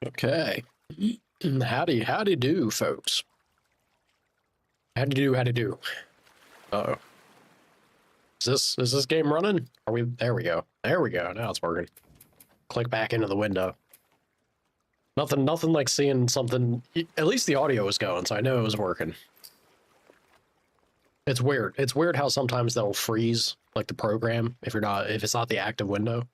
Okay. Howdy do, folks. Howdy do. Uh-oh. Is this game running? Are we there we go. There we go. Now it's working. Click back into the window. Nothing like seeing something. At least the audio was going, so I know it was working. It's weird. It's weird how sometimes they'll freeze like the program if it's not the active window.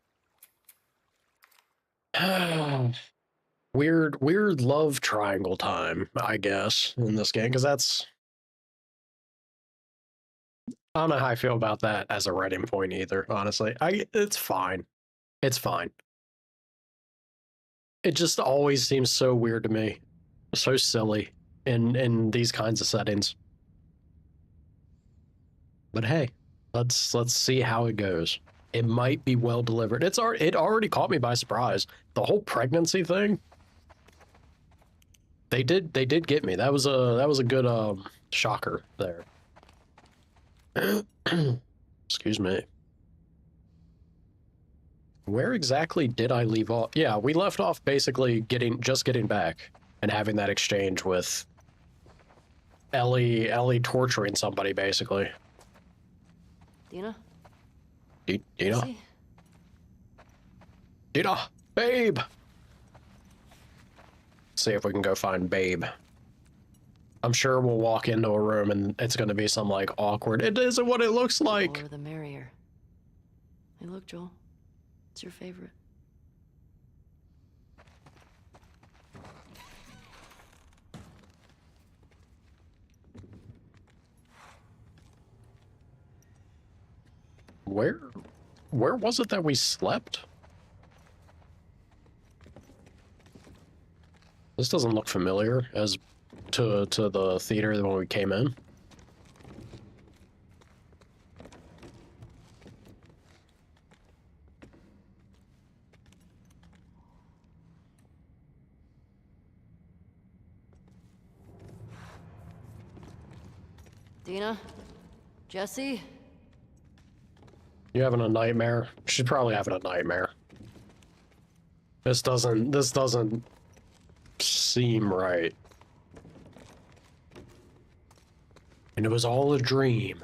Weird love triangle time, I guess, in this game, because that's, I don't know how I feel about that as a writing point either, honestly. It's fine. It's fine. It just always seems so weird to me. So silly in these kinds of settings. But hey, let's see how it goes. It might be well delivered. It already caught me by surprise. The whole pregnancy thing. They did get me. That was a good shocker there. Excuse me. Where exactly did I leave off? Yeah, we left off basically just getting back and having that exchange with Ellie torturing somebody basically. Dina? Dina? Dina! Babe! See if we can go find Babe. I'm sure we'll walk into a room and it's going to be some like awkward. It isn't what it looks like. The more the merrier. Hey, look, Joel. It's your favorite. Where was it that we slept? This doesn't look familiar as to the theater when we came in. Dina? Jesse? You having a nightmare? She's probably having a nightmare. This doesn't seem right. And it was all a dream.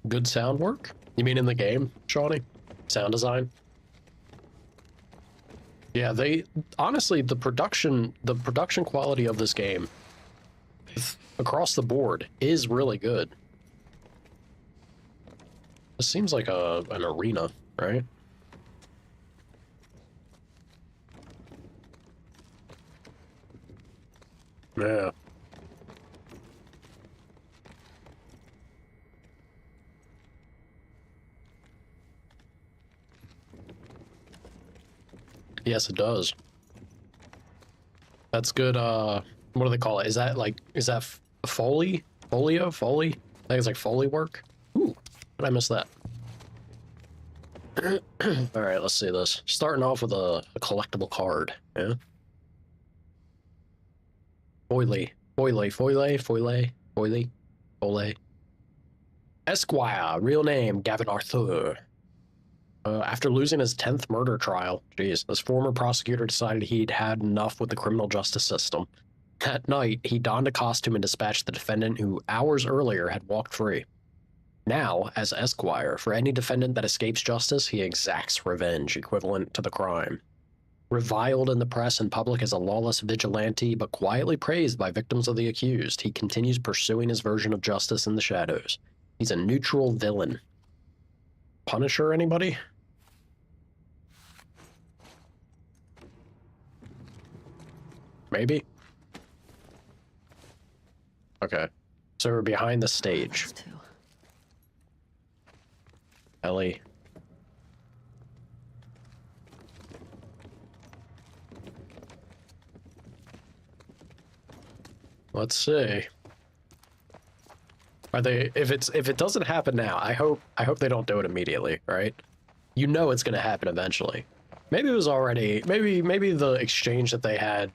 Good sound work? You mean in the game, Shawnee? Sound design? Yeah, honestly, the production quality of this game across the board is really good. This seems like an arena, right? Yeah. Yes, it does. That's good. What do they call it? Is that Foley? Foley? I think it's like Foley work. Ooh, did I miss that? All right, let's see this. Starting off with a collectible card. Yeah. Foley. Esquire, real name Gavin Arthur. After losing his 10th murder trial, geez, this former prosecutor decided he'd had enough with the criminal justice system. That night, he donned a costume and dispatched the defendant who hours earlier had walked free. Now, as Esquire, for any defendant that escapes justice, he exacts revenge equivalent to the crime. Reviled in the press and public as a lawless vigilante, but quietly praised by victims of the accused, he continues pursuing his version of justice in the shadows. He's a neutral villain. Punisher, anybody? Maybe? Okay. So we're behind the stage. Ellie. Let's see. Are they, if it doesn't happen now, I hope they don't do it immediately, right? You know it's going to happen eventually. Maybe it was already, maybe the exchange that they had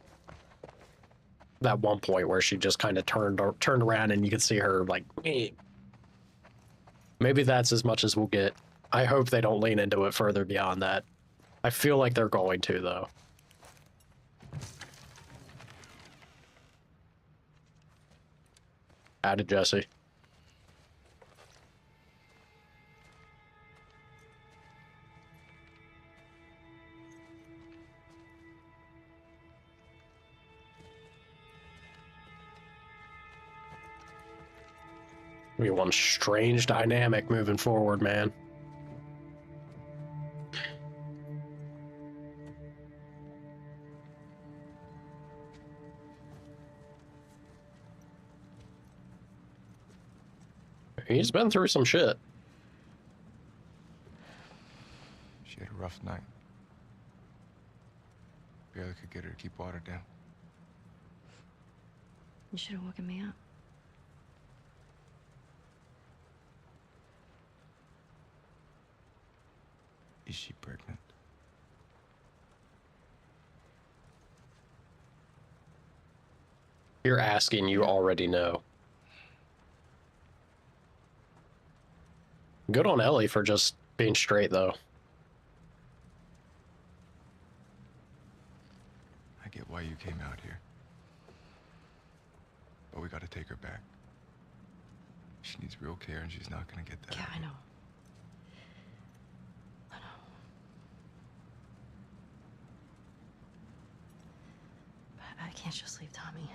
that one point where she just kind of turned around and you could see her like, eh. Maybe that's as much as we'll get. I hope they don't lean into it further beyond that. I feel like they're going to, though. Added Jesse. Be one strange dynamic moving forward, man. He's been through some shit. She had a rough night. Barely could get her to keep water down. You should have woken me up. Is she pregnant? You're asking, you already know. Good on Ellie for just being straight, though. I get why you came out here. But we gotta take her back. She needs real care and she's not gonna get that. Yeah, I know. But I can't just leave Tommy.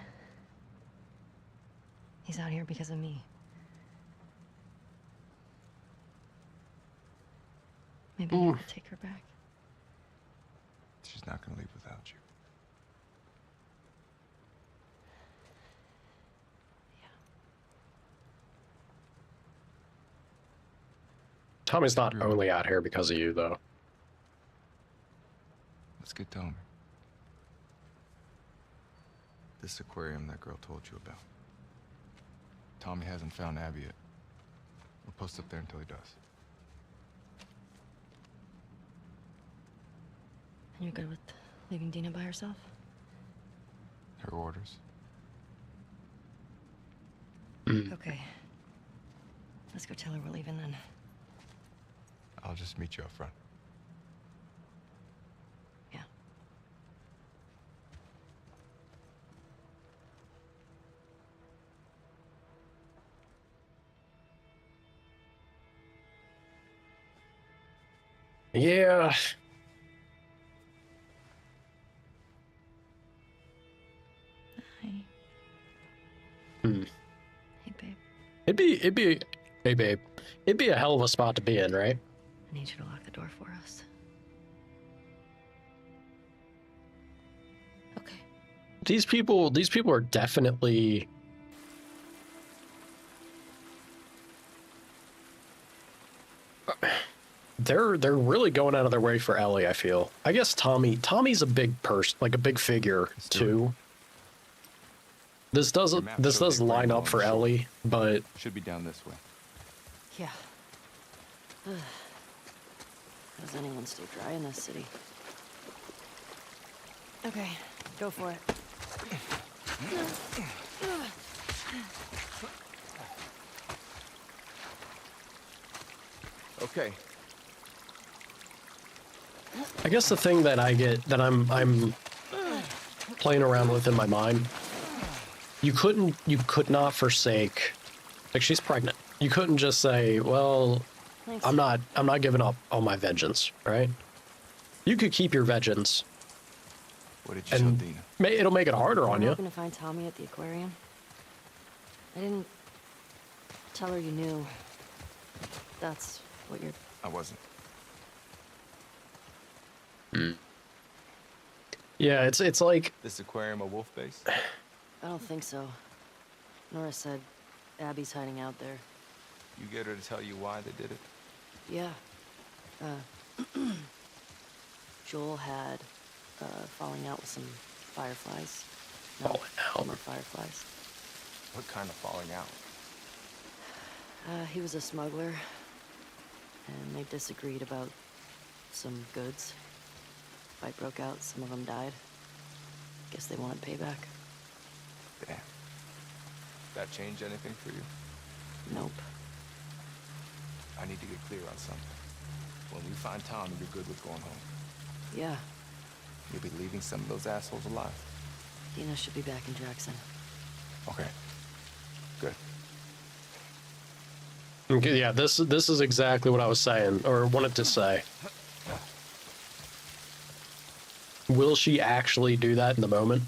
He's out here because of me. Maybe you could take her back. She's not gonna leave without you. Tommy's not only out here because of you, though. Let's get Tommy. This aquarium that girl told you about. Tommy hasn't found Abby yet. We'll post up there until he does. And you're good with leaving Dina by herself? Her orders. Okay. Let's go tell her we're leaving then. I'll just meet you up front. Yeah. Yeah. Hi. Hmm. Hey, babe. Hey, babe. It'd be a hell of a spot to be in, right? I need you to lock the door for us. Okay. These people are definitely they're really going out of their way for Ellie, I feel. I guess Tommy's a big person, like a big figure too. This does line up for Ellie, but Should be down this way. Yeah. How does anyone stay dry in this city? Okay, go for it. Okay. I guess the thing that I'm playing around with in my mind, you could not forsake, like, she's pregnant. You couldn't just say, well, Thanks. I'm not giving up on my vengeance, right? You could keep your vengeance, What did you and tell Dina? it'll make it harder on I'm you. hoping to find Tommy at the aquarium. I didn't tell her you knew. That's what you're... I wasn't. Yeah, it's like, This aquarium a wolf base? I don't think so. Nora said Abby's hiding out there. You get her to tell you why they did it? Yeah. Joel had falling out with some fireflies. No, Falling out? more fireflies. What kind of falling out? He was a smuggler, and they disagreed about some goods. Fight broke out, some of them died. Guess they wanted payback. Damn. That change anything for you? Nope. I need to get clear on something. When we find Tom, you're good with going home. Yeah, You'll be leaving some of those assholes alive. Dina should be back in Jackson. Okay. Good. Okay, yeah, this is exactly what I was saying, or wanted to say. Will she actually do that in the moment?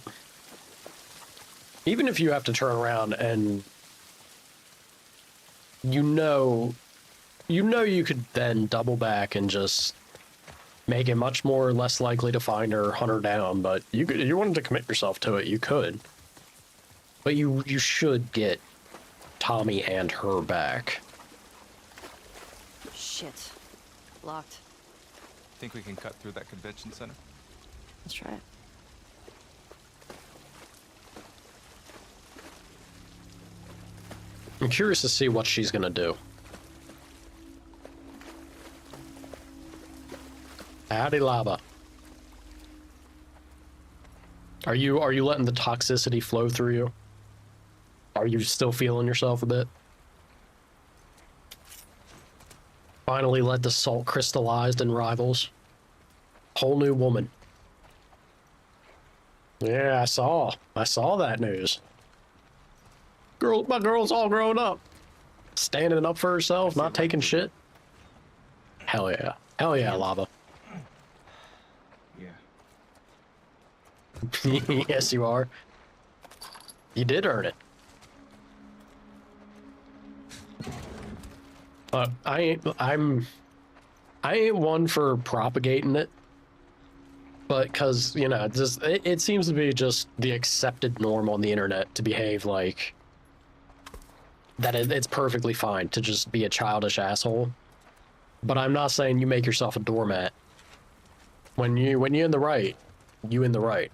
Even if you have to turn around and you know you could then double back and just make it much more or less likely to find her, hunt her down, but you wanted to commit yourself to it, you could. But you should get Tommy and her back. Shit. Locked. Think we can cut through that convention center? Let's try it. I'm curious to see what she's gonna do. Howdy lava. Are you letting the toxicity flow through you? Are you still feeling yourself a bit? Finally let the salt crystallized in Rivals. Whole new woman. Yeah, I saw that news. My girl's all grown up. Standing up for herself, not taking shit. Hell yeah. Hell yeah, lava. Yeah. Yes, you are. You did earn it. I ain't one for propagating it, but because, you know, it seems to be just the accepted norm on the internet to behave like that. It's perfectly fine to just be a childish asshole. But I'm not saying you make yourself a doormat. When you're in the right, you in the right.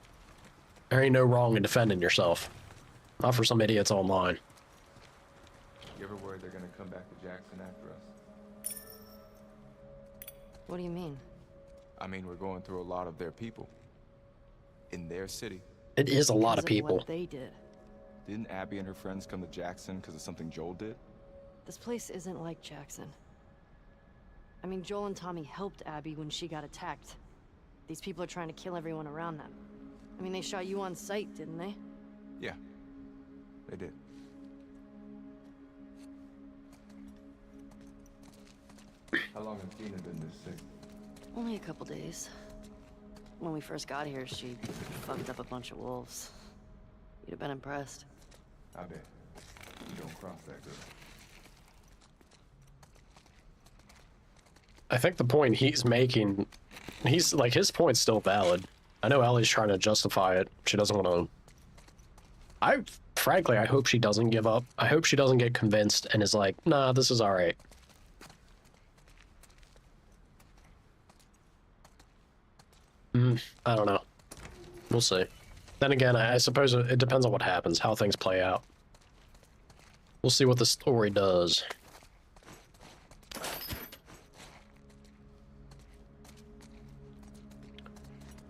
There ain't no wrong in defending yourself. Not for some idiots online. You ever worried they're gonna come back to Jackson after us? What do you mean? I mean, we're going through a lot of their people. In their city. It is a lot of Because people. what they did. Didn't Abby and her friends come to Jackson because of something Joel did? This place isn't like Jackson. I mean, Joel and Tommy helped Abby when she got attacked. These people are trying to kill everyone around them. I mean, they shot you on sight, didn't they? Yeah, they did. How long has Dina been this sick? Only a couple days. When we first got here, she fucked up a bunch of wolves. You'd have been impressed. I bet. You don't cross that girl. I think the point he's making, his point's still valid. I know Ellie's trying to justify it. She doesn't want to. Frankly, I hope she doesn't give up. I hope she doesn't get convinced and is like, nah, this is all right. I don't know. We'll see. Then again, I suppose it depends on what happens, how things play out. We'll see what the story does.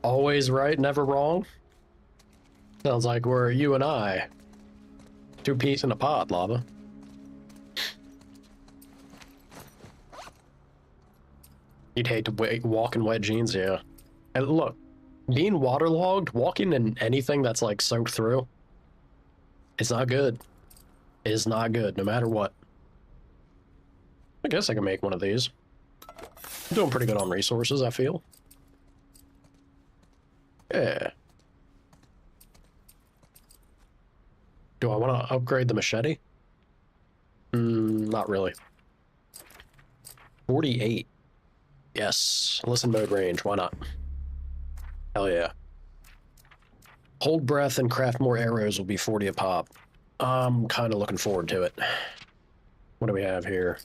Always right, never wrong. Sounds like we're you and I. Two peas in a pod, lava. You'd hate to walk in wet jeans, yeah. And look, being waterlogged, walking in anything that's like soaked through, it's not good. It is not good, no matter what. I guess I can make one of these. I'm doing pretty good on resources, I feel. Yeah. Do I want to upgrade the machete? Not really. 48. Yes. Listen mode range, why not? Hell yeah. Hold breath and craft more arrows will be 40 a pop. I'm kind of looking forward to it. What do we have here?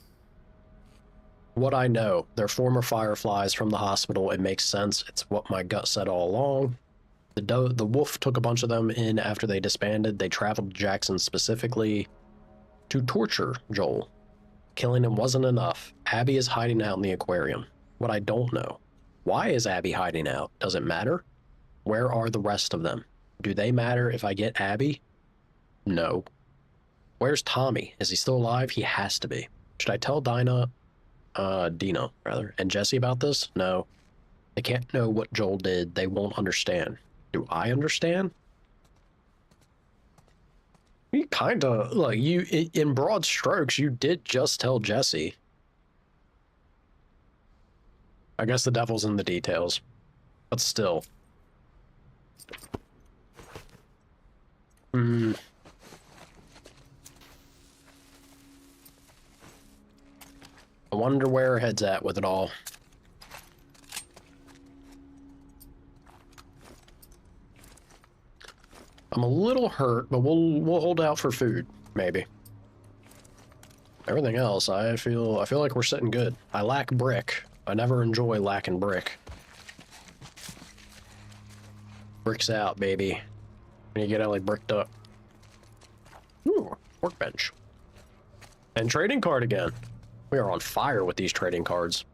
What I know. They're former Fireflies from the hospital. It makes sense. It's what my gut said all along. The wolf took a bunch of them in after they disbanded. They traveled to Jackson specifically to torture Joel. Killing him wasn't enough. Abby is hiding out in the aquarium. What I don't know Why is Abby hiding out? Does it matter? Where are the rest of them? Do they matter if I get Abby? No. Where's Tommy? Is he still alive? He has to be. Should I tell Dina, rather, and Jesse about this? No. They can't know what Joel did. They won't understand. Do I understand? You kinda, like, in broad strokes, you did just tell Jesse. I guess the devil's in the details. But still. I wonder where her head's at with it all. I'm a little hurt, but we'll hold out for food, maybe. Everything else, I feel like we're sitting good. I lack brick. I never enjoy lacking brick. Bricks out, baby. When you get it like bricked up. Ooh, workbench. And trading card again. We are on fire with these trading cards.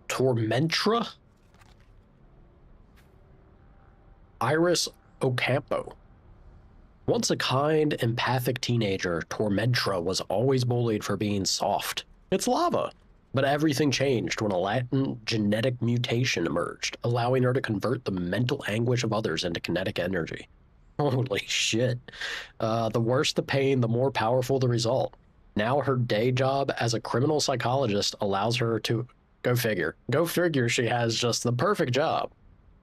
Tormentra? Iris Ocampo. Once a kind, empathic teenager, Tormentra was always bullied for being soft. It's lava. But everything changed when a latent genetic mutation emerged, allowing her to convert the mental anguish of others into kinetic energy. Holy shit. The worse the pain, the more powerful the result. Now her day job as a criminal psychologist allows her to... Go figure. Go figure she has just the perfect job.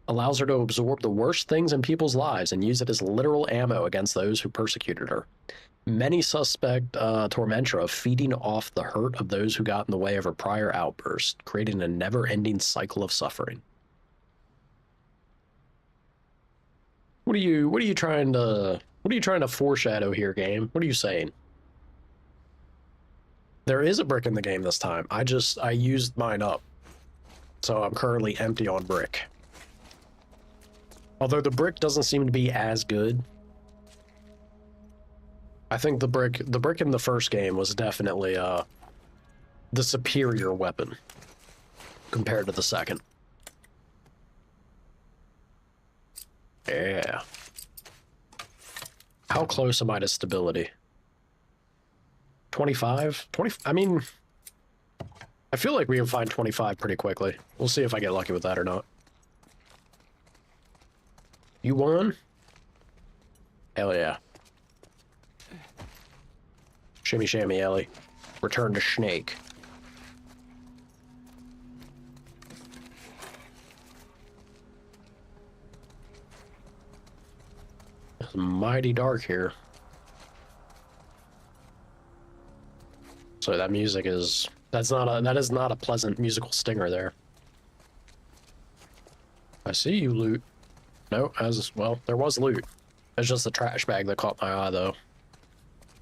Allows her to absorb the worst things in people's lives and use it as literal ammo against those who persecuted her. Many suspect Tormentra of feeding off the hurt of those who got in the way of her prior outburst, creating a never-ending cycle of suffering. What are you trying to foreshadow here, game? What are you saying? There is a brick in the game this time. I used mine up. So I'm currently empty on brick. Although the brick doesn't seem to be as good. I think the brick in the first game was definitely the superior weapon compared to the second. Yeah. How close am I to stability? 25? 20? I mean, I feel like we can find 25 pretty quickly. We'll see if I get lucky with that or not. You won? Hell yeah. Shimmy shammy Ellie. Return to Snake. It's mighty dark here. So that music is... that is not a pleasant musical stinger there. I see you, loot. No, well, there was loot. It's just the trash bag that caught my eye, though.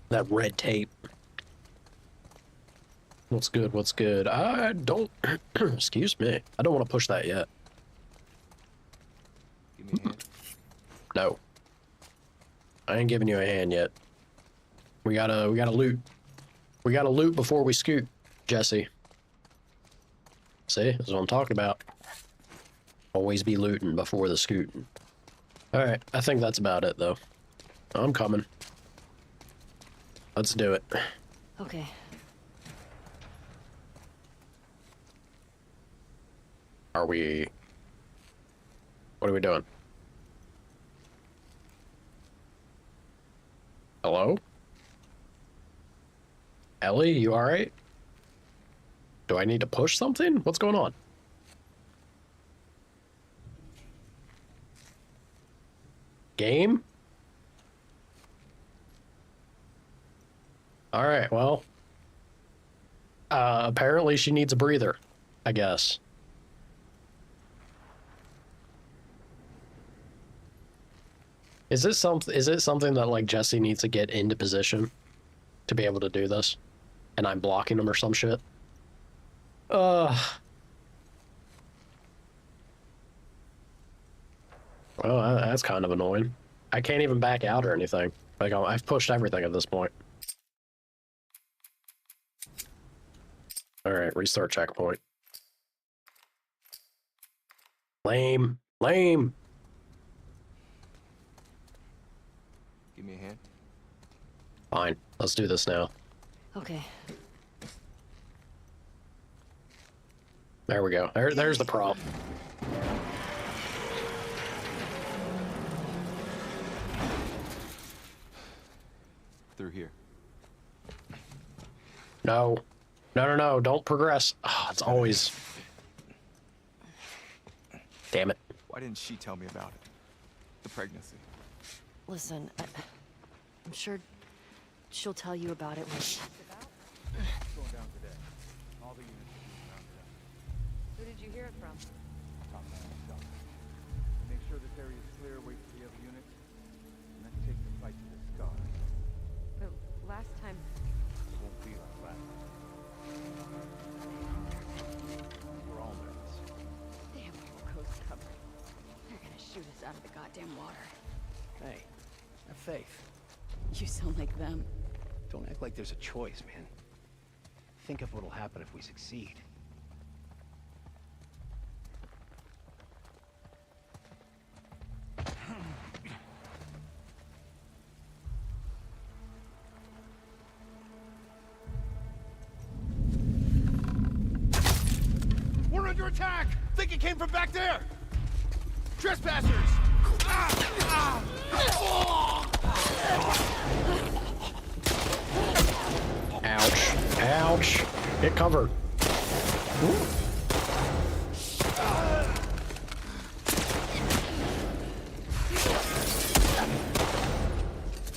That red tape. What's good? What's good? I don't... excuse me. I don't want to push that yet. Give me a hand. No. I ain't giving you a hand yet. We gotta loot. We gotta loot before we scoot, Jesse. See? That's what I'm talking about. Always be looting before the scooting. Alright, I think that's about it, though. I'm coming. Let's do it. Okay. Are we... what are we doing? Hello? Ellie, you alright? Do I need to push something? What's going on? Game? Alright, well. Apparently she needs a breather, I guess. Is it something that, like, Jesse needs to get into position to be able to do this? And I'm blocking him or some shit? Well, that's kind of annoying. I can't even back out or anything. Like, I've pushed everything at this point. Alright, restart checkpoint. Lame. Lame. Give me a hand. Fine. Let's do this now. Okay. There we go. There's the prop. Through here. No. No. Don't progress. Oh, it's always... Damn it. Why didn't she tell me about it? The pregnancy. Listen, I'm sure she'll tell you about it when... Going down today. All the units will be rounded up. Who did you hear it from? Top man shot. Make sure this area is clear, wait for the other units, and then take the fight to the scar. But last time... It won't be like last time. We're all nervous. Damn coast cover. They're gonna shoot us out of the goddamn water. Hey, have faith. You sound like them. Don't act like there's a choice, man. Think of what'll happen if we succeed. We're under attack! Think it came from back there! Trespassers! Ouch. Ouch. Get cover. Ooh.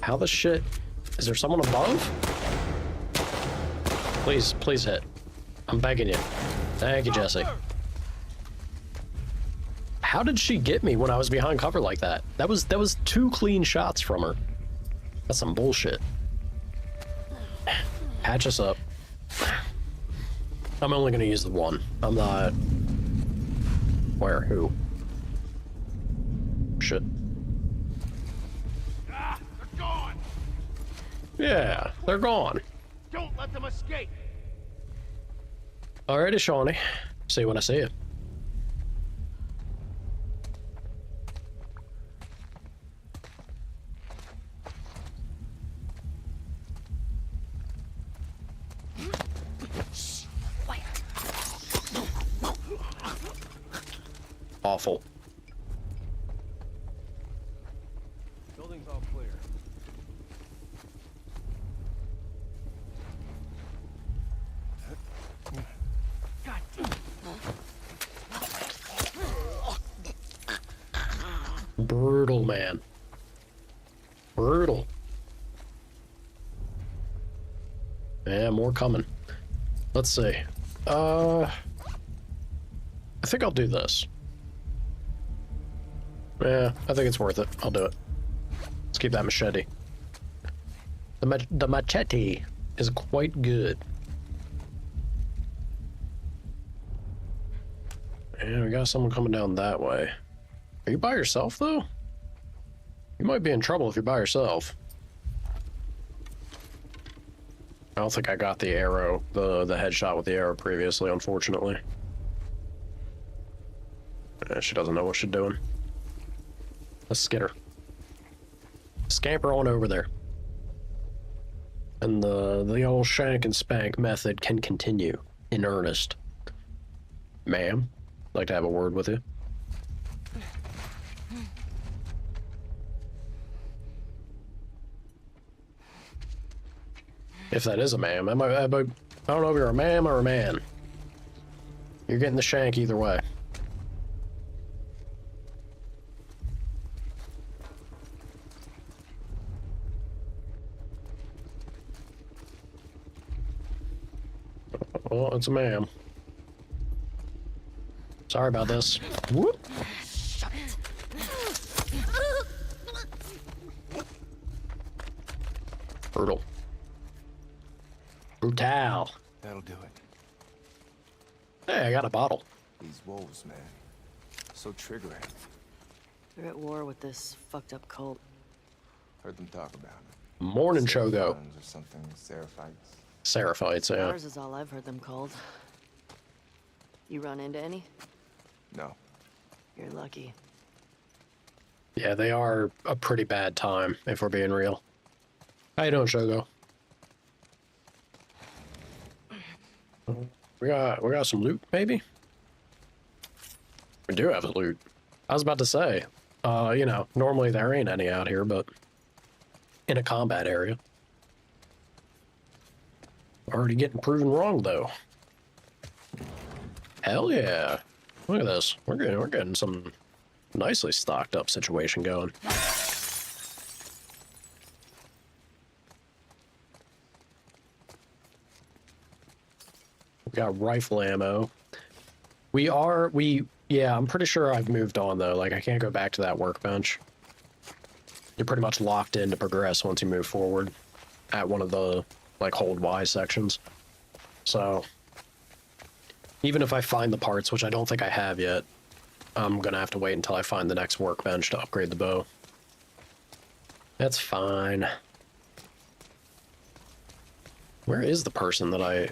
How the shit? Is there someone above? Please hit. I'm begging you. Thank you, Jesse. How did she get me when I was behind cover like that? That was 2 clean shots from her. That's some bullshit. Patch us up. I'm only gonna use the one. I'm not... Where? Who? Shit. They're gone! Yeah, they're gone. Don't let them escape! Alrighty, Shawnee. See you when I see you. Awful. Building's all clear. Brutal, man. Brutal. Yeah, more coming. Let's see. I think I'll do this. Yeah, I think it's worth it. I'll do it. Let's keep that machete. The machete is quite good. And we got someone coming down that way. Are you by yourself, though? You might be in trouble if you're by yourself. I don't think I got the arrow, the headshot with the arrow previously, unfortunately. She doesn't know what she's doing. Let's get her. Scamper on over there. And the old shank and spank method can continue in earnest. Ma'am, I'd like to have a word with you. If that is a ma'am, I don't know if you're a ma'am or a man. You're getting the shank either way. Well, it's a ma'am. Sorry about this. Whoop. Brutal. Brutal. That'll do it. Hey, I got a bottle. These wolves, man. So triggering. They're at war with this fucked up cult. Heard them talk about it. Morning Chogo. Or something, Seraphites. Seraphites, yeah. Ours is all I've heard them called. You run into any? No. You're lucky. Yeah, they are a pretty bad time, if we're being real. How you doing, Shogo? We got some loot, maybe? We do have loot. I was about to say, you know, normally there ain't any out here, but in a combat area. Already getting proven wrong, though. Hell yeah. Look at this. We're getting some nicely stocked up situation going. We got rifle ammo. Yeah, I'm pretty sure I've moved on, though. Like, I can't go back to that workbench. You're pretty much locked in to progress once you move forward at one of the, like, hold Y sections. So, even if I find the parts, which I don't think I have yet, I'm gonna have to wait until I find the next workbench to upgrade the bow. That's fine. Where is the person that I...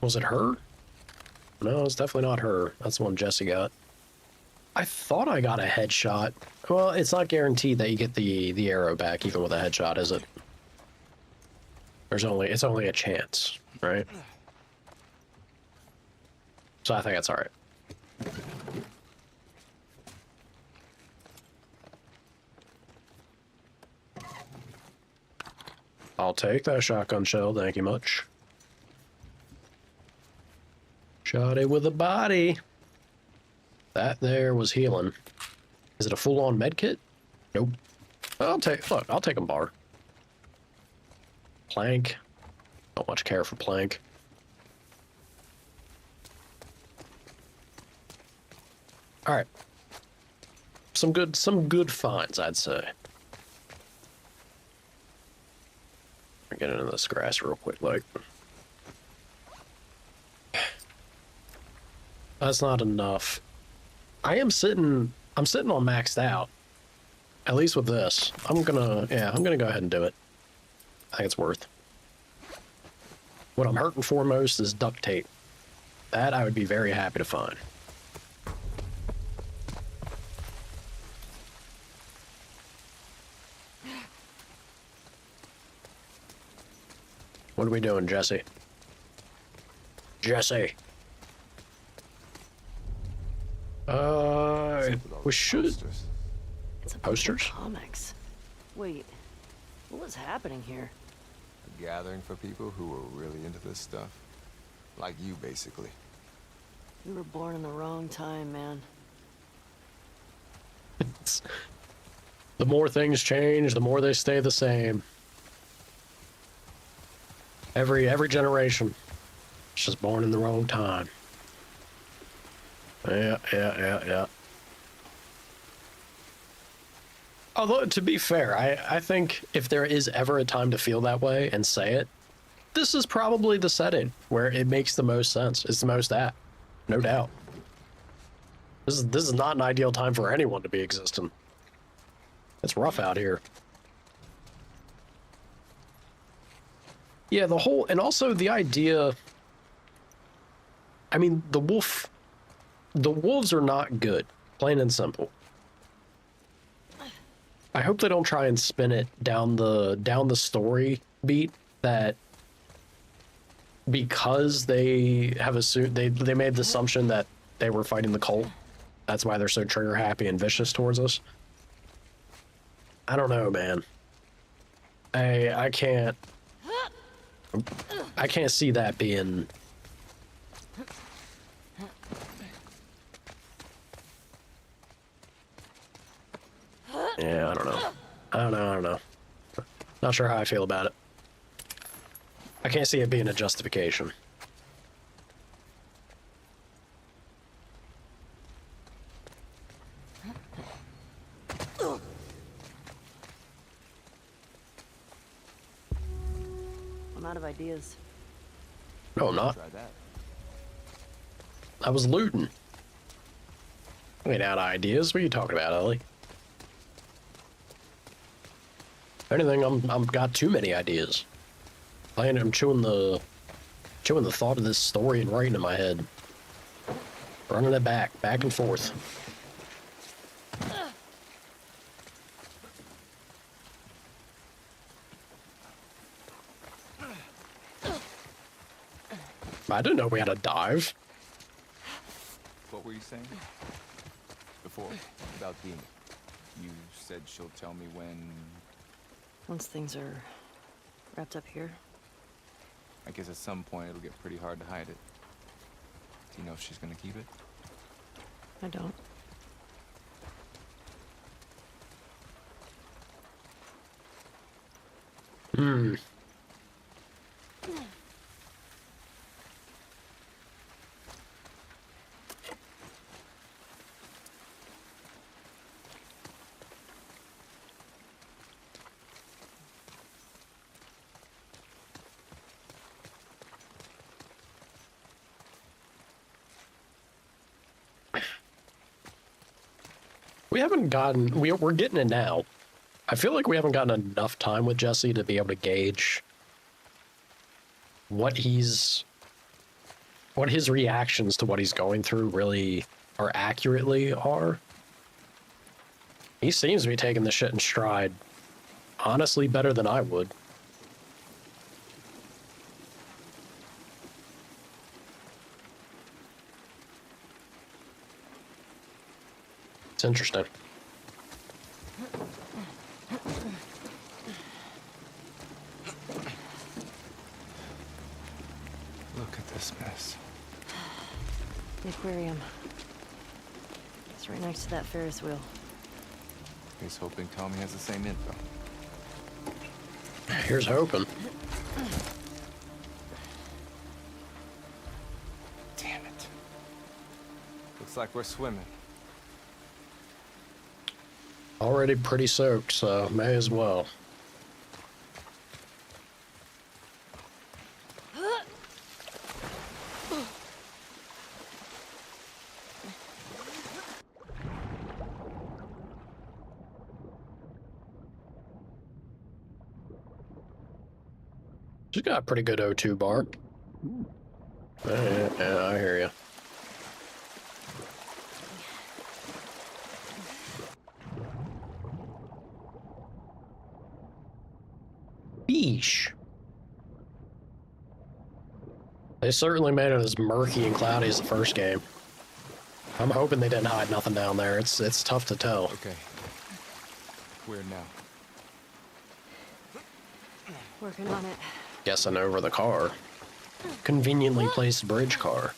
Was it her? No, it's definitely not her. That's the one Jesse got. I thought I got a headshot. Well, it's not guaranteed that you get the arrow back even with a headshot, is it? It's only a chance, right? So I think that's alright. I'll take that shotgun shell, thank you much. Shot it with a body. That there was healing. Is it a full-on med kit? Nope. I'll take a bar. Plank. Don't much care for plank. Alright. Some good finds, I'd say. I'll get into this grass real quick, like. That's not enough. I'm sitting on maxed out. At least with this. I'm gonna go ahead and do it. I think it's worth. What I'm hurting for most is duct tape. That I would be very happy to find. What are we doing, Jesse? Jesse. We should. It's a bunch of Posters? comics. Wait, what was happening here? A gathering for people who were really into this stuff. Like you, basically. You were born in the wrong time, man. The more things change, the more they stay the same. Every generation. It's just born in the wrong time. Yeah. Although, to be fair, I think if there is ever a time to feel that way and say it, this is probably the setting where it makes the most sense. It's the most apt. No doubt. This is not an ideal time for anyone to be existing. It's rough out here. Yeah, and also the idea, I mean, the wolves are not good, plain and simple. I hope they don't try and spin it down the story beat that because they have they made the assumption that they were fighting the cult. That's why they're so trigger happy and vicious towards us. I don't know, man. I can't see that being. Yeah, I don't know. Not sure how I feel about it. I can't see it being a justification. I'm out of ideas. No, I'm not. Try that. I was looting. I ain't out of ideas. What are you talking about, Ellie? If anything, I'm got too many ideas. I'm chewing the thought of this story and writing in my head. Running it back and forth. I didn't know we had a dive. What were you saying? Before, about Dina. You said she'll tell me when... Once things are wrapped up here. I guess at some point it'll get pretty hard to hide it. Do you know if she's gonna keep it? I don't. Hmm. We haven't gotten... We're getting it now. I feel like we haven't gotten enough time with Jesse to be able to gauge what his reactions to what he's going through really are accurately are. He seems to be taking the shit in stride. Honestly, better than I would. It's interesting. Look at this mess. The aquarium. It's right next to that Ferris wheel. He's hoping Tommy has the same info. Here's hoping. Damn it. Looks like we're swimming. Already pretty soaked, so may as well. She's got a pretty good O2 bar. Yeah, I hear you. Beesh. They certainly made it as murky and cloudy as the first game. I'm hoping they didn't hide nothing down there. It's tough to tell. Okay. Where now? Working on it. Guessing over the car. Conveniently placed bridge car.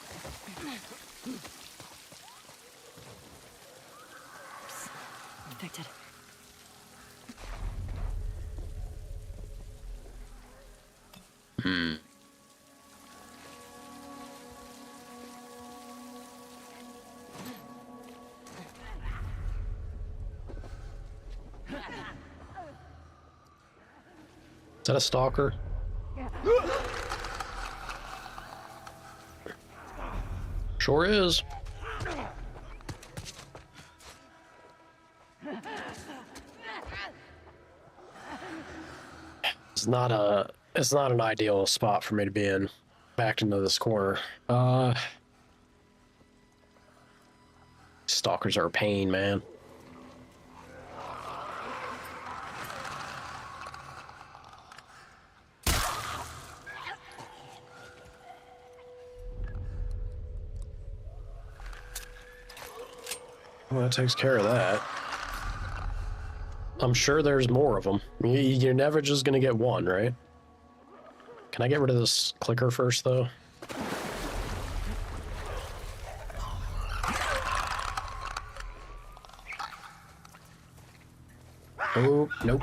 Infected. Hmm. Is that a stalker? Sure is. It's not an ideal spot for me to be in. Backed into this corner. Stalkers are a pain, man. Well, that takes care of that. I'm sure there's more of them. You're never just gonna get one, right? Can I get rid of this clicker first, though? Oh, nope.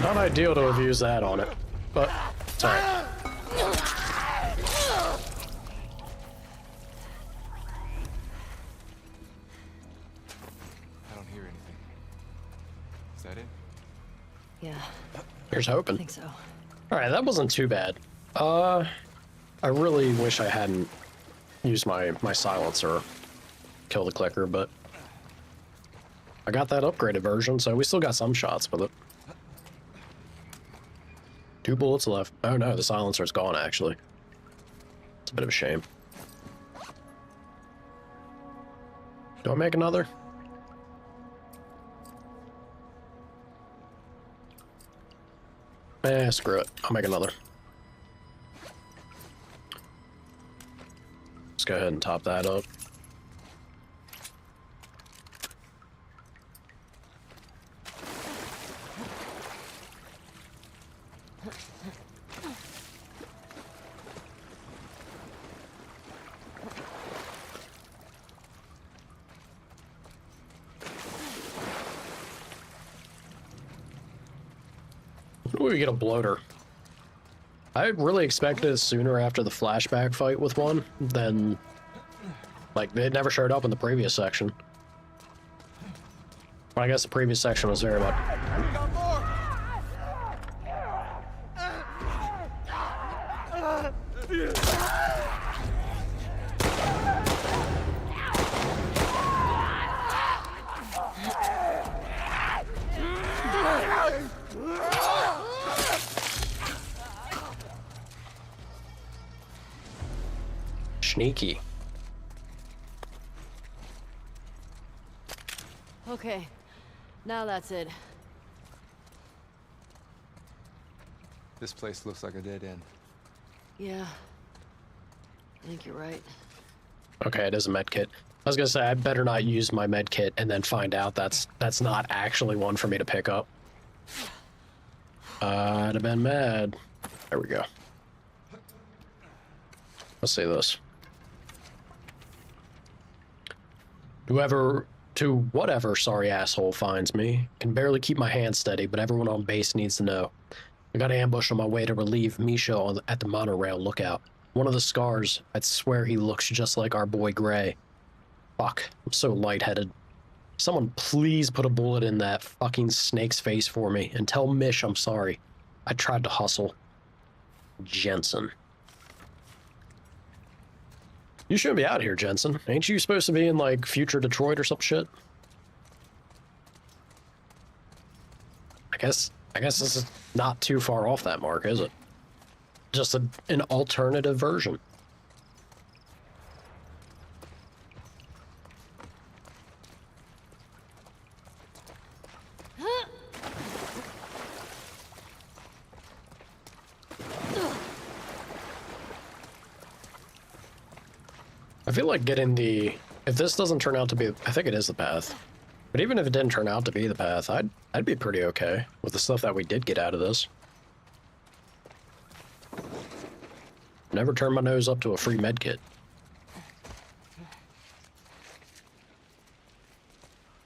Not ideal to have used that on it, but it's alright. I don't hear anything. Is that it? Yeah, Here's I hoping. think so. Alright, that wasn't too bad. I really wish I hadn't used my silencer. Kill the clicker, but I got that upgraded version, so we still got some shots with it. 2 bullets left. Oh no, the silencer's gone, actually. It's a bit of a shame. Do I make another? Screw it. I'll make another. Let's go ahead and top that up. We get a bloater. I really expected it sooner after the flashback fight with one than, like, they never showed up in the previous section. Well, I guess the previous section was very much. We got more! Sneaky. Okay, now that's it. This place looks like a dead end. Yeah, I think you're right. Okay, it is a med kit. I was gonna say I better not use my med kit and then find out that's not actually one for me to pick up. I'd have been mad. There we go. Let's see this. Whatever sorry asshole finds me. Can barely keep my hand steady, but everyone on base needs to know. I got ambushed on my way to relieve Misha at the monorail lookout. One of the scars, I'd swear he looks just like our boy Gray. Fuck, I'm so lightheaded. Someone please put a bullet in that fucking snake's face for me and tell Mish I'm sorry. I tried to hustle. Jensen. You shouldn't be out here, Jensen. Ain't you supposed to be in, like, future Detroit or some shit? I guess this is not too far off that mark, is it? Just an alternative version. I feel like getting the... If this doesn't turn out to be... I think it is the path. But even if it didn't turn out to be the path, I'd be pretty okay with the stuff that we did get out of this. Never turn my nose up to a free med kit.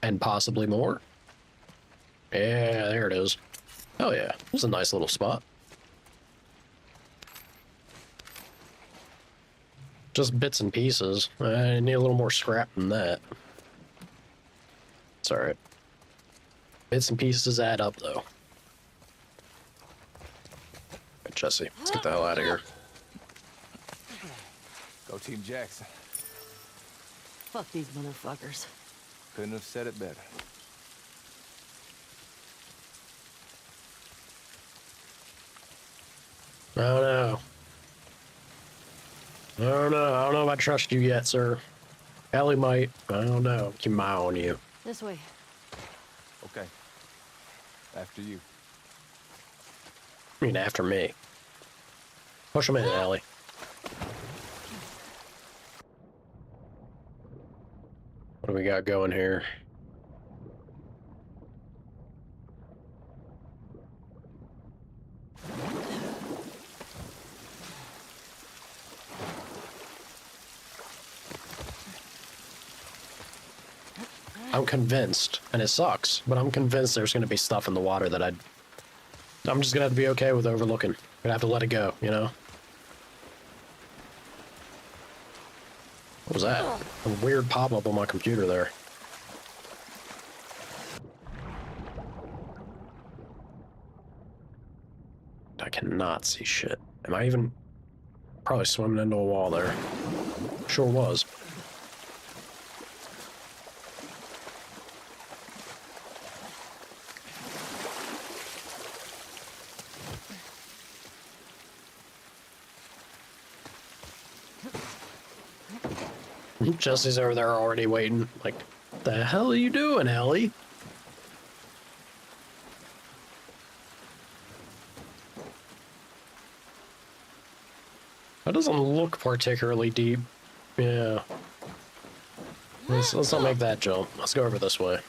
And possibly more. Yeah, there it is. Oh yeah, it's a nice little spot. Just bits and pieces. I need a little more scrap than that. It's alright. Bits and pieces add up, though. Right, Jesse, let's get the hell out of here. Go Team Jackson. Fuck these motherfuckers. Couldn't have said it better. I don't know. I don't know if I trust you yet, sir. Ellie might. I don't know. Keep my eye on you. This way. Okay. After you. I mean, after me. Push him in, Ellie. What do we got going here? I'm convinced, and it sucks, but I'm convinced there's going to be stuff in the water that I'm just going to have to be okay with overlooking. Gonna have to let it go, you know? What was that? A weird pop-up on my computer there. I cannot see shit. Am I even... Probably swimming into a wall there. Sure was. Jesse's over there already waiting. Like, the hell are you doing, Ellie? That doesn't look particularly deep. Yeah. Let's not make that jump. Let's go over this way.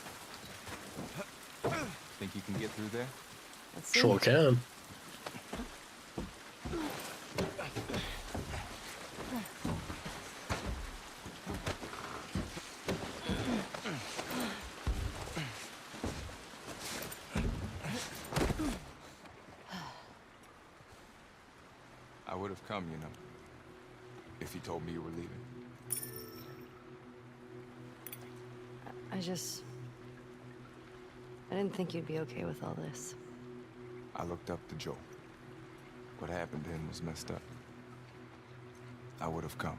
Think you can get through there? Let's see. Sure can. I would have come, you know, if you told me you were leaving. I didn't think you'd be okay with all this. I looked up to Joel. What happened to him was messed up. I would have come.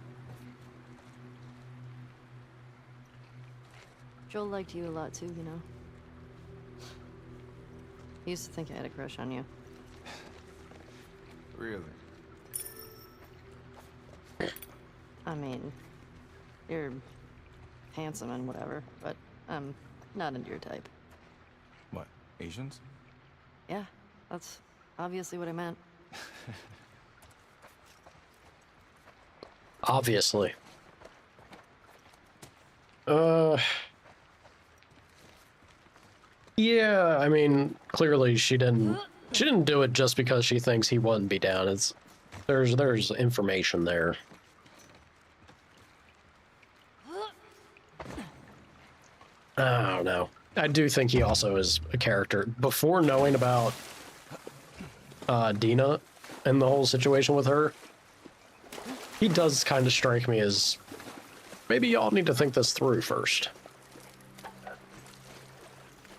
Joel liked you a lot too, you know? He used to think I had a crush on you. Really? I mean, you're handsome and whatever, but I'm not into your type. What, Asians? Yeah, that's obviously what I meant. Obviously. Yeah, I mean, clearly she didn't do it just because she thinks he wouldn't be down. There's information there. I don't know. I do think he also is a character. Before knowing about Dina and the whole situation with her, he does kind of strike me as maybe y'all need to think this through first.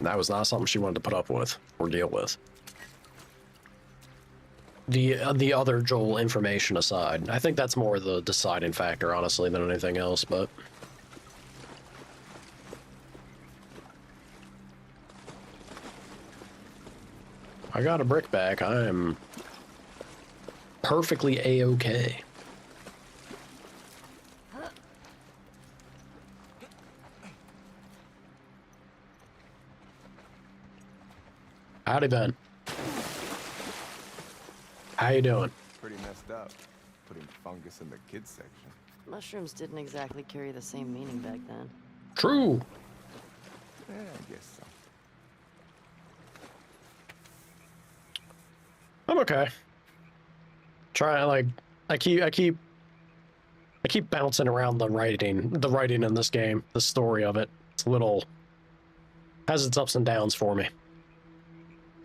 That was not something she wanted to put up with or deal with. The other Joel information aside, I think that's more the deciding factor, honestly, than anything else, but... I got a brick back. I am perfectly A-okay. Howdy, Ben. How you doing? Pretty messed up. Putting fungus in the kids section. Mushrooms didn't exactly carry the same meaning back then. True. Yeah, I guess so. I'm okay. Try like I keep bouncing around the writing in this game, the story of it. It's a little has its ups and downs for me.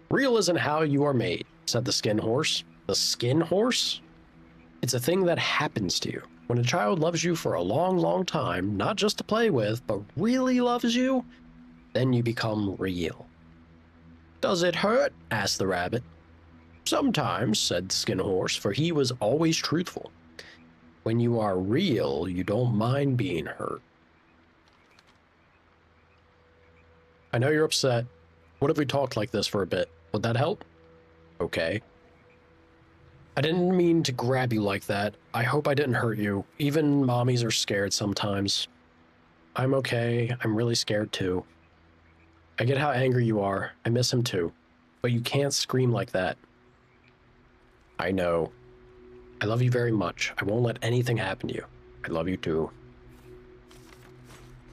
Real isn't how you are made, said the skin horse. The skin horse? It's a thing that happens to you. When a child loves you for a long, long time, not just to play with, but really loves you, then you become real. Does it hurt? Asked the rabbit. Sometimes, said the skin horse, for he was always truthful. When you are real, you don't mind being hurt. I know you're upset. What if we talked like this for a bit? Would that help? Okay. I didn't mean to grab you like that. I hope I didn't hurt you. Even mommies are scared sometimes. I'm okay. I'm really scared too. I get how angry you are. I miss him too. But you can't scream like that. I know. I love you very much. I won't let anything happen to you. I love you too.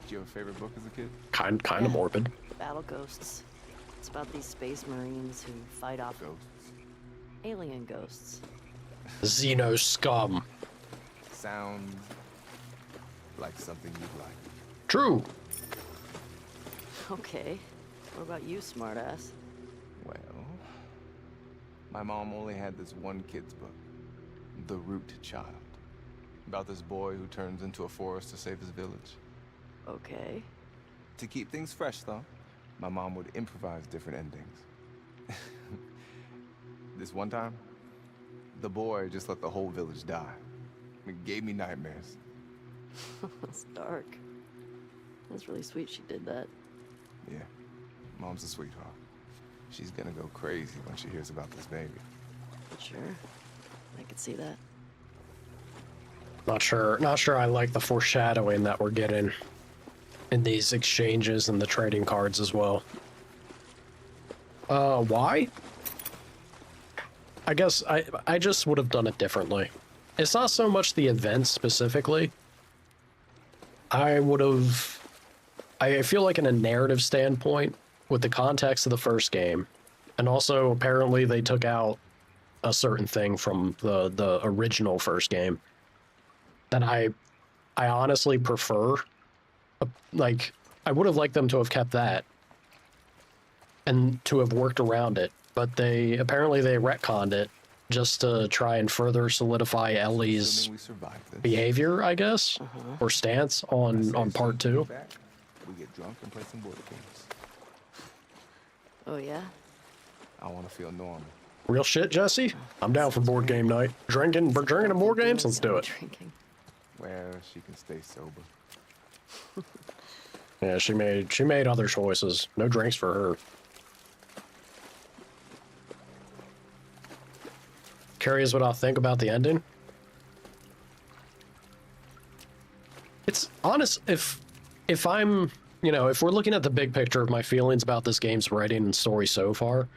Did you have a favorite book as a kid? Kind of morbid. Battle Ghosts. It's about these space marines who fight off Ghosts. alien ghosts. Xeno scum. Sounds like something you'd like. True. Okay. What about you, smartass? Well, my mom only had this one kid's book, The Root Child, about this boy who turns into a forest to save his village. Okay. To keep things fresh, though, my mom would improvise different endings. This one time, the boy just let the whole village die. It gave me nightmares. That's dark. That's really sweet she did that. Yeah, Mom's a sweetheart. She's gonna go crazy when she hears about this baby. Sure. I could see that. Not sure I like the foreshadowing that we're getting in these exchanges and the trading cards as well. Why? I guess I just would have done it differently. it's not so much the events specifically. I feel like in a narrative standpoint, with the context of the first game, and also apparently they took out a certain thing from the original first game, that I honestly prefer. Like, I would have liked them to have kept that and to have worked around it, but they retconned it just to try and further solidify Ellie's Assuming we survive this. behavior, I guess, or stance on part 2. Back, we get drunk and play some board games. Oh, yeah? I want to feel normal. Real shit, Jesse? I'm down for board game night. Drinking and board games? Let's do it. Drinking. Where she can stay sober. Yeah, she made other choices. No drinks for her. Curious what I'll think about the ending? It's honest, if I'm, you know, if we're looking at the big picture of my feelings about this game's writing and story so far,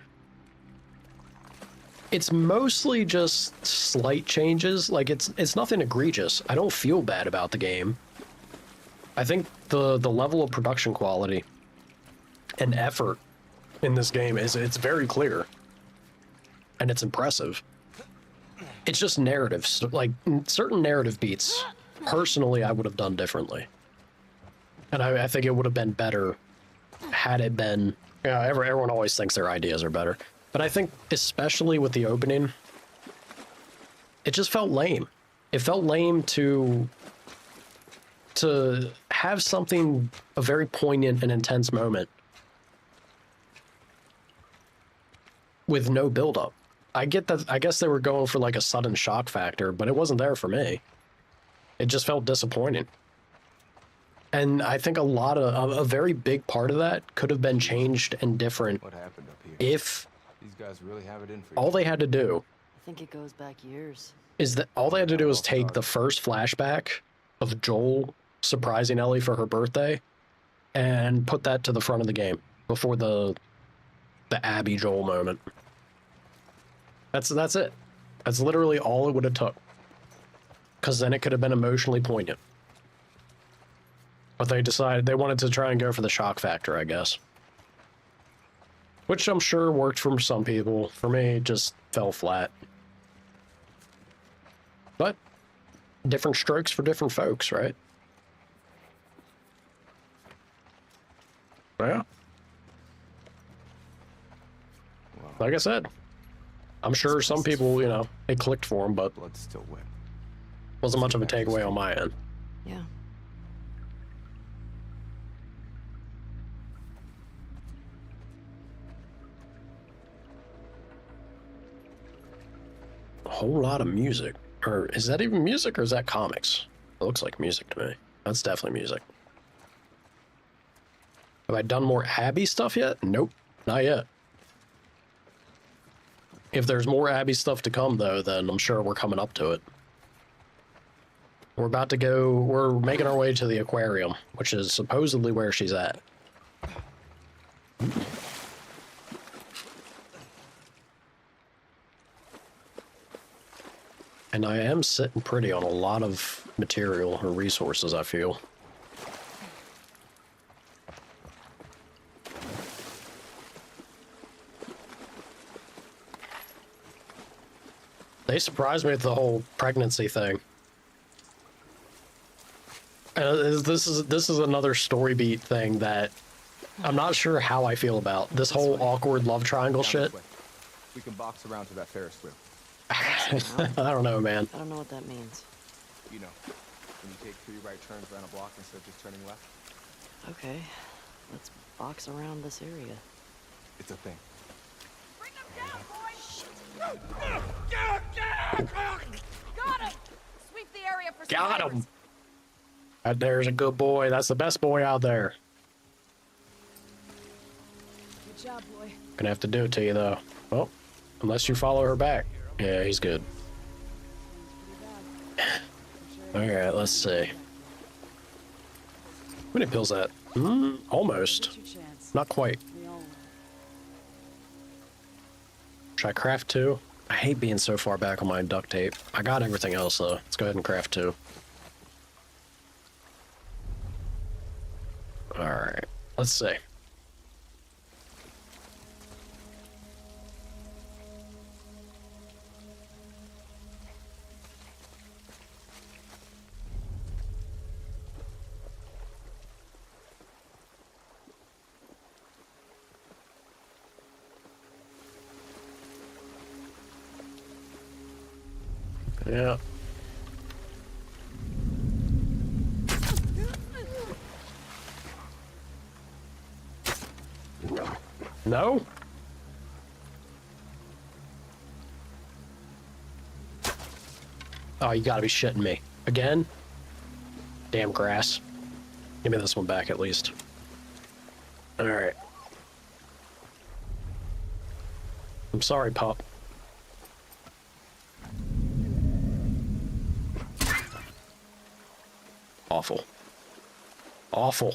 it's mostly just slight changes. Like, it's nothing egregious. I don't feel bad about the game. I think the level of production quality and effort in this game it's very clear. And it's impressive. It's just narratives. Like, certain narrative beats, personally, I would have done differently. And I think it would have been better had it been... Yeah, everyone always thinks their ideas are better. But I think, especially with the opening, it just felt lame. It felt lame to have something, a very poignant and intense moment, with no build-up. I get that. I guess they were going for like a sudden shock factor, but it wasn't there for me. It just felt disappointing. And I think a very big part of that could have been changed and different What happened up here? if These guys really have it in for you. all they had to do I think it goes back years. is that all they had to do was take the first flashback of Joel surprising Ellie for her birthday and put that to the front of the game before the Abby Joel moment. That's it. That's literally all it would have took. Because then it could have been emotionally poignant. But they decided they wanted to try and go for the shock factor, I guess. Which I'm sure worked for some people. For me, it just fell flat. But different strokes for different folks, right? Yeah. Like I said, I'm sure some people, you know, it clicked for them, but Blood's still wet. wasn't much of a takeaway on my end. Yeah. A whole lot of music. Or is that even music or is that comics? It looks like music to me. That's definitely music. Have I done more Abby stuff yet? Nope, not yet. If there's more Abby stuff to come, though, then I'm sure we're coming up to it. We're about to go... We're making our way to the aquarium, which is supposedly where she's at. And I am sitting pretty on a lot of material or resources, I feel. They surprised me with the whole pregnancy thing. This is another story beat thing that I'm not sure how I feel about. This whole awkward love triangle Down shit. this way. We can box around to that Ferris wheel. I don't know, man. I don't know what that means. You know, when you take 3 right turns around a block instead of just turning left. Okay, let's box around this area. It's a thing. Got him! Sweep the area for Got survivors. him. That there's a good boy. That's the best boy out there. Good job, boy. Gonna have to do it to you, though. Well, unless you follow her back. Yeah, he's good. Alright, let's see. How many pills that? Almost. Not quite. Should I craft 2? I hate being so far back on my duct tape. I got everything else, though. Let's go ahead and craft 2. Alright. Let's see. Yeah. No? Oh, you gotta be shitting me. Again? Damn grass. Give me this one back at least. Alright. I'm sorry, pup. Awful. Awful.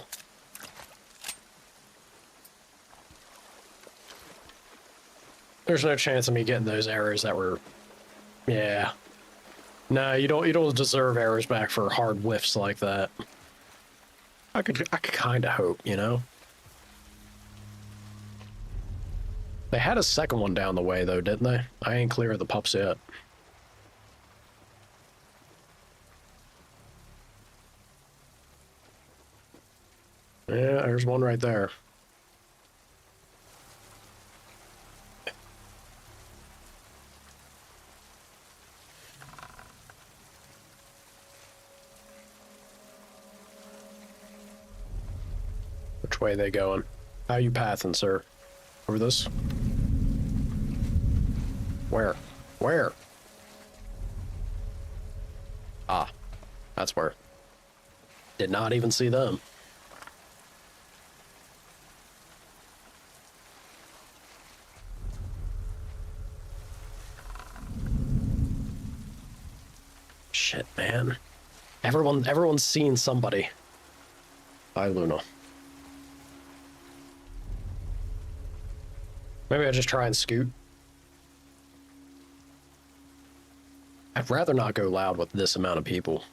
There's no chance of me getting those arrows that were... Yeah. No, you don't deserve arrows back for hard whiffs like that. I could kind of hope, you know? They had a second one down the way, though, didn't they? I ain't clear of the pups yet. Yeah, there's one right there. Which way they going? How you pathing, sir? Over this? Where? Where? Ah, that's where. Did not even see them. Shit, man. Everyone's seen somebody. Bye, Luna. Maybe I just try and scoot. I'd rather not go loud with this amount of people.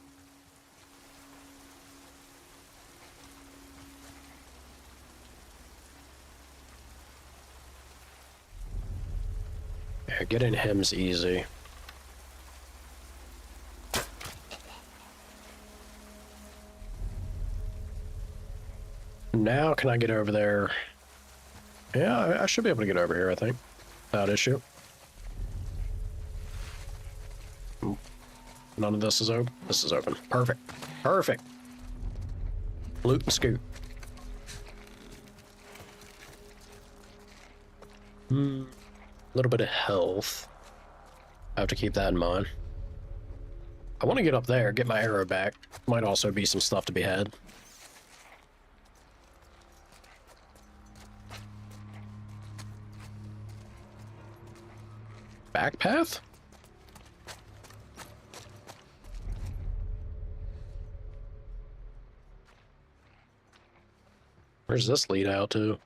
Yeah, getting him's easy. Now can I get over there? Yeah, I should be able to get over here, I think. Without issue. Ooh. None of this is open. This is open. Perfect. Perfect. Loot and scoot. A little bit of health. I have to keep that in mind. I want to get up there, get my arrow back. Might also be some stuff to be had. Back path? Where's this lead out to?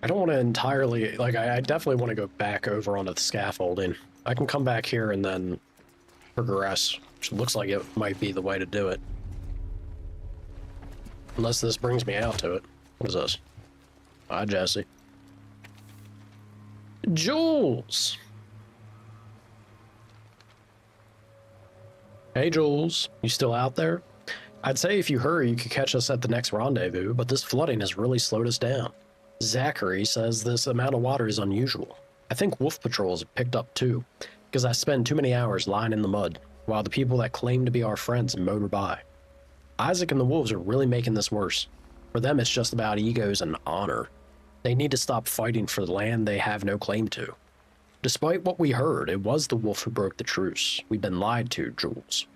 I don't want to entirely, like, I definitely want to go back over onto the scaffolding. I can come back here and then progress, which looks like it might be the way to do it. Unless this brings me out to it. What is this? Hi, Jesse. Jules! Hey, Jules. You still out there? I'd say if you hurry, you could catch us at the next rendezvous, but this flooding has really slowed us down. Zachary says this amount of water is unusual. I think wolf patrols have picked up too, because I spend too many hours lying in the mud, while the people that claim to be our friends motor by. Isaac and the wolves are really making this worse. For them, it's just about egos and honor. They need to stop fighting for the land they have no claim to. Despite what we heard, it was the wolf who broke the truce. We've been lied to, Jules.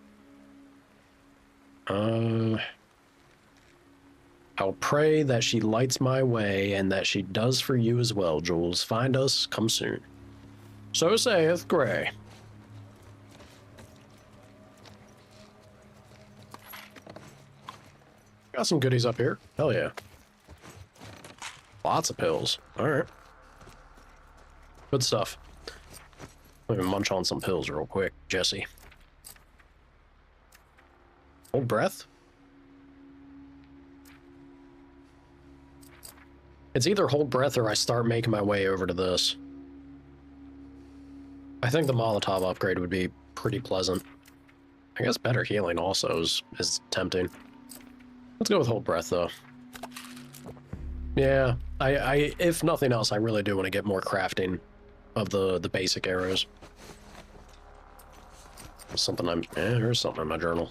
I'll pray that she lights my way and that she does for you as well, Jules. Find us, come soon. So saith Gray. Got some goodies up here. Hell yeah. Lots of pills. Alright. Good stuff. Let me munch on some pills real quick, Jesse. Hold breath. It's either hold breath or I start making my way over to this. I think the Molotov upgrade would be pretty pleasant. I guess better healing also is tempting. Let's go with hold breath, though. Yeah, I if nothing else, I really do want to get more crafting of the basic arrows. Something here's something in my journal.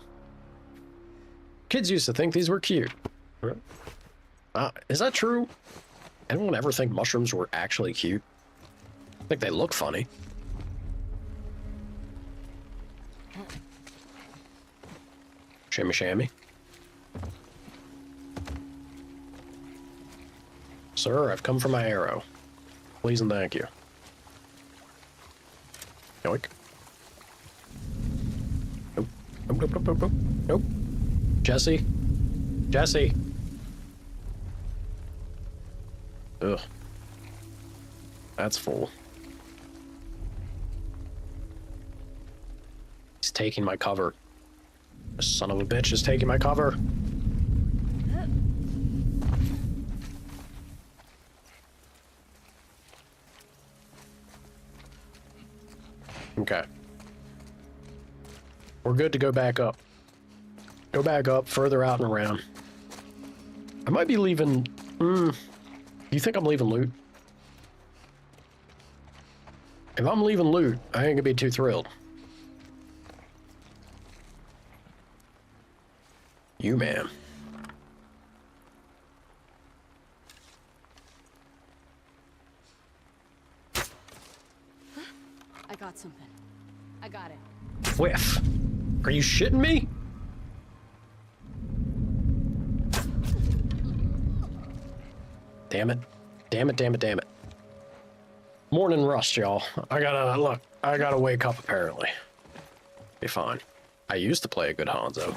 Kids used to think these were cute. Is that true? Anyone ever think mushrooms were actually cute? I think they look funny. Shimmy shammy. Sir, I've come for my arrow. Please and thank you. Yoink. Nope. Nope, nope, nope, nope, nope. Nope. Jesse. Jesse. Ugh. That's full. He's taking my cover. This son of a bitch is taking my cover. Okay. We're good to go back up. Go back up, further out and around. I might be leaving... You think I'm leaving loot? If I'm leaving loot, I ain't gonna be too thrilled. You, man. I got something. I got it. Whiff. Are you shitting me? Damn it. Damn it, damn it, damn it. Morning rust, y'all. I gotta wake up apparently. Be fine. I used to play a good Hanzo.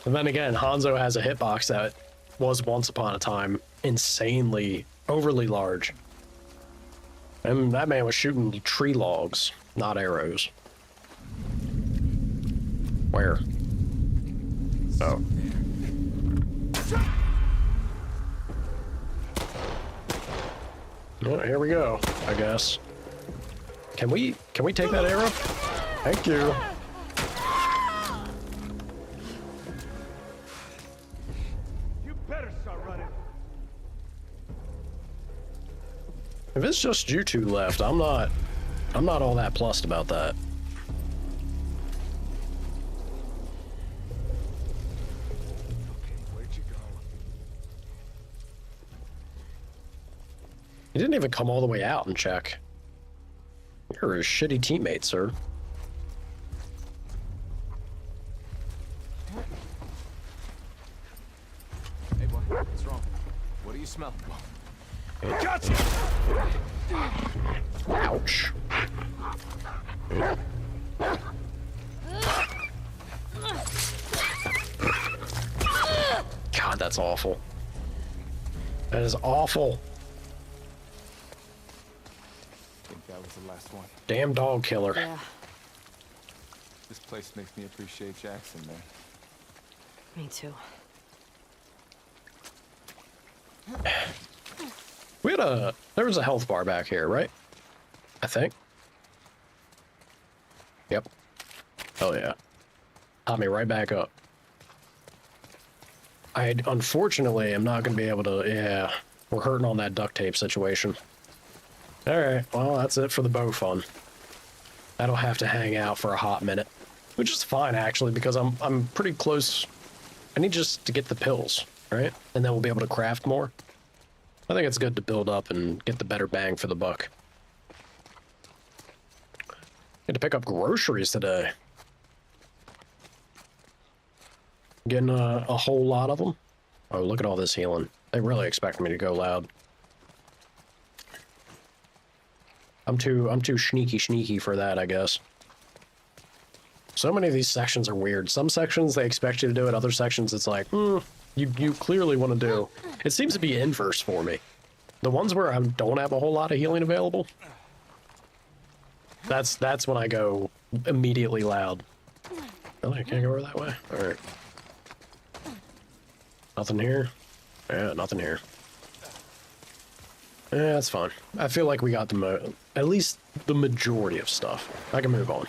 And then again, Hanzo has a hitbox that was once upon a time insanely, overly large. And that man was shooting tree logs, not arrows. Where? Oh. Well, here we go, I guess. Can we take that arrow? Thank you. You better start running. If it's just you two left, I'm not all that plussed about that. Where'd you go? You didn't even come all the way out and check. You're a shitty teammate, sir. Hey, boy, what's wrong? What do you smell? Gotcha! Ouch. God, that's awful. That is awful. I think that was the last one. Damn dog killer. Yeah, This place makes me appreciate Jackson, man. me too. There was a health bar back here, right? I think. Yep. Oh yeah. Got me right back up. I unfortunately am not going to be able to, yeah, we're hurting on that duct tape situation. Alright, well that's it for the bow fun. That'll have to hang out for a hot minute. Which is fine actually, because I'm pretty close. I need just to get the pills, right? And then we'll be able to craft more. I think it's good to build up and get the better bang for the buck. Need to pick up groceries today. Getting a whole lot of them. Oh, look at all this healing. They really expect me to go loud. I'm too sneaky for that, I guess. So many of these sections are weird. Some sections they expect you to do it. Other sections it's like, you clearly want to do. It seems to be inverse for me. The ones where I don't have a whole lot of healing available, that's when I go immediately loud. Really? I can't go over that way? Alright. Nothing here? Yeah, nothing here. Yeah, that's fine. I feel like we got at least the majority of stuff. I can move on.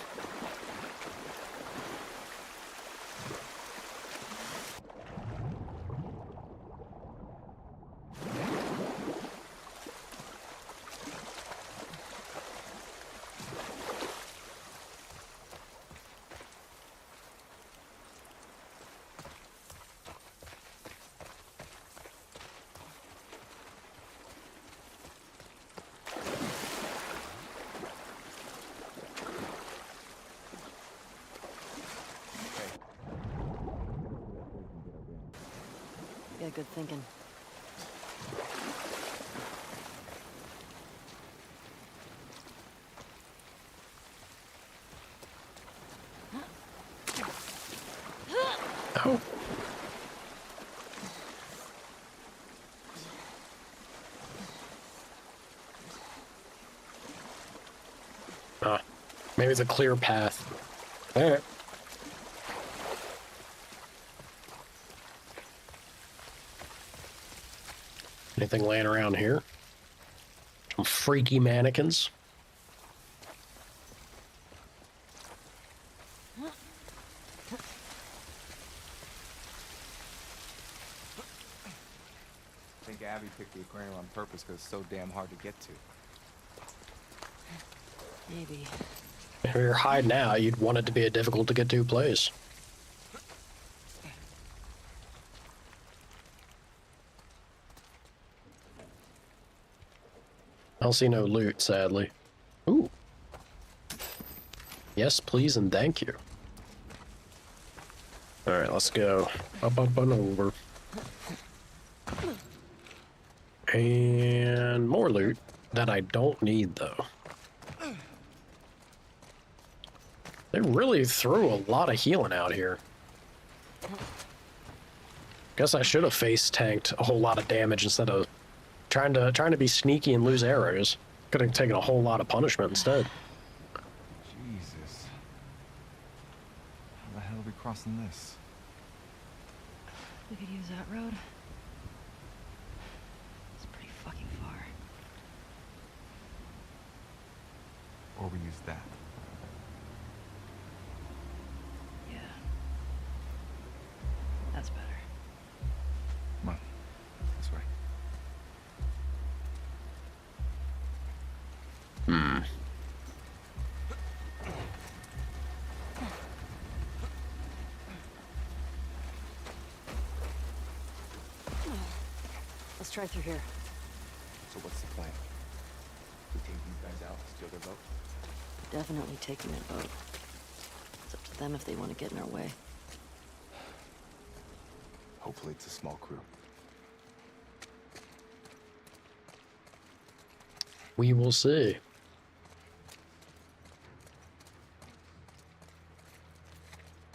Yeah, good thinking. Oh. Maybe it's a clear path. Alright. Anything laying around here? Some freaky mannequins. I think Abby picked the aquarium on purpose because it's so damn hard to get to. Maybe. If you're hiding out, you'd want it to be a difficult to get to place. I don't see no loot, sadly. Ooh. Yes, please, and thank you. Alright, let's go. Up, and over. And more loot that I don't need, though. They really threw a lot of healing out here. Guess I should have face tanked a whole lot of damage instead of trying to be sneaky and lose arrows. Could have taken a whole lot of punishment instead. Jesus. How the hell are we crossing this? We could use that road. It's pretty fucking far. Or we use that. Yeah. That's better. Come on. This way. Let's try through here. So what's the plan? We take these guys out, steal their boat? Definitely taking their boat. It's up to them if they want to get in our way. Hopefully it's a small crew. We will see.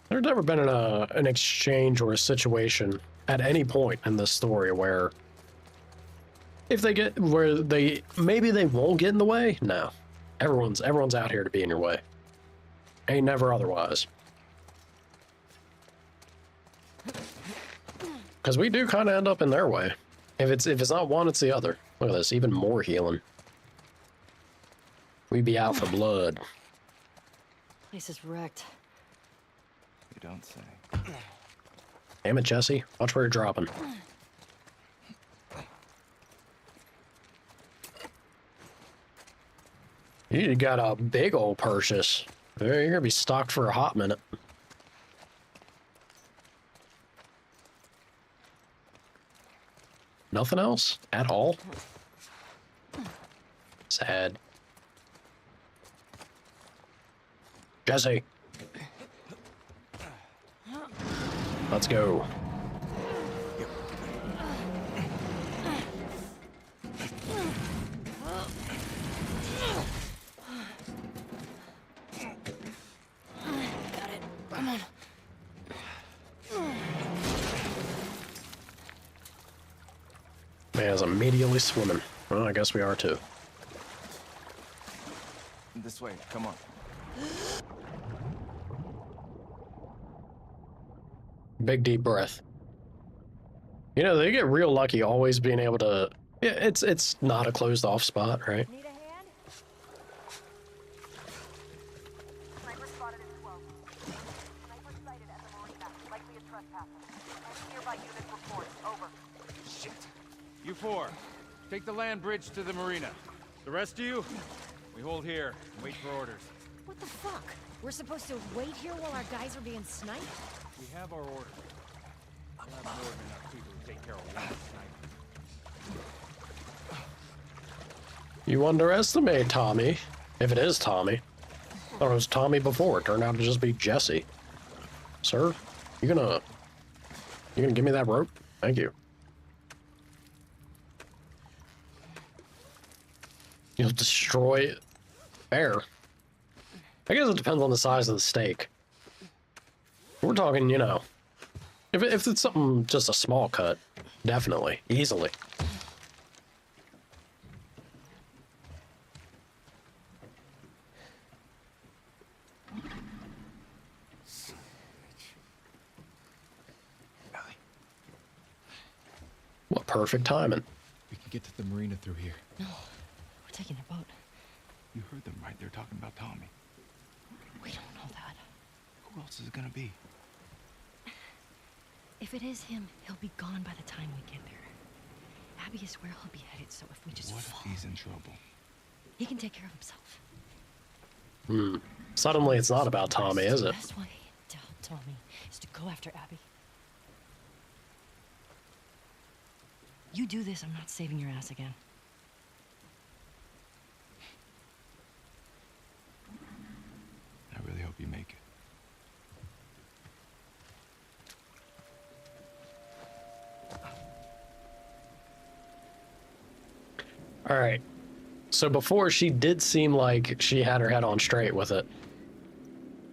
There's never been an exchange or a situation at any point in this story where maybe they won't get in the way. No, everyone's out here to be in your way. Ain't never otherwise. Because we do kind of end up in their way. If it's not one, it's the other. Look at this, even more healing. We'd be out for blood. Place is wrecked. You don't say. Damn it, Jesse. Watch where you're dropping. You got a big old purchase. You're gonna be stocked for a hot minute. Nothing else at all? Sad. Jesse. Let's go. Got it. Ellie is immediately swimming. Well, I guess we are too. This way, come on. Big deep breath. You know, they get real lucky always being able to... Yeah, it's not a closed off spot, right? Need a hand? Sniper spotted in 12. Sniper sighted at the marina, likely a trespasser. Any nearby units report. Over. Shit. You four, take the land bridge to the marina. The rest of you, we hold here and wait for orders. What the fuck? We're supposed to wait here while our guys are being sniped? We have our orders. We'll have more than enough people to take care of one sniper. You underestimate Tommy. If it is Tommy. I thought it was Tommy before. It turned out to just be Jesse. Sir, you gonna give me that rope? Thank you. You'll destroy it. Fair. I guess it depends on the size of the steak. We're talking, you know, if it's something, just a small cut, definitely, easily. What perfect timing. We can get to the marina through here. No, we're taking a boat. You heard them, right? They're talking about Tommy. We don't know that. Who else is it gonna be? If it is him, he'll be gone by the time we get there. Abby is where he'll be headed, so if we just What if fall, he's in trouble? he can take care of himself. Suddenly it's not about Tommy, is The it? best way to help Tommy is to go after Abby. You do this, I'm not saving your ass again. I really hope you make it. All right. So before she did seem like she had her head on straight with it.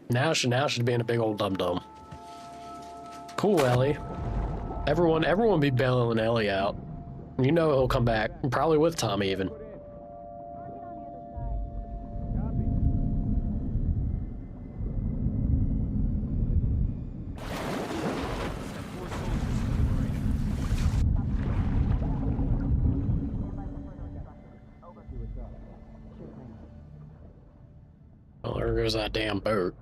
Now she's being a big old dum-dum. Cool, Ellie. Everyone be bailing Ellie out. You know he'll come back, probably with Tommy even. Well, there goes that damn boat.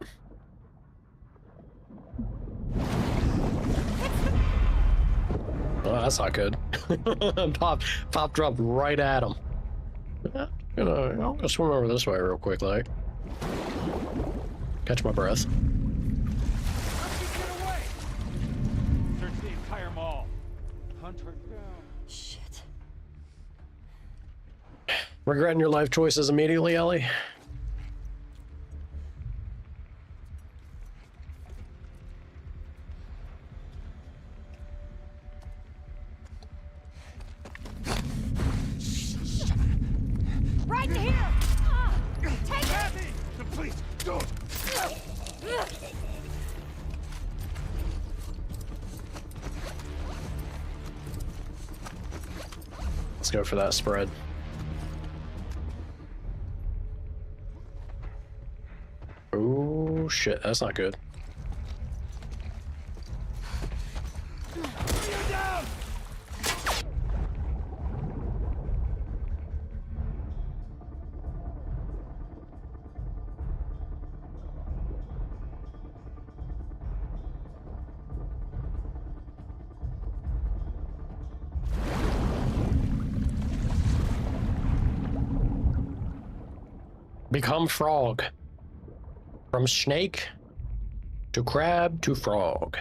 Oh, that's not good. Pop dropped right at him. I'll go swim over this way real quick, like. Catch my breath. Get away! Search the entire mall. Hunt her down. Shit. Regretting your life choices immediately, Ellie? Right in here! Take it! Abby! Please, don't! Let's go for that spread. Oh shit, that's not good. You're down! Become frog. From snake to crab to frog.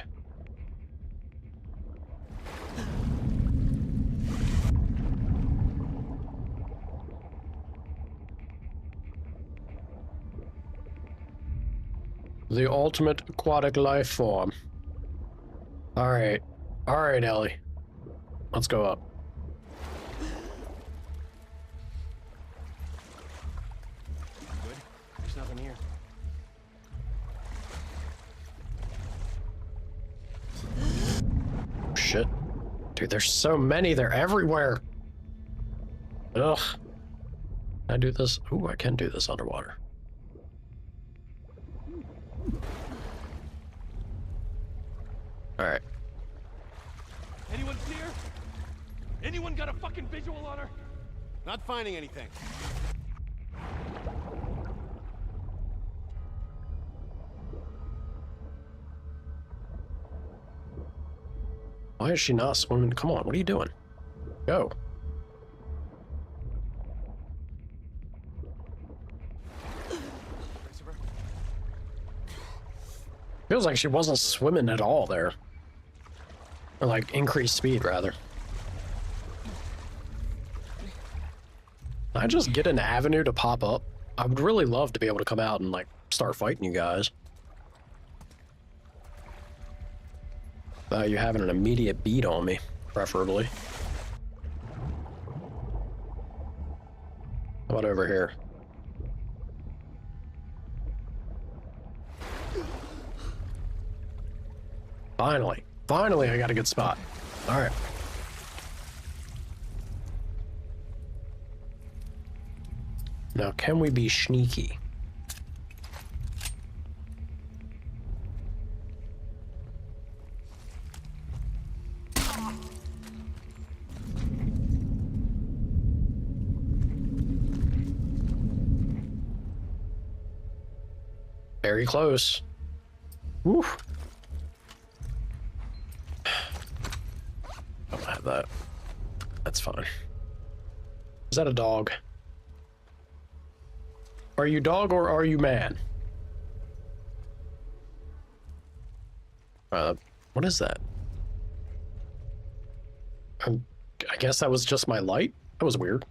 The ultimate aquatic life form. Alright, Ellie. Let's go up. Good? There's nothing here. Shit. Dude, there's so many. They're everywhere. Ugh. Can I do this? Ooh, I can do this underwater. Alright. Anyone see her? Anyone got a fucking visual on her? Not finding anything. Why is she not swimming? Come on, what are you doing? Go. Feels like she wasn't swimming at all there. Or like increased speed, rather. Can I just get an avenue to pop up? I would really love to be able to come out and like start fighting you guys. Without you having an immediate beat on me, preferably. How about over here? Finally. Finally, I got a good spot. All right. Now, can we be sneaky? Very close. Woo. Don't have that. That's fine. Is that a dog? Are you dog or are you man? What is that? I guess that was just my light? That was weird.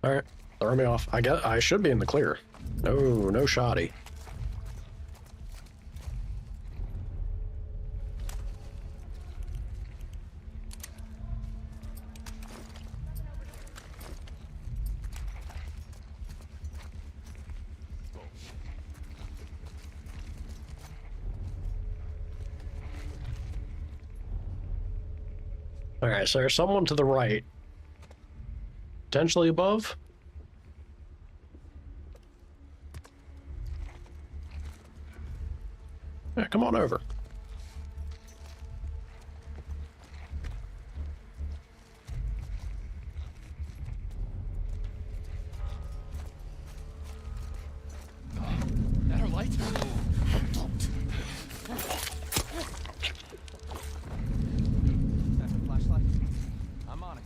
Alright. Throw me off. I guess I should be in the clear. No shoddy. Alright, so there's someone to the right. Potentially above? Yeah, come on over. That her light? That's a flashlight. I'm on it.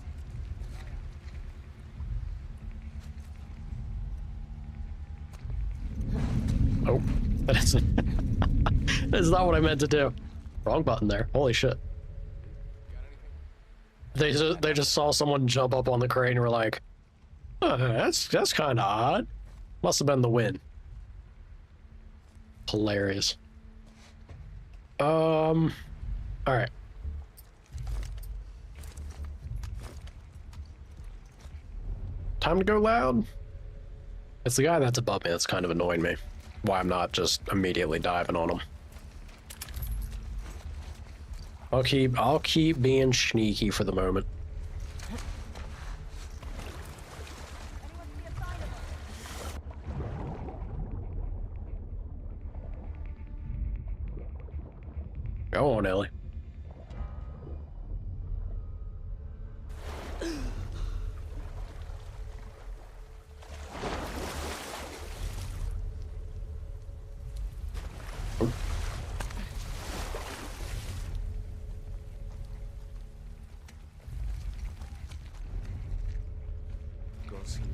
Oh, that isn't. That's not what I meant to do. Wrong button there. Holy shit. They just saw someone jump up on the crane and were like, that's kind of odd. Must have been the wind. Hilarious. All right. Time to go loud. It's the guy that's above me that's kind of annoying me. Why I'm not just immediately diving on him. I'll keep being sneaky for the moment. Go on, Ellie. Goes here.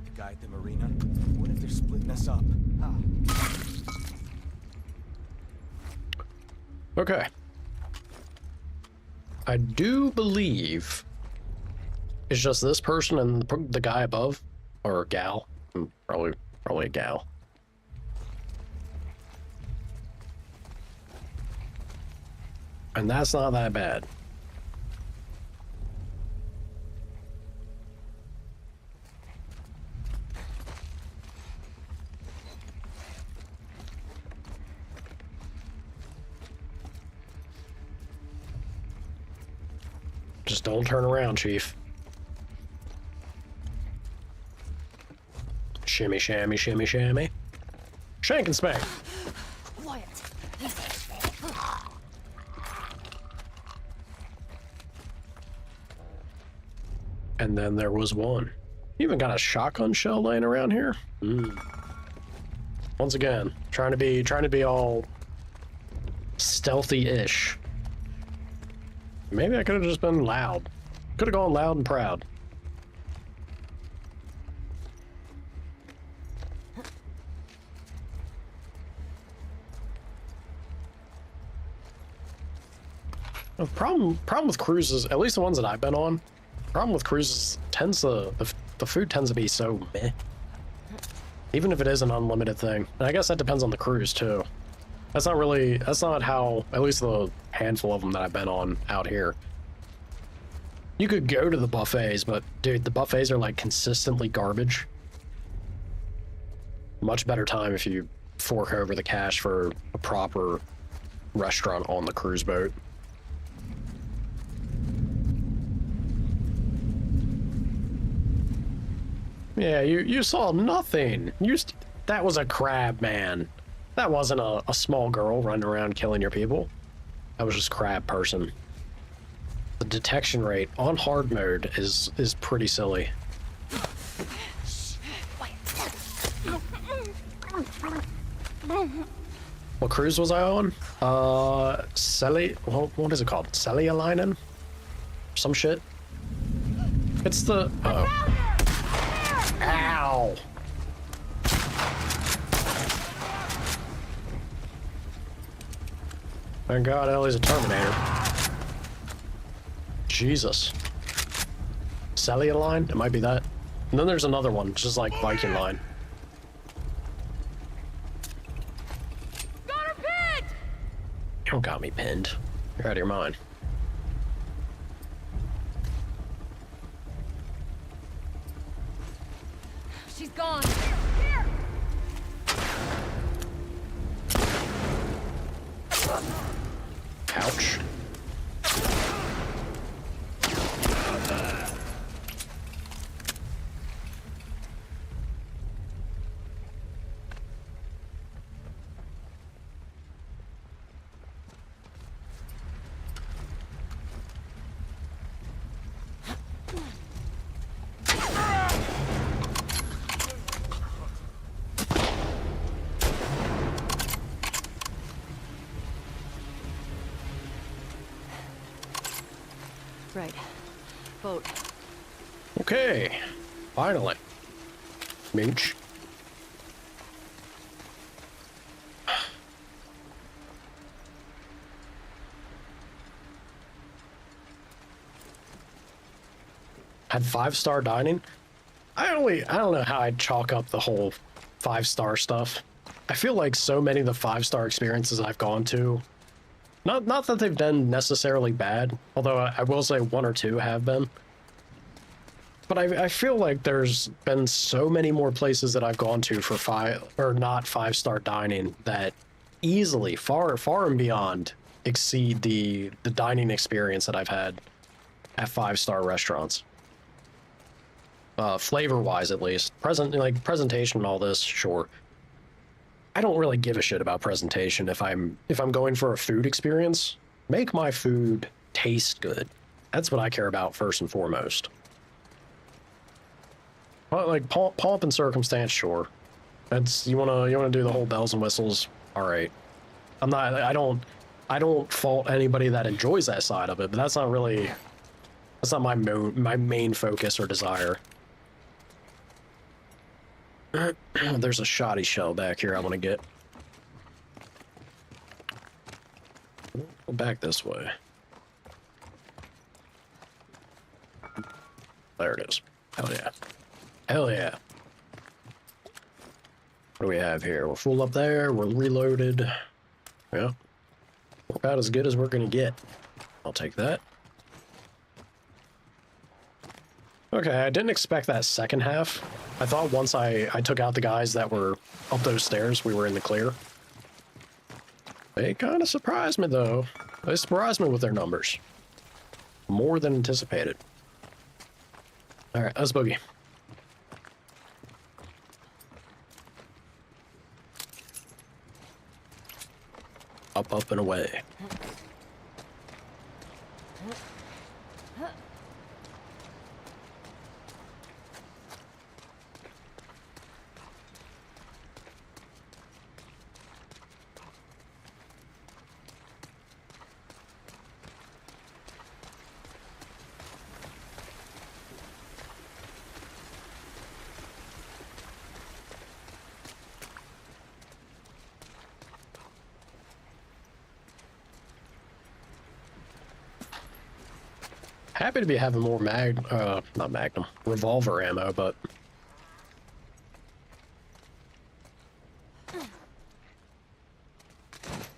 The guy at the marina. What if they're splitting us up? Okay. I do believe it's just this person and the guy above, or gal. Probably a gal. And that's not that bad. Just don't turn around, Chief. Shimmy, shammy, shimmy, shammy. Shank and spank. Quiet. And then there was one. You even got a shotgun shell laying around here? Once again, trying to be all stealthy-ish. Maybe I could have just been loud. Could have gone loud and proud. The problem with cruises, at least the ones that I've been on, problem with cruises tends to the food tends to be so meh. Even if it is an unlimited thing. And I guess that depends on the cruise too. That's not how, at least the handful of them that I've been on out here. You could go to the buffets, but dude, the buffets are like consistently garbage. Much better time if you fork over the cash for a proper restaurant on the cruise boat. Yeah, you saw nothing. That was a crab, man. That wasn't a small girl running around killing your people. That was just crab person. The detection rate on hard mode is pretty silly. What cruise was I on? What is it called? Celialinen? Some shit? It's the... Oh. Ow! Thank God Ellie's a Terminator. Jesus. Celia line? It might be that. And then there's another one, just like Viking line. Got her pinned! You don't got me pinned. You're out of your mind. She's gone. Ouch. Right. Boat. Okay. Finally. Minch. Had 5-star dining? I don't know how I'd chalk up the whole 5-star stuff. I feel like so many of the 5-star experiences I've gone to, not that they've been necessarily bad, although I will say 1 or 2 have been. But I feel like there's been so many more places that I've gone to for not 5-star dining that easily, far and beyond, exceed the dining experience that I've had at 5-star restaurants. Flavor-wise, at least. Presentation and all this, sure. I don't really give a shit about presentation if I'm going for a food experience. Make my food taste good. That's what I care about first and foremost. Well, like pomp and circumstance, sure. That's you wanna do the whole bells and whistles. All right. I don't fault anybody that enjoys that side of it, but that's not my main focus or desire. There's a shoddy shell back here I want to get. Go back this way. There it is. Hell yeah. Hell yeah. What do we have here? We're full up there. We're reloaded. Yeah. We're about as good as we're going to get. I'll take that. Okay, I didn't expect that second half. I thought once I took out the guys that were up those stairs, we were in the clear. They kind of surprised me, though. They surprised me with their numbers. More than anticipated. Alright, let's boogie. Up, up, and away. Happy to be having more not Magnum, revolver ammo, but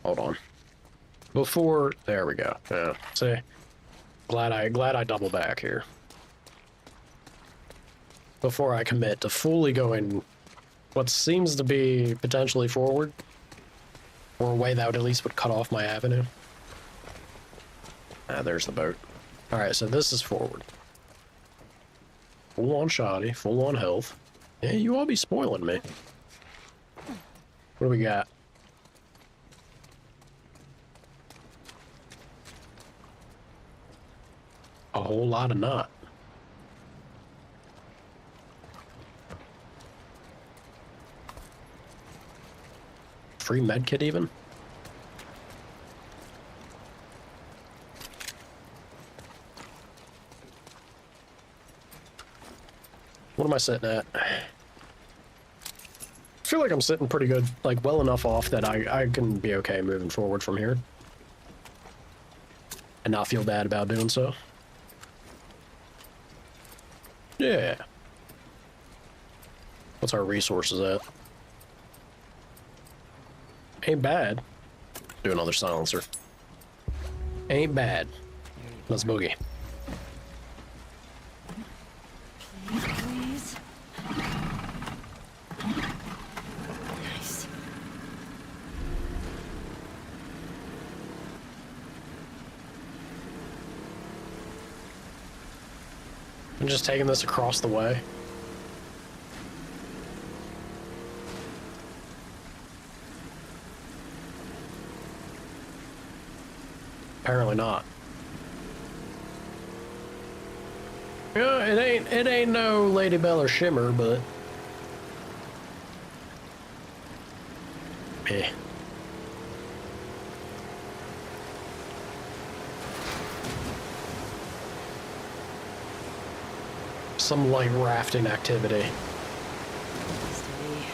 hold on. Before, there we go. Yeah, see, glad I double back here before I commit to fully going what seems to be potentially forward, or a way that would at least would cut off my avenue. Ah, there's the boat. Alright, so this is forward. Full on shoddy, full on health. Yeah, you all be spoiling me. What do we got? A whole lot of not. Free medkit even? What am I sitting at? I feel like I'm sitting pretty good, like well enough off that I can be okay moving forward from here. And not feel bad about doing so. Yeah. What's our resources at? Ain't bad. Do another silencer. Ain't bad. Let's boogie. Please. Nice. I'm just taking this across the way. Apparently not. Yeah, it ain't no Lady Bell or Shimmer, but eh. Some light rafting activity. Steady.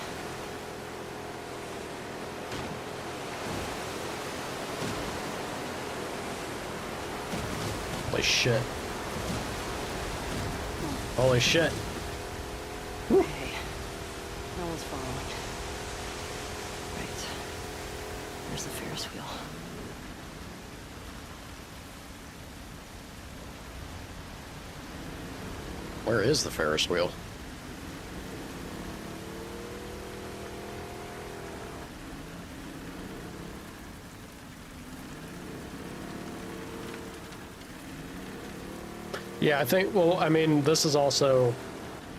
Holy shit. Holy shit. Whew. Okay. No one's following. Right. There's the Ferris wheel. Where is the Ferris wheel? Yeah, I think, well, I mean, this is also,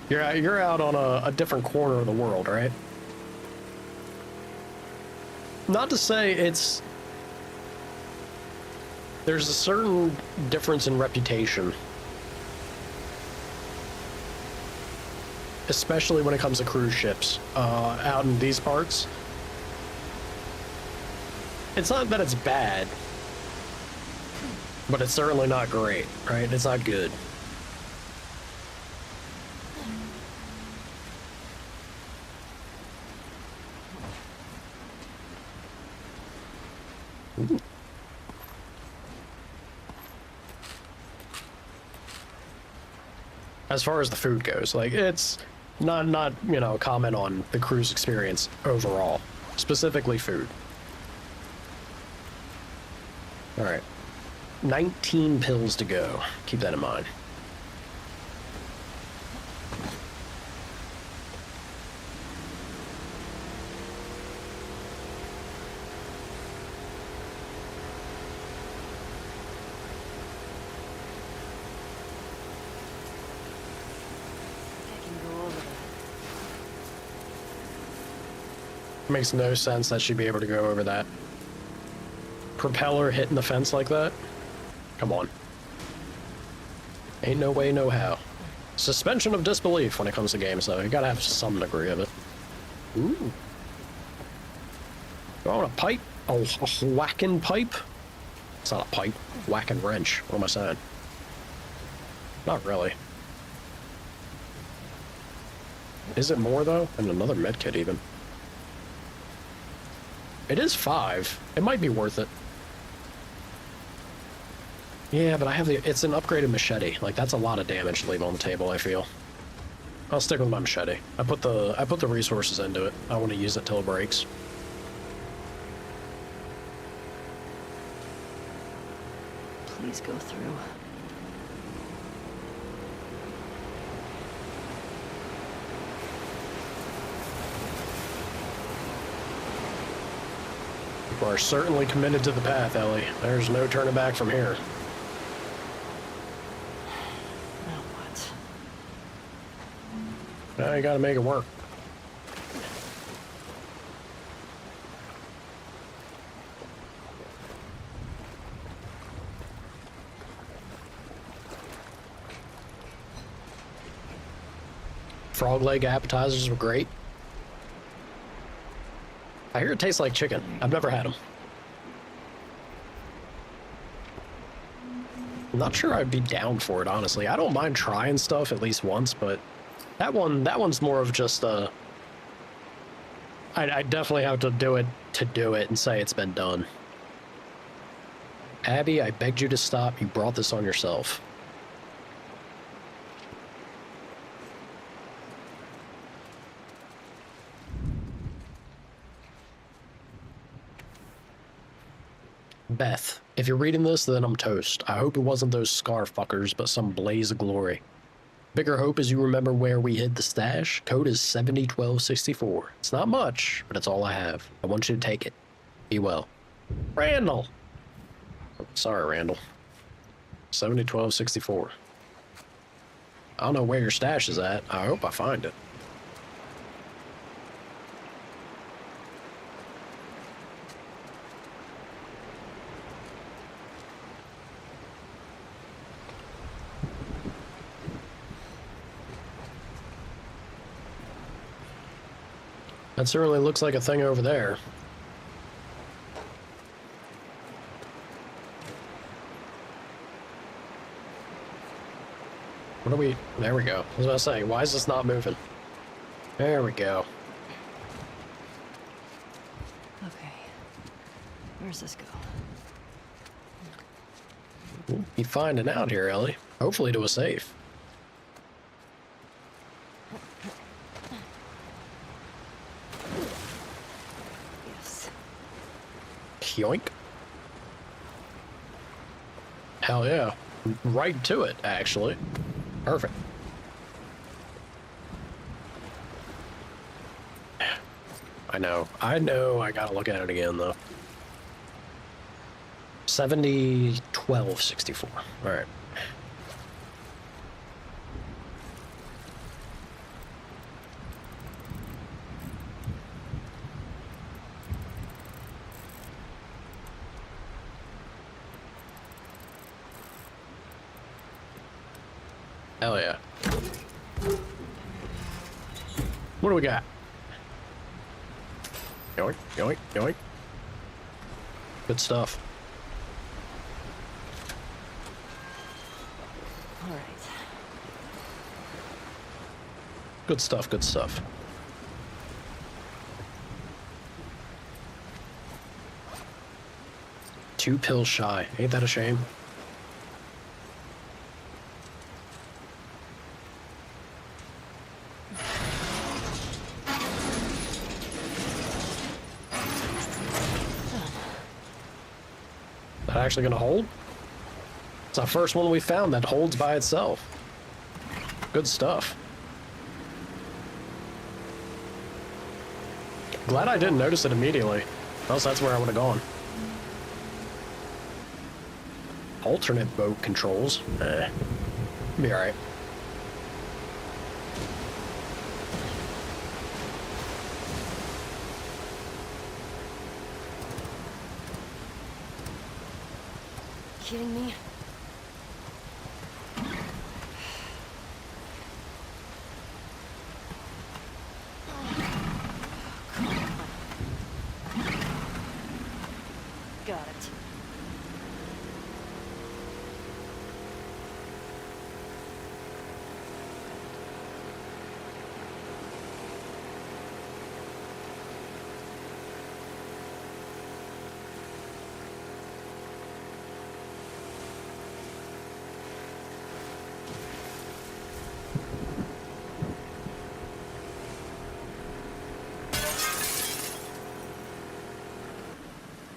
you're out on a different corner of the world, right? Not to say there's a certain difference in reputation. Especially when it comes to cruise ships, out in these parts. It's not that it's bad, but it's certainly not great, right? It's not good. Ooh. As far as the food goes, like, it's not you know, comment on the cruise experience overall, specifically food. All right. 19 pills to go. Keep that in mind. Makes no sense that she'd be able to go over that. Propeller hitting the fence like that? Come on. Ain't no way, no how. Suspension of disbelief when it comes to games, though. You gotta have some degree of it. Ooh. Oh, a pipe? Oh, a whacking pipe? It's not a pipe. Whacking wrench. What am I saying? Not really. Is it more, though? And another medkit, even. It is 5. It might be worth it. Yeah, but I have the... It's an upgraded machete. Like, that's a lot of damage to leave on the table, I feel. I'll stick with my machete. I put the resources into it. I want to use it till it breaks. Please go through. You are certainly committed to the path, Ellie. There's no turning back from here. Now what? Now you gotta make it work. Frog leg appetizers were great. I hear it tastes like chicken. I've never had them. I'm not sure I'd be down for it, honestly. I don't mind trying stuff at least once, but that one's more of just I definitely have to do it and say it's been done. Abby, I begged you to stop. You brought this on yourself. Beth, if you're reading this, then I'm toast. I hope it wasn't those scar fuckers, but some blaze of glory. Bigger hope is you remember where we hid the stash. Code is 701264. It's not much, but it's all I have. I want you to take it. Be well. Randall! Sorry, Randall. 701264. I don't know where your stash is at. I hope I find it. That certainly looks like a thing over there. What are we... There we go. I was about to say, why is this not moving? There we go. Okay. Where's this go? We'll be finding out here, Ellie. Hopefully to a safe. Yes. Yoink. Hell yeah. Right to it, actually. Perfect. I know. I gotta look at it again, though. 701264. Alright. Hell yeah. What do we got? Yoink, yoink, yoink. Good stuff. All right. Good stuff, good stuff. Two pills shy. Ain't that a shame? That actually gonna hold? It's our first one we found that holds by itself. Good stuff. Glad I didn't notice it immediately. Else that's where I would have gone. Alternate boat controls. Be alright. kidding me? Got it.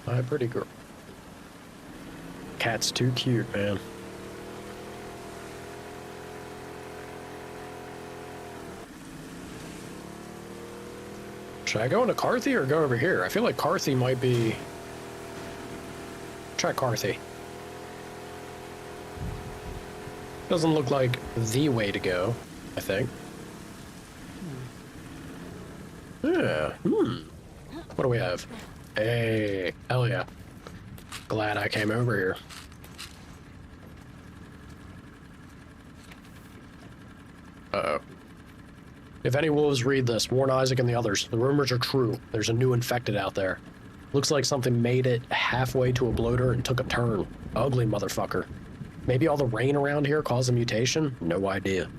My pretty girl. Cat's too cute, man. Should I go into Carthy or go over here? I feel like Carthy might be... Try Carthy. Doesn't look like the way to go, I think. Yeah, What do we have? Hey, hell yeah. Glad I came over here. Uh-oh. If any wolves read this, warn Isaac and the others. The rumors are true. There's a new infected out there. Looks like something made it halfway to a bloater and took a turn. Ugly motherfucker. Maybe all the rain around here caused a mutation? No idea.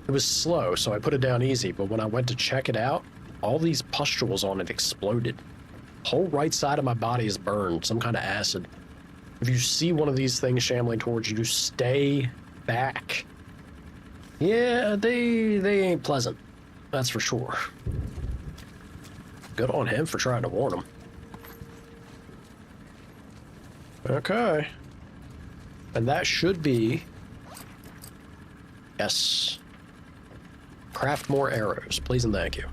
It was slow, so I put it down easy, but when I went to check it out, all these pustules on it exploded. Whole right side of my body is burned, some kind of acid. If you see one of these things shambling towards you, stay back. Yeah, they ain't pleasant. That's for sure. Good on him for trying to warn him. Okay. And that should be... Yes. Craft more arrows, please and thank you.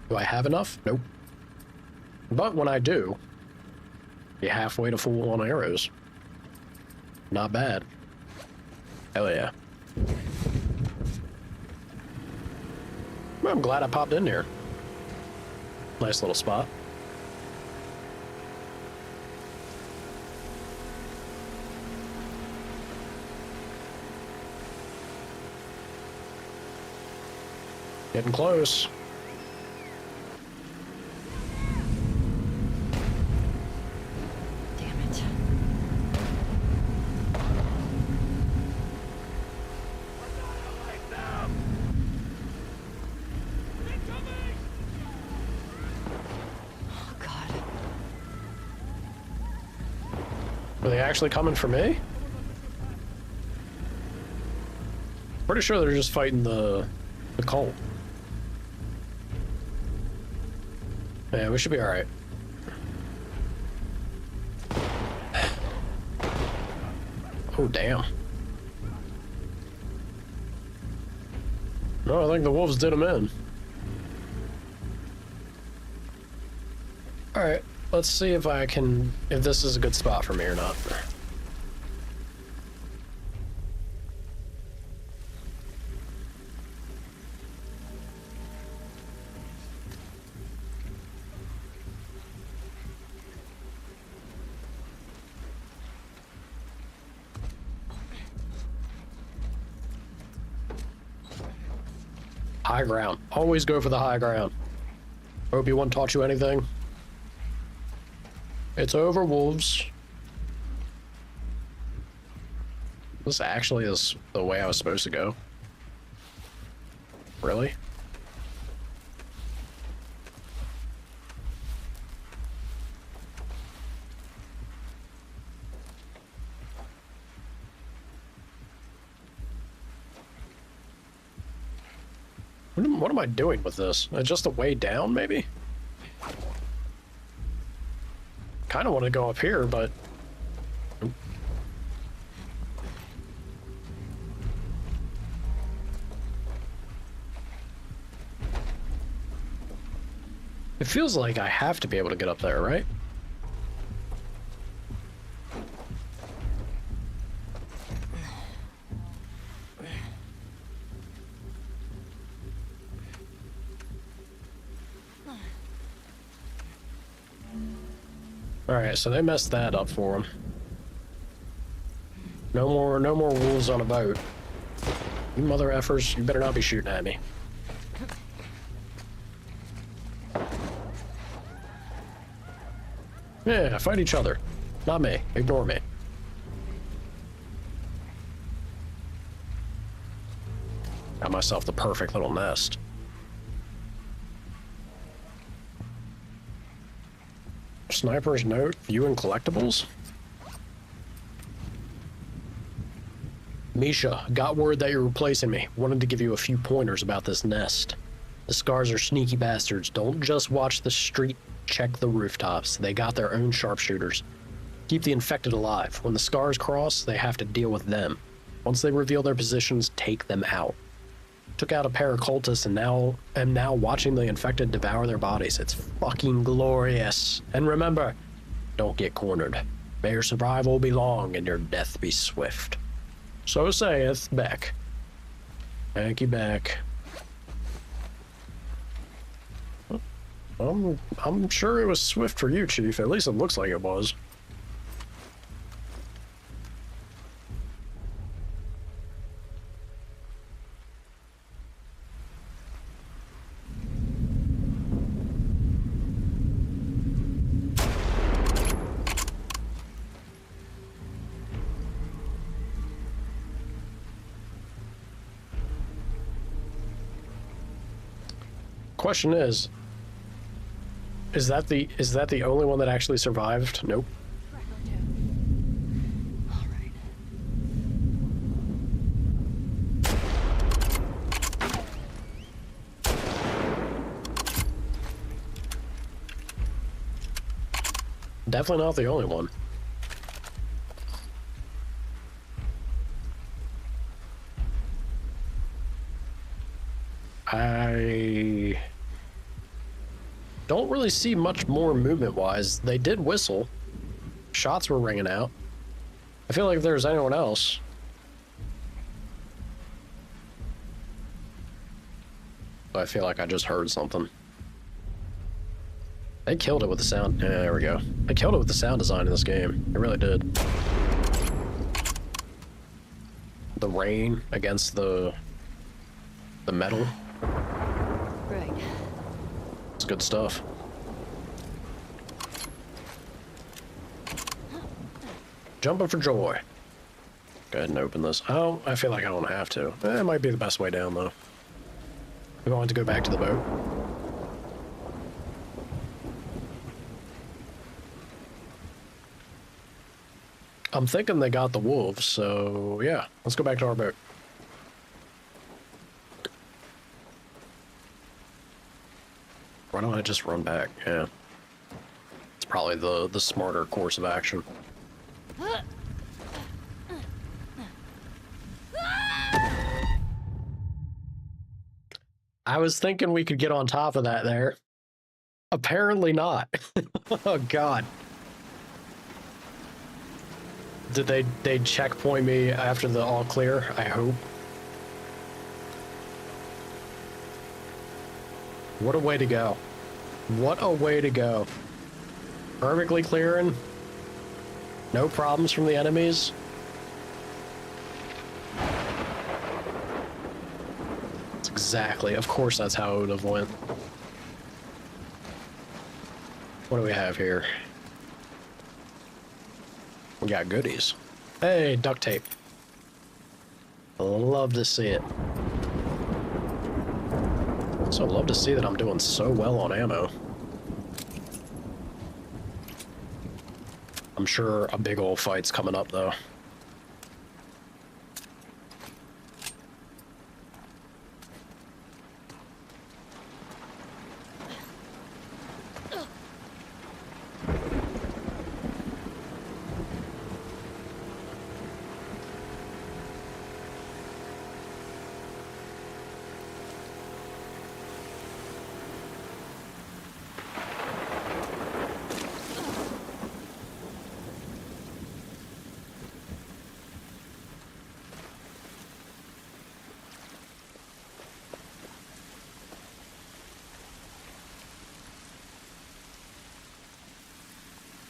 Do I have enough? Nope. But when I do, be halfway to full on arrows. Not bad. Hell yeah. Well, I'm glad I popped in here. Nice little spot. Getting close. Damn it. Oh, God. Are they actually coming for me? Pretty sure they're just fighting the cult. Yeah, we should be alright. Oh, damn. No, I think the wolves did him in. Alright, let's see if this is a good spot for me or not. High ground. Always go for the high ground. Obi-Wan taught you anything? It's over, wolves. This actually is the way I was supposed to go. Really? What am I doing with this? Just a way down, maybe? Kind of want to go up here, but... Nope. It feels like I have to be able to get up there, right? Alright, so they messed that up for him. No more wolves on a boat. You mother effers, you better not be shooting at me. Yeah, fight each other. Not me. Ignore me. Got myself the perfect little nest. Sniper's note, viewing collectibles? Misha, got word that you're replacing me. Wanted to give you a few pointers about this nest. The Scars are sneaky bastards. Don't just watch the street, check the rooftops. They got their own sharpshooters. Keep the infected alive. When the Scars cross, they have to deal with them. Once they reveal their positions, take them out. Took out a pair of cultists and am now watching the infected devour their bodies. It's fucking glorious. And remember, don't get cornered. May your survival be long and your death be swift. So saith Beck. Thank you, Beck. I'm sure it was swift for you, Chief. At least it looks like it was. Question is that the only one that actually survived? Nope. All right. Definitely not the only one. I don't really see much more movement-wise. They did whistle. Shots were ringing out. I feel like if there's anyone else... I feel like I just heard something. They killed it with the sound. Yeah, there we go. They killed it with the sound design in this game. They really did. The rain against the metal. Right. It's good stuff. Jumping for joy. Go ahead and open this. Oh, I feel like I don't have to. It might be the best way down, though. We want to go back to the boat. I'm thinking they got the wolves, so yeah. Let's go back to our boat. Why don't I just run back? Yeah. It's probably the smarter course of action. I was thinking we could get on top of that there. Apparently not. Oh god. Did they checkpoint me after the all clear? I hope. What a way to go. What a way to go. Perfectly clearing. No problems from the enemies. That's exactly. Of course that's how it would have went. What do we have here? We got goodies. Hey, duct tape. Love to see it. Also love to see that I'm doing so well on ammo. I'm sure a big old fight's coming up though.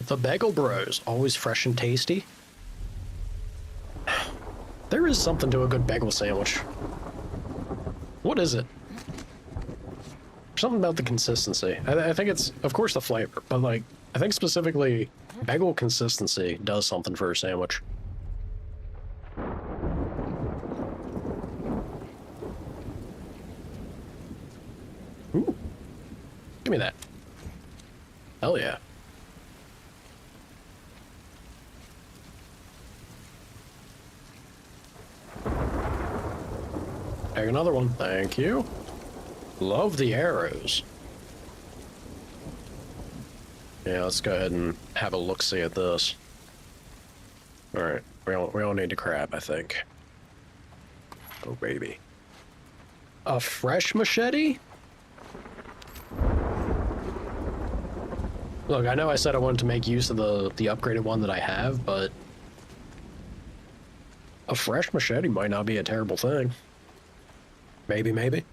The Bagel Bros, always fresh and tasty. is something to a good bagel sandwich. What is it? Something about the consistency. I think it's, of course, the flavor, but like, I think specifically bagel consistency does something for a sandwich. Ooh. Give me that. Hell yeah. Take another one. Thank you. Love the arrows. Yeah, let's go ahead and have a look-see at this. Alright, we don't need to crab, I think. Oh, baby. A fresh machete? Look, I know I said I wanted to make use of the upgraded one that I have, but a fresh machete might not be a terrible thing. Maybe, maybe.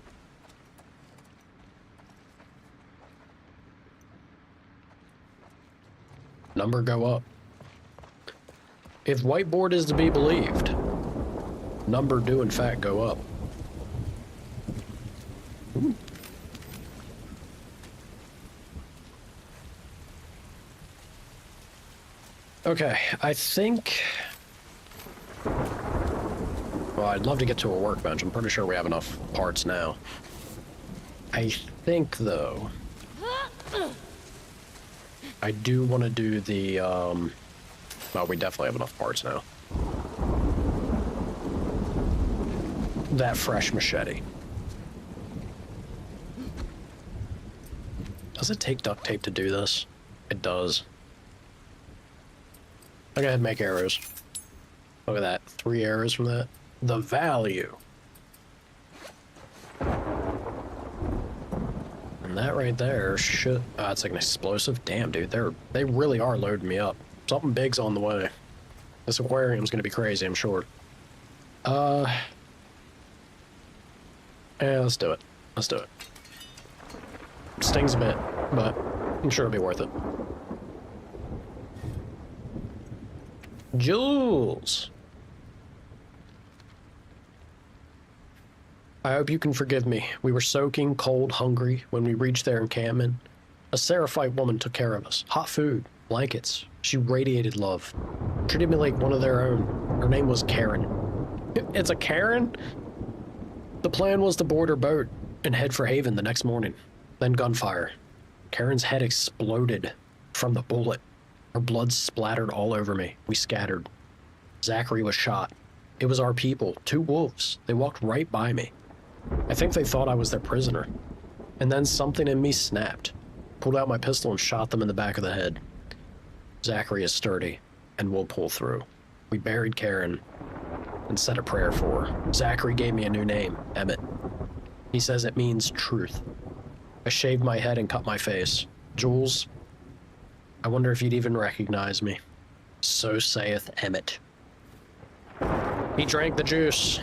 Number go up. If whiteboard is to be believed, number do in fact go up. Ooh. Okay, I think... Well, I'd love to get to a workbench. I'm pretty sure we have enough parts now. I think, though... I do want to do the, well, we definitely have enough parts now. That fresh machete. Does it take duct tape to do this? It does. I'll go ahead and make arrows. Look at that. 3 arrows from that. The value. And that right there should... it's like an explosive. Damn, dude. They really are loading me up. Something big's on the way. This aquarium's gonna be crazy, I'm sure. Yeah, let's do it. Let's do it. Stings a bit, but I'm sure it'll be worth it. Jules! I hope you can forgive me. We were soaking, cold, hungry when we reached their encampment. A Seraphite woman took care of us. Hot food, blankets. She radiated love. Treated me like one of their own. Her name was Karen. It's a Karen? The plan was to board her boat and head for Haven the next morning. Then gunfire. Karen's head exploded from the bullet. Her blood splattered all over me. We scattered. Zachary was shot. It was our people, 2 wolves. They walked right by me. I think they thought I was their prisoner. And then something in me snapped. Pulled out my pistol and shot them in the back of the head. Zachary is sturdy, and we'll pull through. We buried Karen and said a prayer for her. Zachary gave me a new name, Emmett. He says it means truth. I shaved my head and cut my face. Jules, I wonder if you'd even recognize me. So saith Emmett. He drank the juice.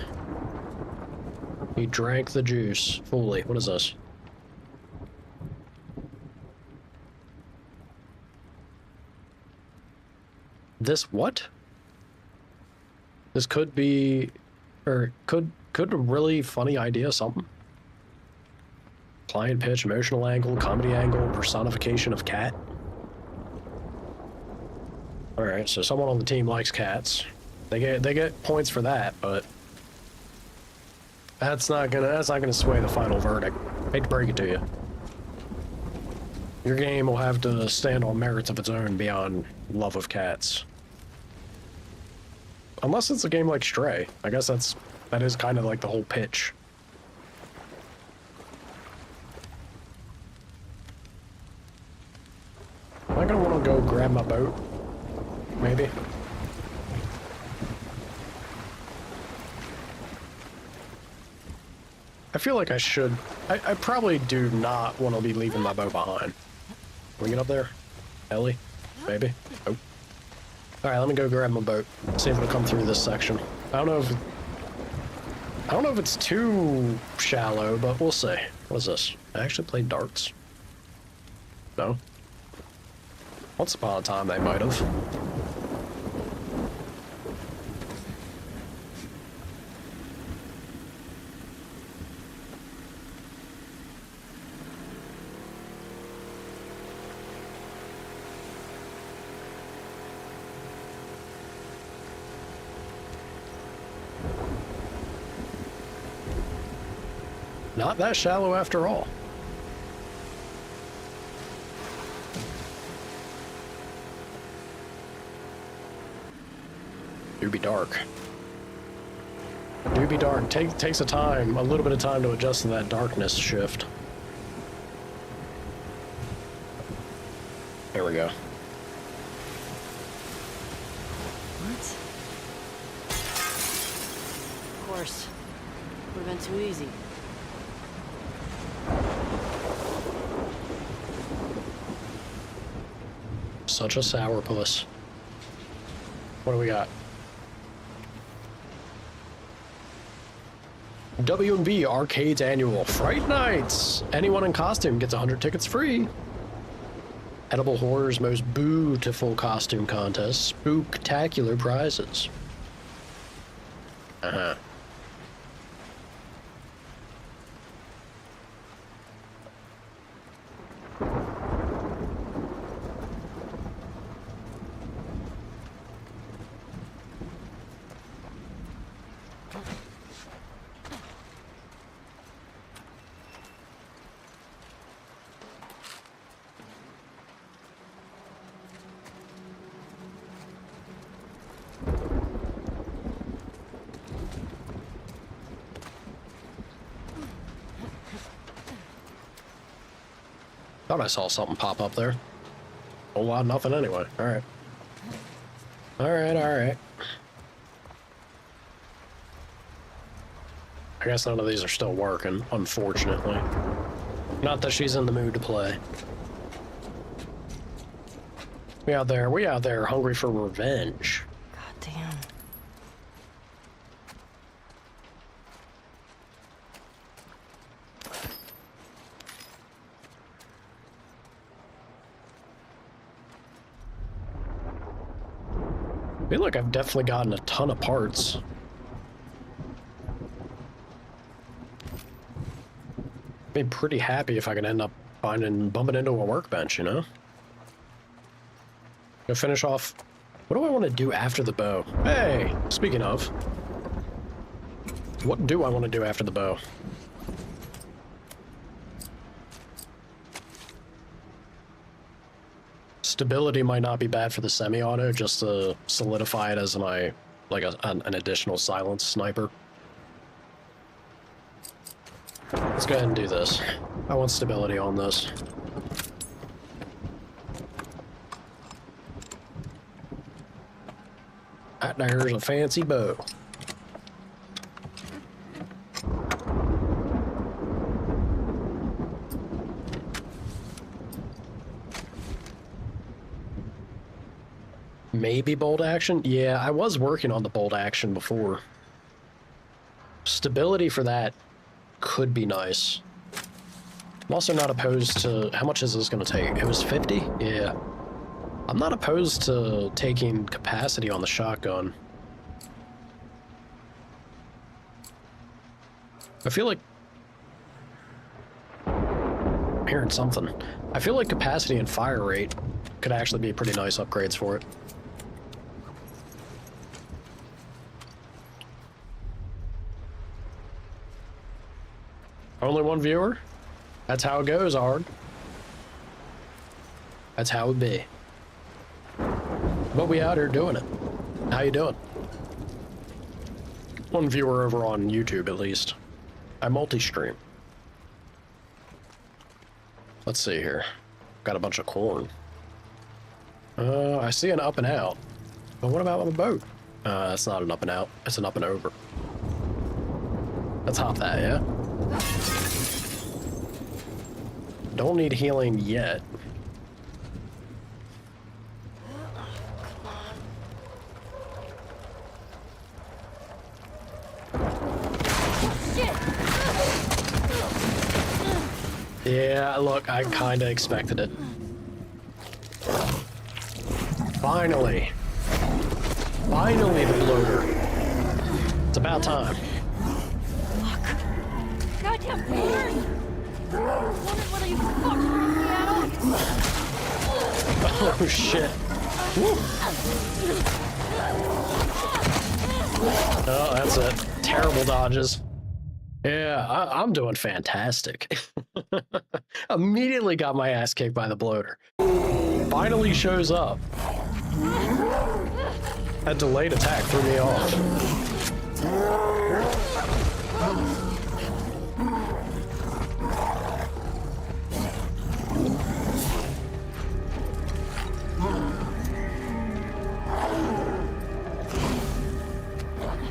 He drank the juice fully. What is this? This what? This could be, or could a really funny idea, something. Client pitch, emotional angle, comedy angle, personification of cat. All right, so someone on the team likes cats. They get points for that, but that's not gonna sway the final verdict. Hate to break it to you. Your game will have to stand on merits of its own beyond love of cats. Unless it's a game like Stray. I guess that is kind of like the whole pitch. Am I gonna want to go grab my boat? Maybe. I feel like I should. I probably do not want to be leaving my boat behind. Can we get up there? Ellie? Maybe? Oh. Alright, let me go grab my boat. See if it'll come through this section. I don't know if it's too shallow, but we'll see. What is this? I actually played darts. No? Once upon a time, they might have. Not that shallow after all. Do be dark. Do be dark. Takes a little bit of time to adjust to that darkness shift. There we go. What? Of course. Would have been too easy. Such a sourpuss. What do we got? W&B Arcade's annual Fright Nights. Anyone in costume gets 100 tickets free. Edible Horror's most beautiful costume contest. Spooktacular prizes. Uh-huh. Thought I saw something pop up there. Oh, wow, nothing anyway. Alright. Alright. I guess none of these are still working, unfortunately. Not that she's in the mood to play. We out there hungry for revenge. God damn. I feel like I've definitely gotten a ton of parts. Be pretty happy if I can end up bumping into a workbench, you know? Gonna finish off. What do I want to do after the bow? Hey, speaking of, what do I want to do after the bow? Stability might not be bad for the semi-auto, just to solidify it as my, like an additional silence sniper. Let's go ahead and do this. I want stability on this. That there's a fancy bow. Maybe bolt action? Yeah, I was working on the bolt action before. Stability for that could be nice. I'm also not opposed to... How much is this going to take? It was 50? Yeah. I'm not opposed to taking capacity on the shotgun. I feel like... I'm hearing something. I feel like capacity and fire rate could actually be pretty nice upgrades for it. Only one viewer? That's how it goes, Ard. That's how it be. But we out here doing it. How you doing? One viewer over on YouTube, at least. I multi-stream. Let's see here. Got a bunch of corn. I see an up and out. But what about on the boat? That's not an up and out. It's an up and over. Let's hop that, yeah? Don't need healing yet. Yeah, look, I kinda expected it. Finally. Finally the bloater. It's about time. Goddamn bears! What are you fucking me out? Oh shit. Woo. Oh, that's it. Terrible dodges. Yeah, I'm doing fantastic. Immediately got my ass kicked by the bloater. Finally shows up. That delayed attack threw me off.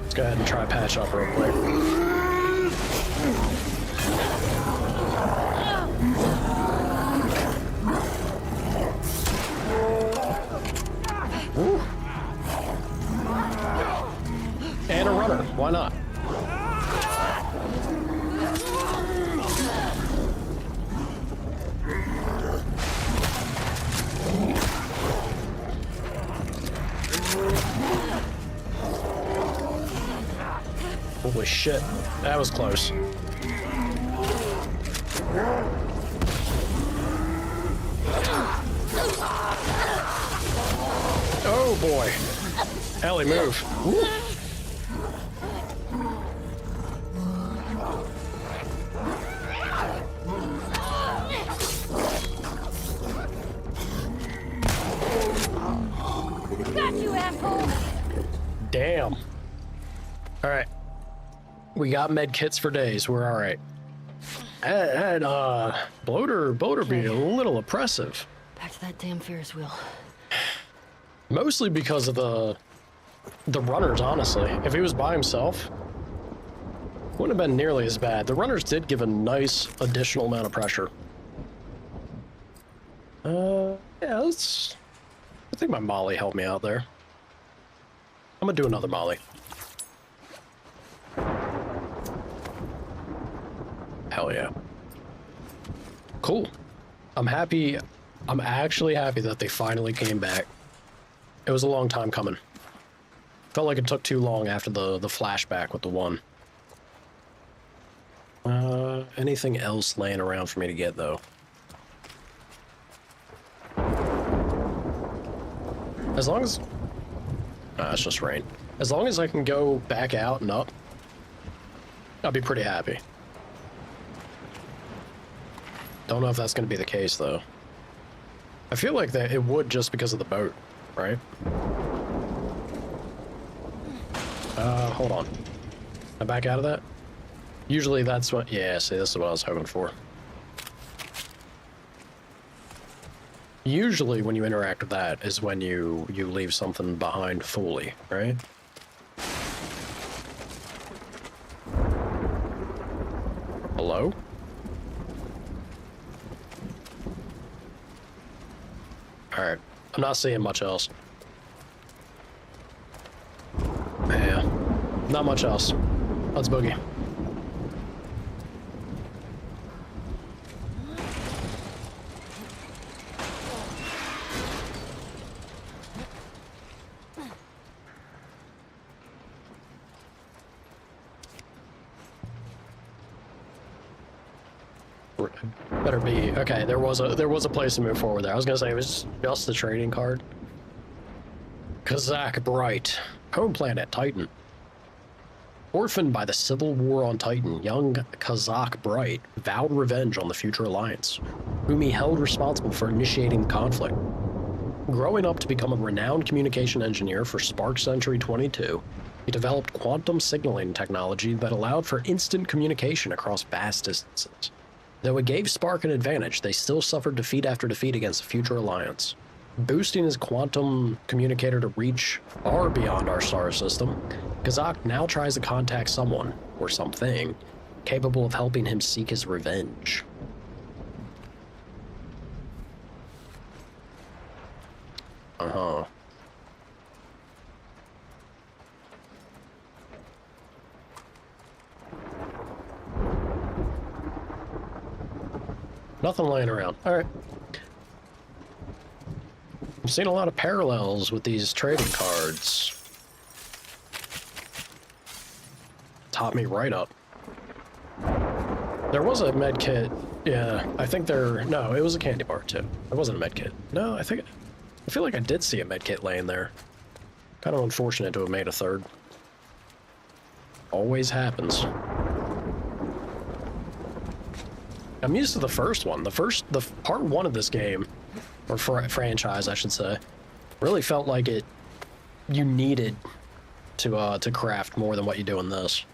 Let's go ahead and try patch up real quick. Woo. And a runner, why not? Holy shit, that was close. Oh boy. Ellie, move. Woo. Got you, asshole! Damn. Alright. We got med kits for days. We're alright. And bloater be a little oppressive. Back to that damn Ferris wheel. Mostly because of the runners, honestly. If he was by himself, wouldn't have been nearly as bad. The runners did give a nice additional amount of pressure. Yeah, I think my molly helped me out there. I'm gonna do another molly. Hell yeah. Cool. I'm happy. I'm actually happy that they finally came back. It was a long time coming. Felt like it took too long after the flashback with the one. Anything else laying around for me to get, though? As long as... it's just rain. As long as I can go back out and up, I'll be pretty happy. Don't know if that's going to be the case, though. I feel like that it would just because of the boat, right? Hold on. Am I back out of that? Usually that's what... Yeah, see, this is what I was hoping for. Usually when you interact with that is when you leave something behind fully, right? Hello? Alright, I'm not seeing much else. Yeah, not much else. Let's boogie. Better be okay. There was a place to move forward there. I was gonna say it was just the trading card. Kazakh Bright, home planet Titan. Orphaned by the civil war on Titan, young Kazakh Bright vowed revenge on the future alliance, whom he held responsible for initiating the conflict. Growing up to become a renowned communication engineer for Spark Century 22, he developed quantum signaling technology that allowed for instant communication across vast distances. Though it gave Spark an advantage, they still suffered defeat after defeat against the future alliance. Boosting his quantum communicator to reach far beyond our star system, Kazakh now tries to contact someone, or something, capable of helping him seek his revenge. Uh-huh. Nothing laying around. All right. I'm seeing a lot of parallels with these trading cards. Top me right up. There was a med kit. Yeah, I think no, it was a candy bar too. It wasn't a med kit. No, I feel like I did see a med kit laying there. Kind of unfortunate to have made a third. Always happens. I'm used to the first one. The part one of this game, or franchise, I should say, really felt like you needed to craft more than what you do in this.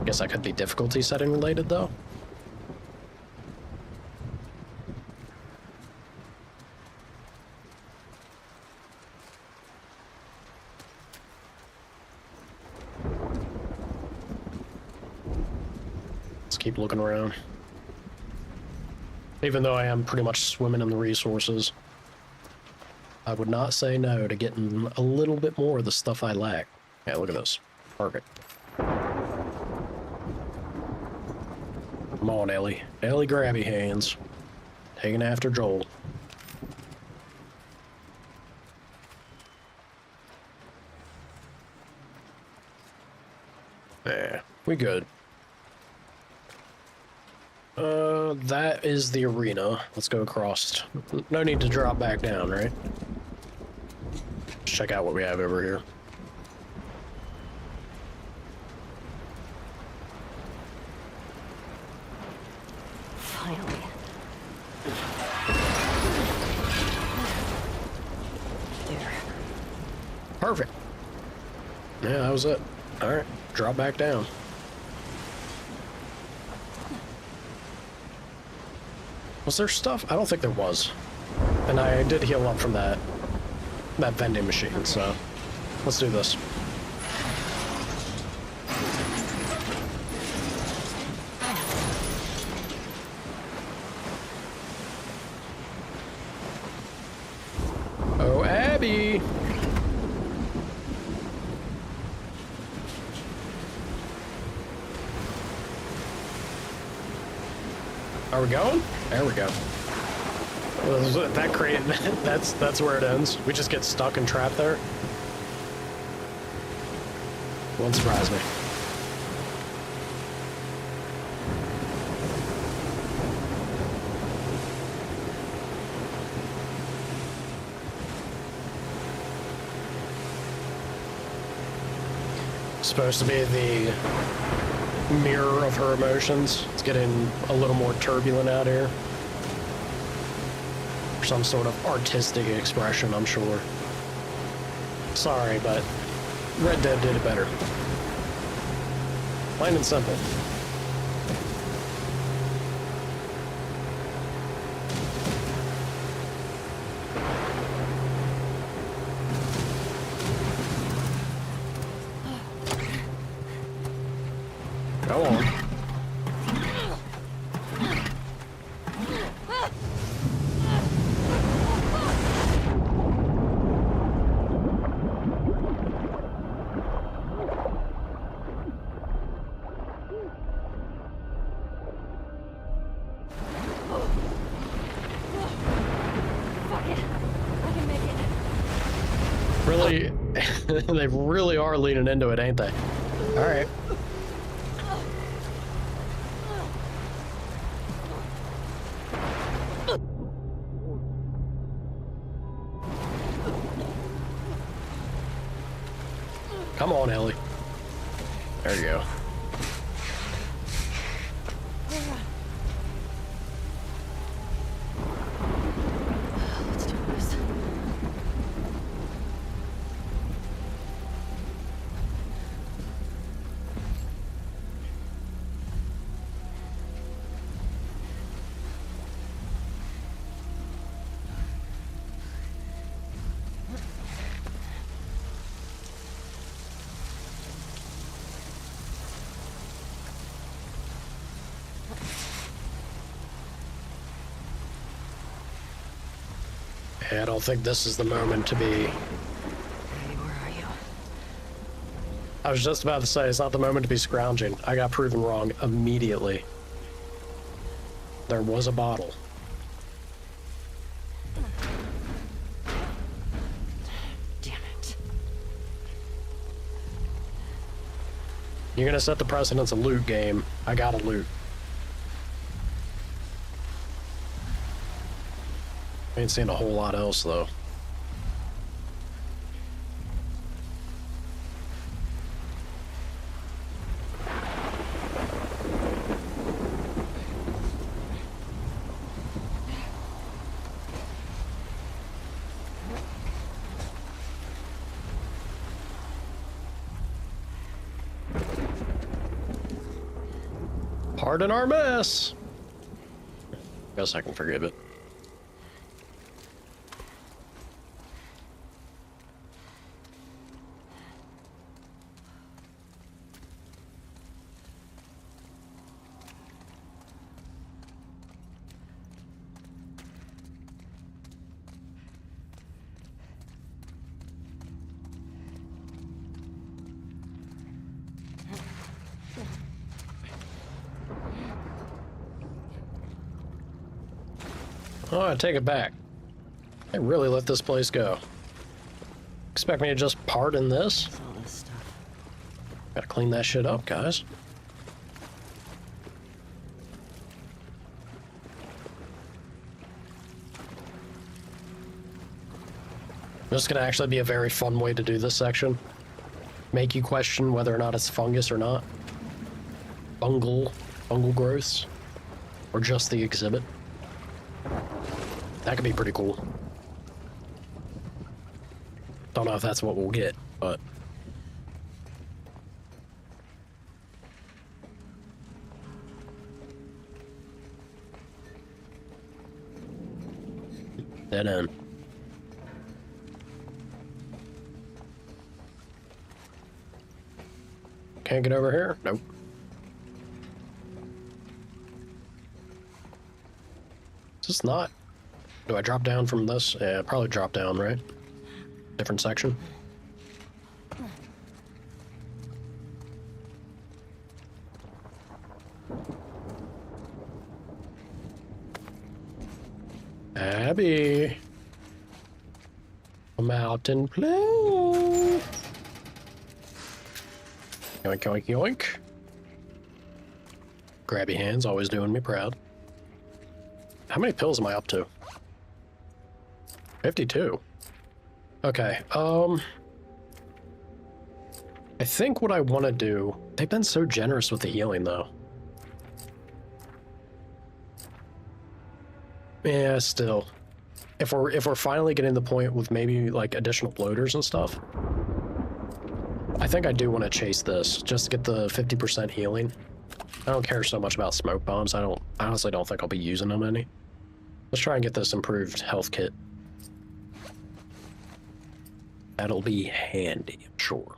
Guess that could be difficulty setting related, though. Let's keep looking around. Even though I am pretty much swimming in the resources, I would not say no to getting a little bit more of the stuff I lack. Yeah, look at this. Perfect. Come on, Ellie. Ellie grabby hands. Taking after Joel. Yeah, we good. That is the arena. Let's go across. No need to drop back down, right? Let's check out what we have over here. Finally. There. Perfect. Yeah, that was it. Alright, drop back down. Was there stuff? I don't think there was. And I did heal up from that vending machine, so let's do this. Oh, Abby! Are we going? There we go. Well, that crate, that's where it ends. We just get stuck and trapped there. Won't surprise me. Supposed to be the mirror of her emotions. It's getting a little more turbulent out here. For some sort of artistic expression, I'm sure. Sorry, but Red Dead did it better. Plain and simple. Go on. Fuck it. I can make it. Really, they really are leaning into it, ain't they? All right. Come on, Ellie. There you go. Let's do this. Yeah, I don't think this is the moment to be... Hey, where are you? I was just about to say, it's not the moment to be scrounging. I got proven wrong immediately. There was a bottle. Damn it. You're gonna set the precedence of loot game. I gotta loot. Ain't seen a whole lot else, though. Pardon our mess. Guess I can forgive it. Oh, I take it back. They really let this place go. Expect me to just pardon this? What's all this stuff? Gotta clean that shit up, guys. This is gonna actually be a very fun way to do this section. Make you question whether or not it's fungus or not. Fungal growths. Or just the exhibit. That could be pretty cool. Don't know if that's what we'll get, but... Dead end. Can't get over here? Nope. Is this not? Do I drop down from this? Yeah, probably drop down, right? Different section. Abby. Come out and play. Yoink, yoink, yoink. Grabby hands, always doing me proud. How many pills am I up to? 52. Okay, I think what I want to do... They've been so generous with the healing, though. Yeah, still. If we're finally getting to the point with maybe, like, additional bloaters and stuff, I think I do want to chase this, just to get the 50% healing. I don't care so much about smoke bombs. I honestly don't think I'll be using them any. Let's try and get this improved health kit. That'll be handy, I'm sure.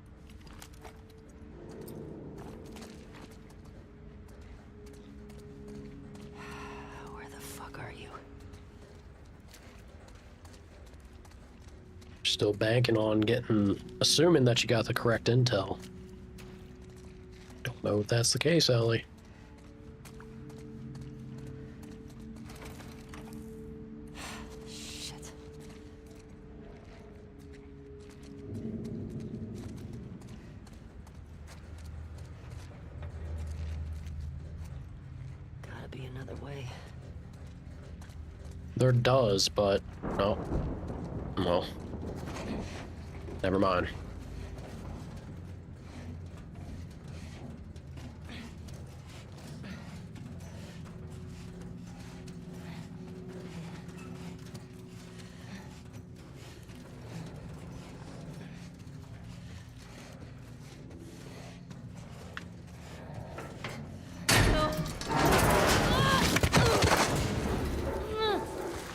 Where the fuck are you? Still banking on assuming that you got the correct intel. Don't know if that's the case, Ellie. Shit. Gotta be another way. There does, but no. Well, never mind.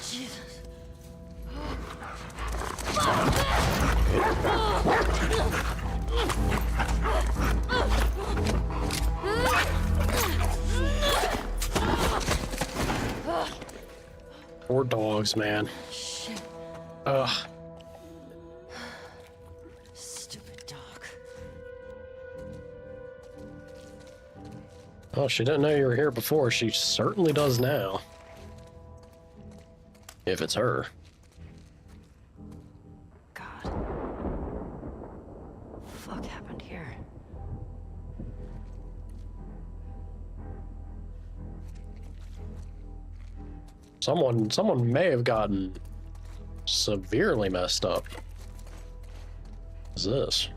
Jesus. Poor dogs, man. Shit. Ugh. Stupid dog. Oh, she didn't know you were here before. She certainly does now. If it's her. God. Fuck happened here? Someone may have gotten severely messed up. What is this?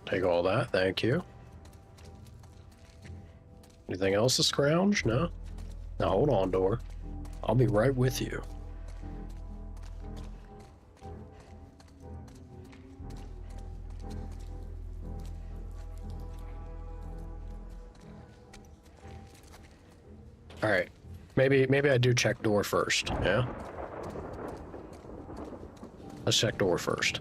Take all that, thank you. Anything else to scrounge? No? Now hold on, door. I'll be right with you. All right. Maybe I do check door first. Yeah. Let's check door first.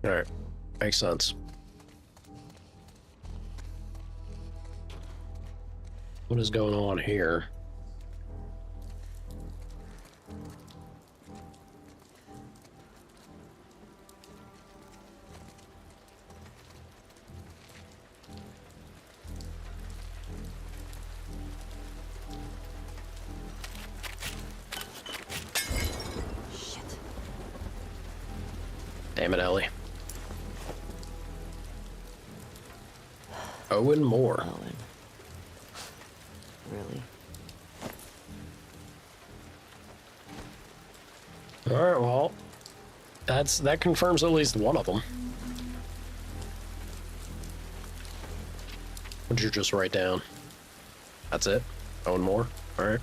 All right. Makes sense. What is going on here? Shit. Damn it, Ellie. Owen Moore. Owen. Really? All right, well, that confirms at least one of them. What'd you just write down? That's it? Owen Moore? All right.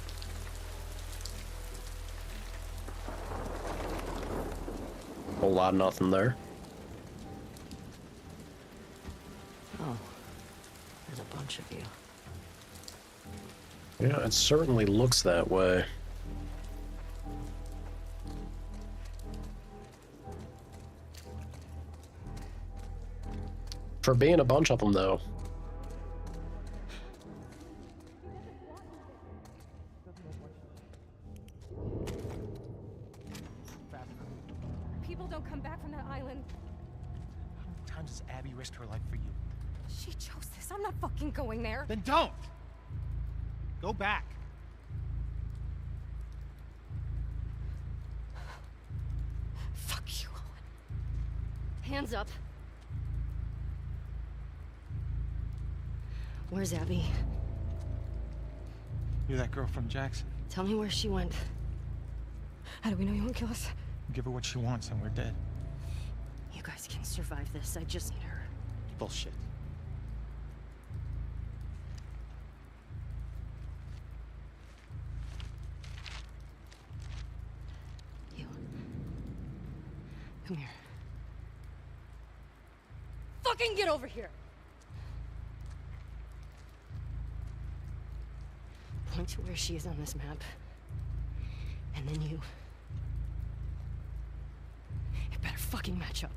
Whole lot of nothing there. Oh. There's a bunch of you. Yeah, it certainly looks that way. For being a bunch of them, though. People don't come back from that island. How many times has Abby risked her life for you? She chose this. I'm not fucking going there. Then don't! Go back. Fuck you, Owen. Hands up. Where's Abby? You're that girl from Jackson. Tell me where she went. How do we know you won't kill us? Give her what she wants and we're dead. You guys can survive this. I just need her. Bullshit. You. Come here. Fucking get over here! Point to where she is on this map. And then you. It better fucking match up.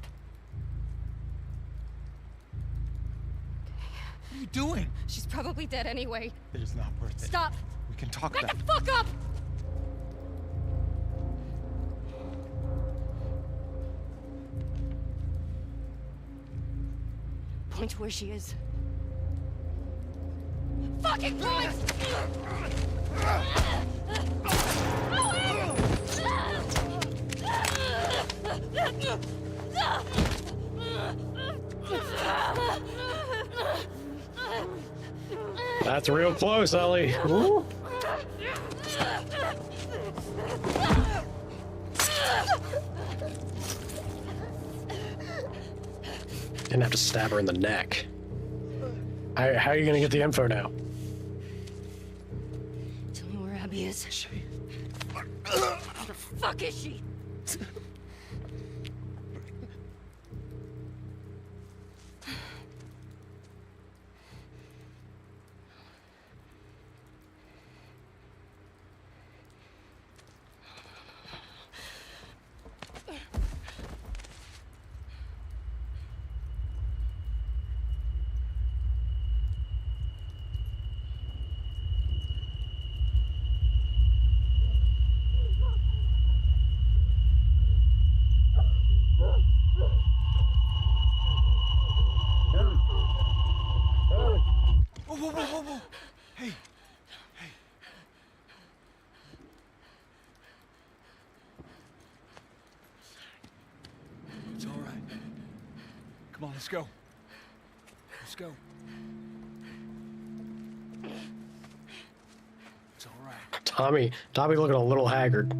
What are you doing? She's probably dead anyway. It is not worth it. Stop! We can talk Back about the it. fuck up! Point to where she is. Fucking point! That's real close, Ellie. Ooh. Didn't have to stab her in the neck. How are you gonna get the info now? Tell me where Abby is. Where the fuck is she? Whoa, whoa, whoa, whoa, whoa. Hey. Hey. It's all right. Come on, let's go. Let's go. It's all right. Tommy looking a little haggard.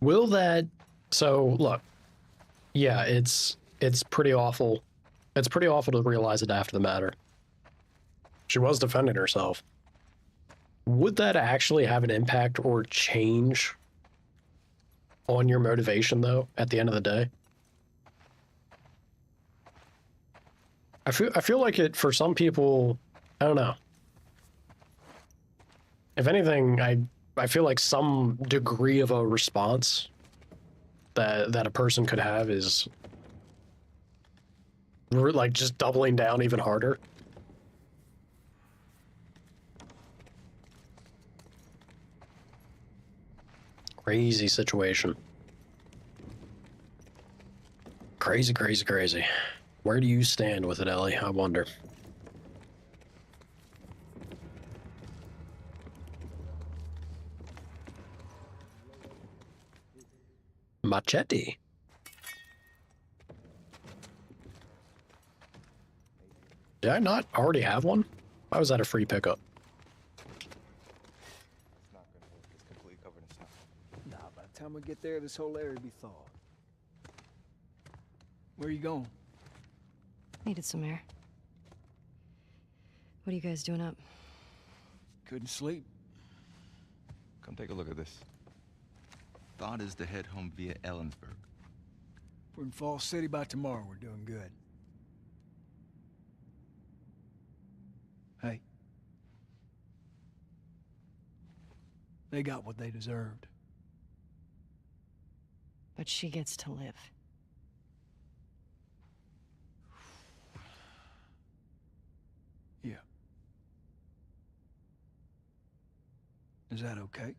Will that... So, look. Yeah, it's pretty awful. It's pretty awful to realize it after the matter. She was defending herself. Would that actually have an impact or change on your motivation, though, at the end of the day? I feel like it, for some people, I don't know. If anything, I feel like some degree of a response that a person could have is like just doubling down even harder. Crazy situation. Crazy, crazy, crazy. Where do you stand with it, Ellie? I wonder. Machete. Did I not already have one? Why was that a free pickup? It's not gonna work. It's completely covered in snow. Nah, by the time we get there, this whole area will be thawed. Where are you going? Needed some air. What are you guys doing up? Couldn't sleep. Come take a look at this. Thought is to head home via Ellensburg. We're in Falls City by tomorrow. We're doing good. Hey. They got what they deserved. But she gets to live. Yeah. Is that okay?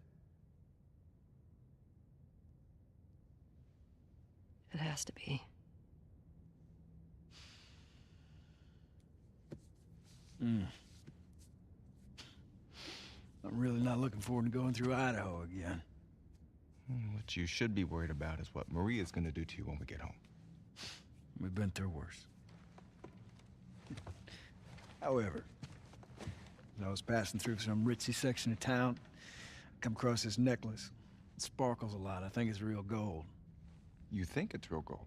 It has to be. I'm really not looking forward to going through Idaho again. What you should be worried about is what Maria's gonna do to you when we get home. We've been through worse. However, as I was passing through some ritzy section of town, I come across this necklace. It sparkles a lot. I think it's real gold. You think it's real gold?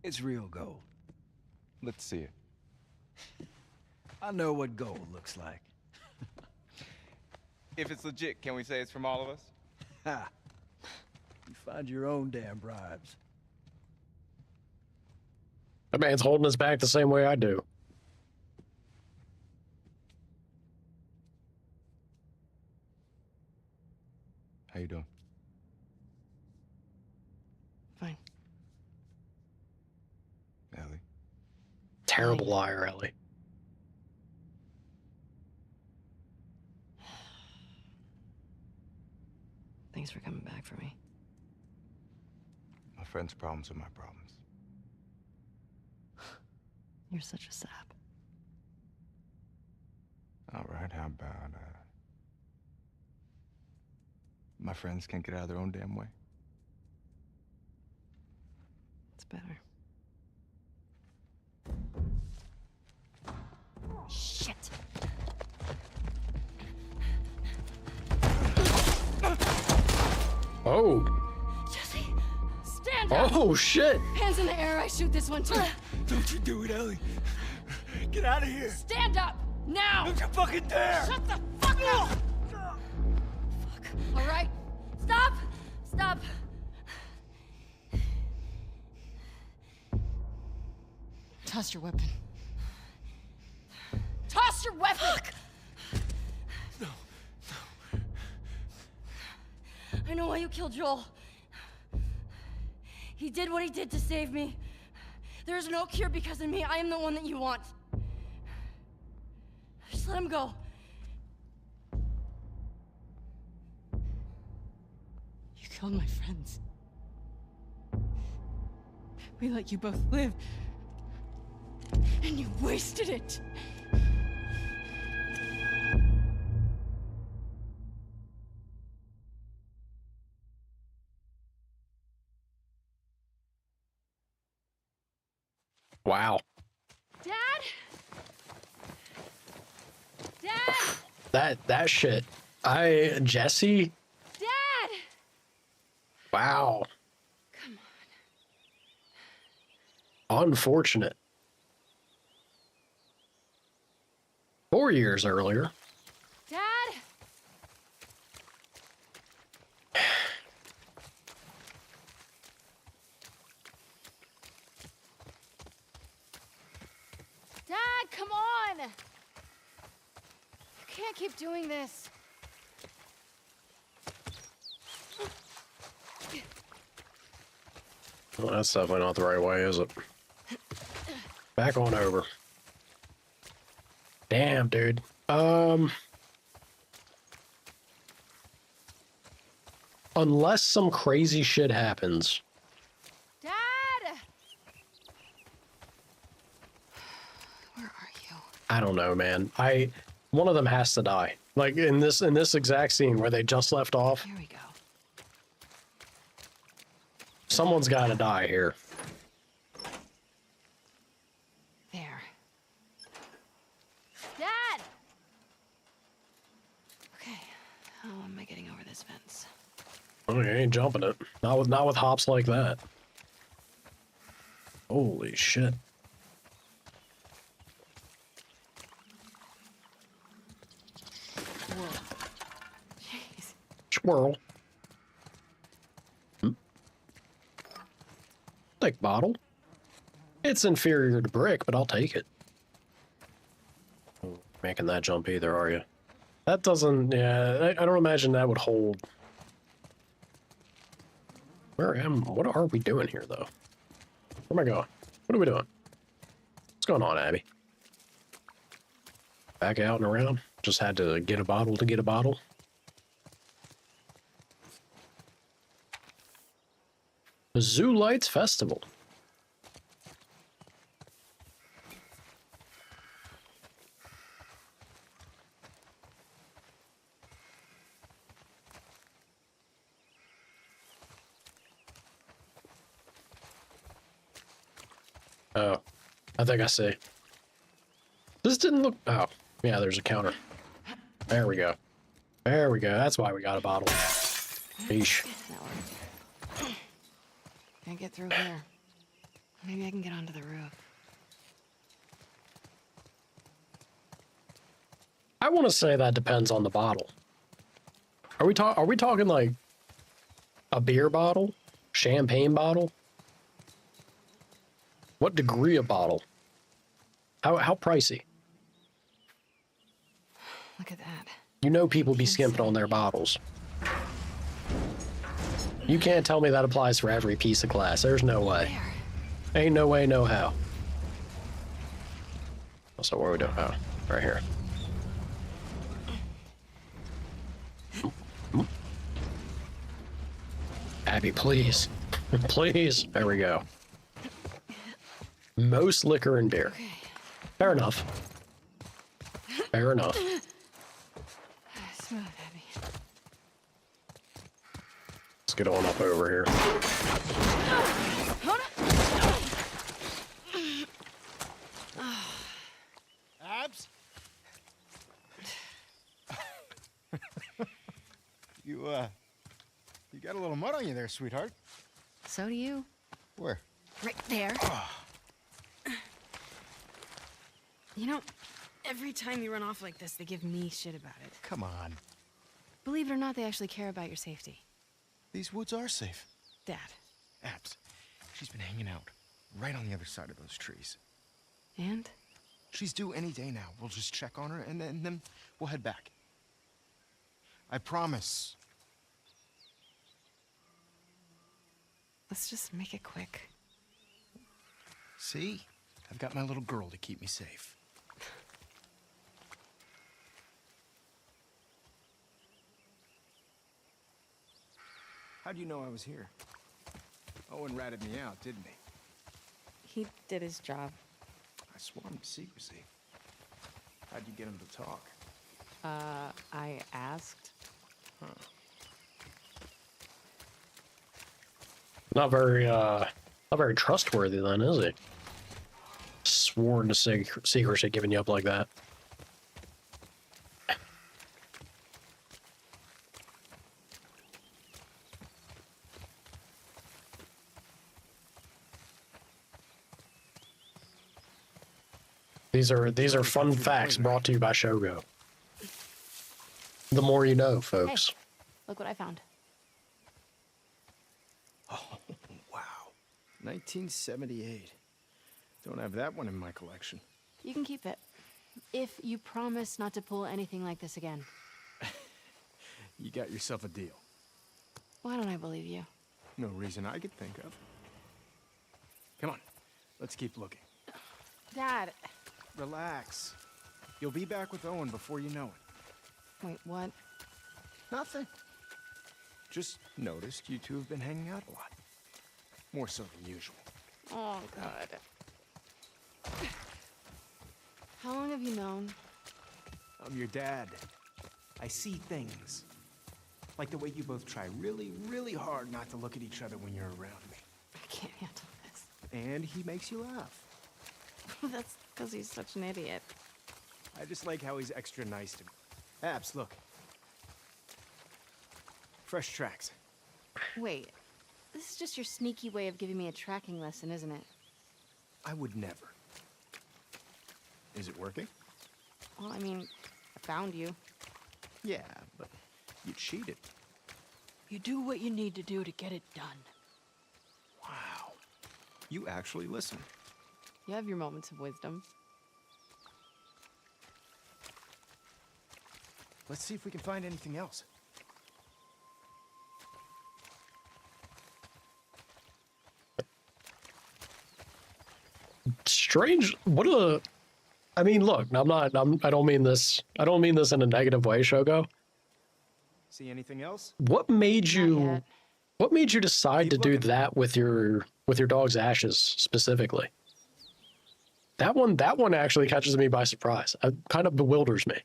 It's real gold. Let's see it. I know what gold looks like. If it's legit, can we say it's from all of us? Ha! You find your own damn bribes. That man's holding us back the same way I do. How you doing? Fine. Ellie? Terrible liar, Ellie. Thanks for coming back for me. My friend's problems are my problems. You're such a sap. All right, how about, my friends can't get out of their own damn way? It's better. Shit! Oh. Jesse, stand up! Oh, shit. Hands in the air, I shoot this one too. Don't you do it, Ellie. Get out of here. Stand up! Now! Don't you fucking dare! Shut the fuck up! Fuck. All right. Stop! Stop! Toss your weapon. Toss your weapon! Fuck. No. I know why you killed Joel. He did what he did to save me. There is no cure because of me. I am the one that you want. Just let him go. You killed my friends. We let you both live. And you wasted it. Wow. Dad? Dad? That shit. Jesse, Dad! Wow. Come Unfortunate. 4 years earlier. on. Dad? Dad, come on! You can't keep doing this. Well, that's definitely not the right way, is it? Back on over. Damn, dude. Unless some crazy shit happens. Dad! Where are you? I don't know, man. One of them has to die. Like in this exact scene where they just left off, Here we go. someone's got to die here. There. Dad! Okay, how am I getting over this fence? Oh, you ain't jumping it. Not with hops like that. Holy shit. Whoa. Jeez. Squirrel. Thick bottle. It's inferior to brick, but I'll take it. Oh, making that jump either, are you? That doesn't, yeah, I don't imagine that would hold. What are we doing here, though? Where am I going? What are we doing? What's going on, Abby? Back out and around? Just had to get a bottle to get a bottle? The Zoo Lights Festival. Oh, I think I see. This didn't look... Oh, yeah, there's a counter. There we go. There we go. That's why we got a bottle. Yeesh. That worked. Can't get through here. Maybe I can get onto the roof. I want to say that depends on the bottle. Are we talking like a beer bottle? Champagne bottle? What degree of bottle? How pricey? Look at that. You know people be skimping on their bottles. You can't tell me that applies for every piece of glass. There's no way. There. Ain't no way, no how. So where are we doing? Oh, right here. Abby, please. Please. There we go. Most liquor and beer. Okay. Fair enough. Fair enough. Smooth, Abby. Let's get on up over here. Abs? You got a little mud on you there, sweetheart. So do you. Where? Right there. You know, every time you run off like this, they give me shit about it. Come on. Believe it or not, they actually care about your safety. These woods are safe. Dad. Abs, she's been hanging out right on the other side of those trees. And? She's due any day now. We'll just check on her and then we'll head back. I promise. Let's just make it quick. See? I've got my little girl to keep me safe. How'd you know I was here? Owen ratted me out, didn't he? He did his job. I swore him to secrecy. How'd you get him to talk? I asked. Not very trustworthy then, is he? Sworn to secrecy, giving you up like that. These are fun facts brought to you by Shogo. The more you know, folks. Hey, look what I found. Oh, wow. 1978. Don't have that one in my collection. You can keep it. If you promise not to pull anything like this again. You got yourself a deal. Why don't I believe you? No reason I could think of. Come on, let's keep looking. Dad. Relax. You'll be back with Owen before you know it. Wait, what? Nothing. Just noticed you two have been hanging out a lot. More so than usual. Oh, God. How long have you known? I'm your dad. I see things. Like the way you both try really, really hard not to look at each other when you're around me. I can't handle this. And he makes you laugh. That's because he's such an idiot. I just like how he's extra nice to me. Abs, look. Fresh tracks. Wait, this is just your sneaky way of giving me a tracking lesson, isn't it? I would never. Is it working? Well, I mean, I found you. Yeah, but you cheated. You do what you need to do to get it done. Wow. You actually listen. You have your moments of wisdom. Let's see if we can find anything else. Strange. I mean, look, I don't mean this in a negative way, Shogo. See anything else? What made Not you yet. what made you decide Keep to do looking. that with your dog's ashes specifically? That one actually catches me by surprise. It kind of bewilders me.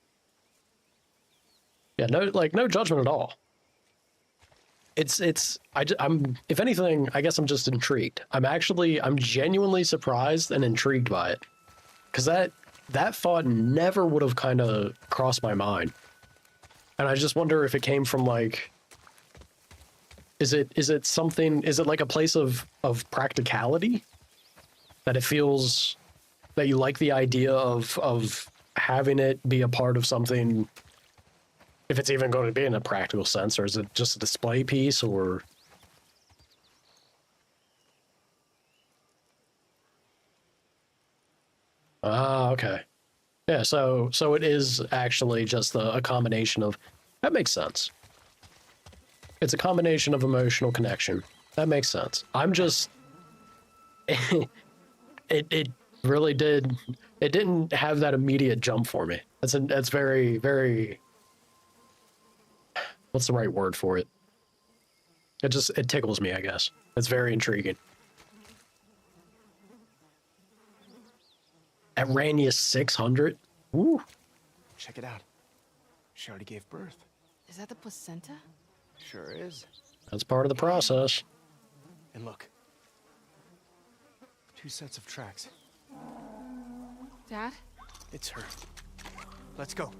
Yeah, no judgment at all. I'm if anything, I guess I'm just intrigued. I'm genuinely surprised and intrigued by it. Cause that thought never would have kind of crossed my mind. And I just wonder if it came from like, is it like a place of practicality? That it feels that you like the idea of having it be a part of something, if it's even going to be in a practical sense, or is it just a display piece, or? Ah, okay. Yeah, so it is actually just a combination of, that makes sense. It's a combination of emotional connection. That makes sense. I'm just, it really didn't have that immediate jump for me. That's very, very, what's the right word for it? It tickles me, I guess. It's very intriguing. At Rania 600? Woo. Check it out. She already gave birth. Is that the placenta? Sure is. That's part of the process. And look. 2 sets of tracks. Dad? It's her. Let's go.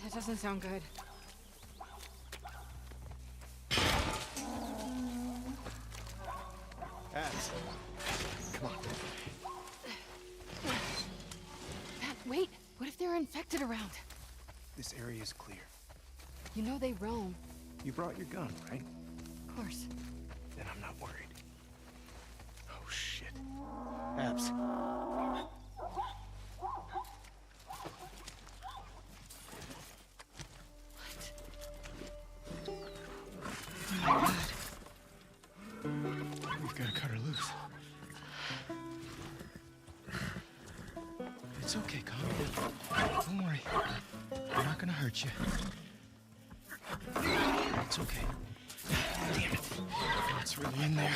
That doesn't sound good. Abs. Come on. Dad, wait! What if they're infected around? This area is clear. You know they roam. You brought your gun, right? Of course. Then I'm not worried. Oh, shit. Abs. We've got to cut her loose. It's okay, calm down. Don't worry. I'm not gonna hurt you. It's okay. Damn it. It's really in there.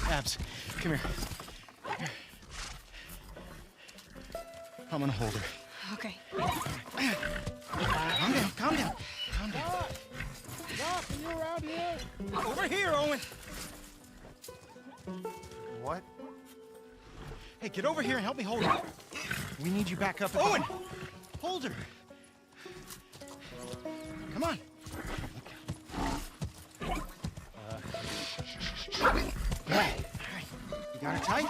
Abs, come here. Here. I'm gonna hold her. Okay. Calm down, calm down. Calm down. Doc, are you around here? Over here, Owen! What? Hey, get over here and help me hold her. We need you back up. Owen! Hold her! Come on. All right. You got her tight?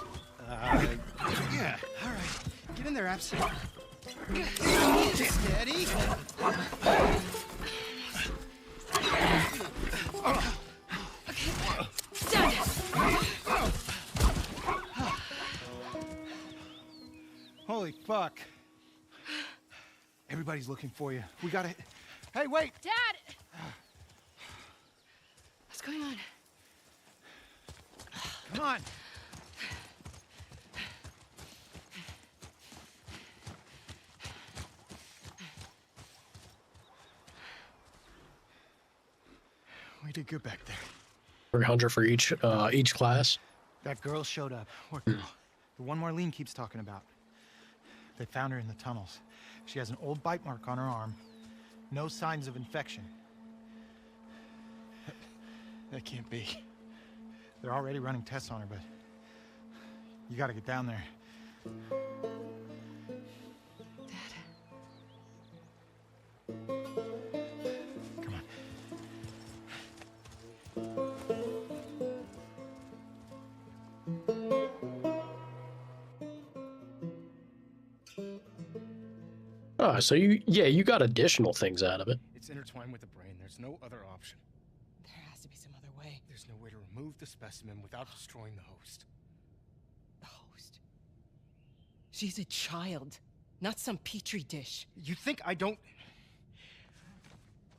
Yeah. All right. Get in there, Abs. Steady. Holy fuck. Everybody's looking for you. We gotta... Hey, wait! Dad! What's going on? Come on! We did good back there. 300 for each class. That girl showed up. What girl? The one Marlene keeps talking about. They found her in the tunnels. She has an old bite mark on her arm. No signs of infection. That can't be. They're already running tests on her, but you gotta get down there. Come on. Oh, so you got additional things out of it. It's intertwined with the brain. There's no other option. There has to be some other way. There's no way to remove the specimen without destroying the host. The host. She's a child, not some petri dish. You think I don't...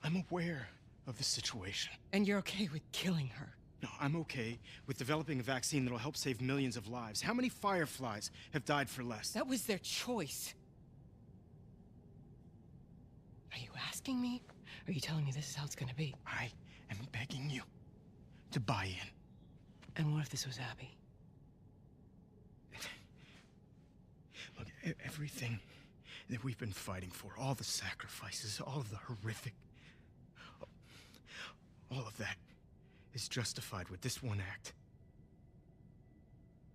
I'm aware of the situation. And you're okay with killing her? No, I'm okay with developing a vaccine that'll help save millions of lives. How many fireflies have died for less? That was their choice. Are you asking me? Or are you telling me this is how it's gonna be? I am begging you to buy in. And what if this was Abby? Look, everything that we've been fighting for, all the sacrifices, all of the horrific... all of that is justified with this one act.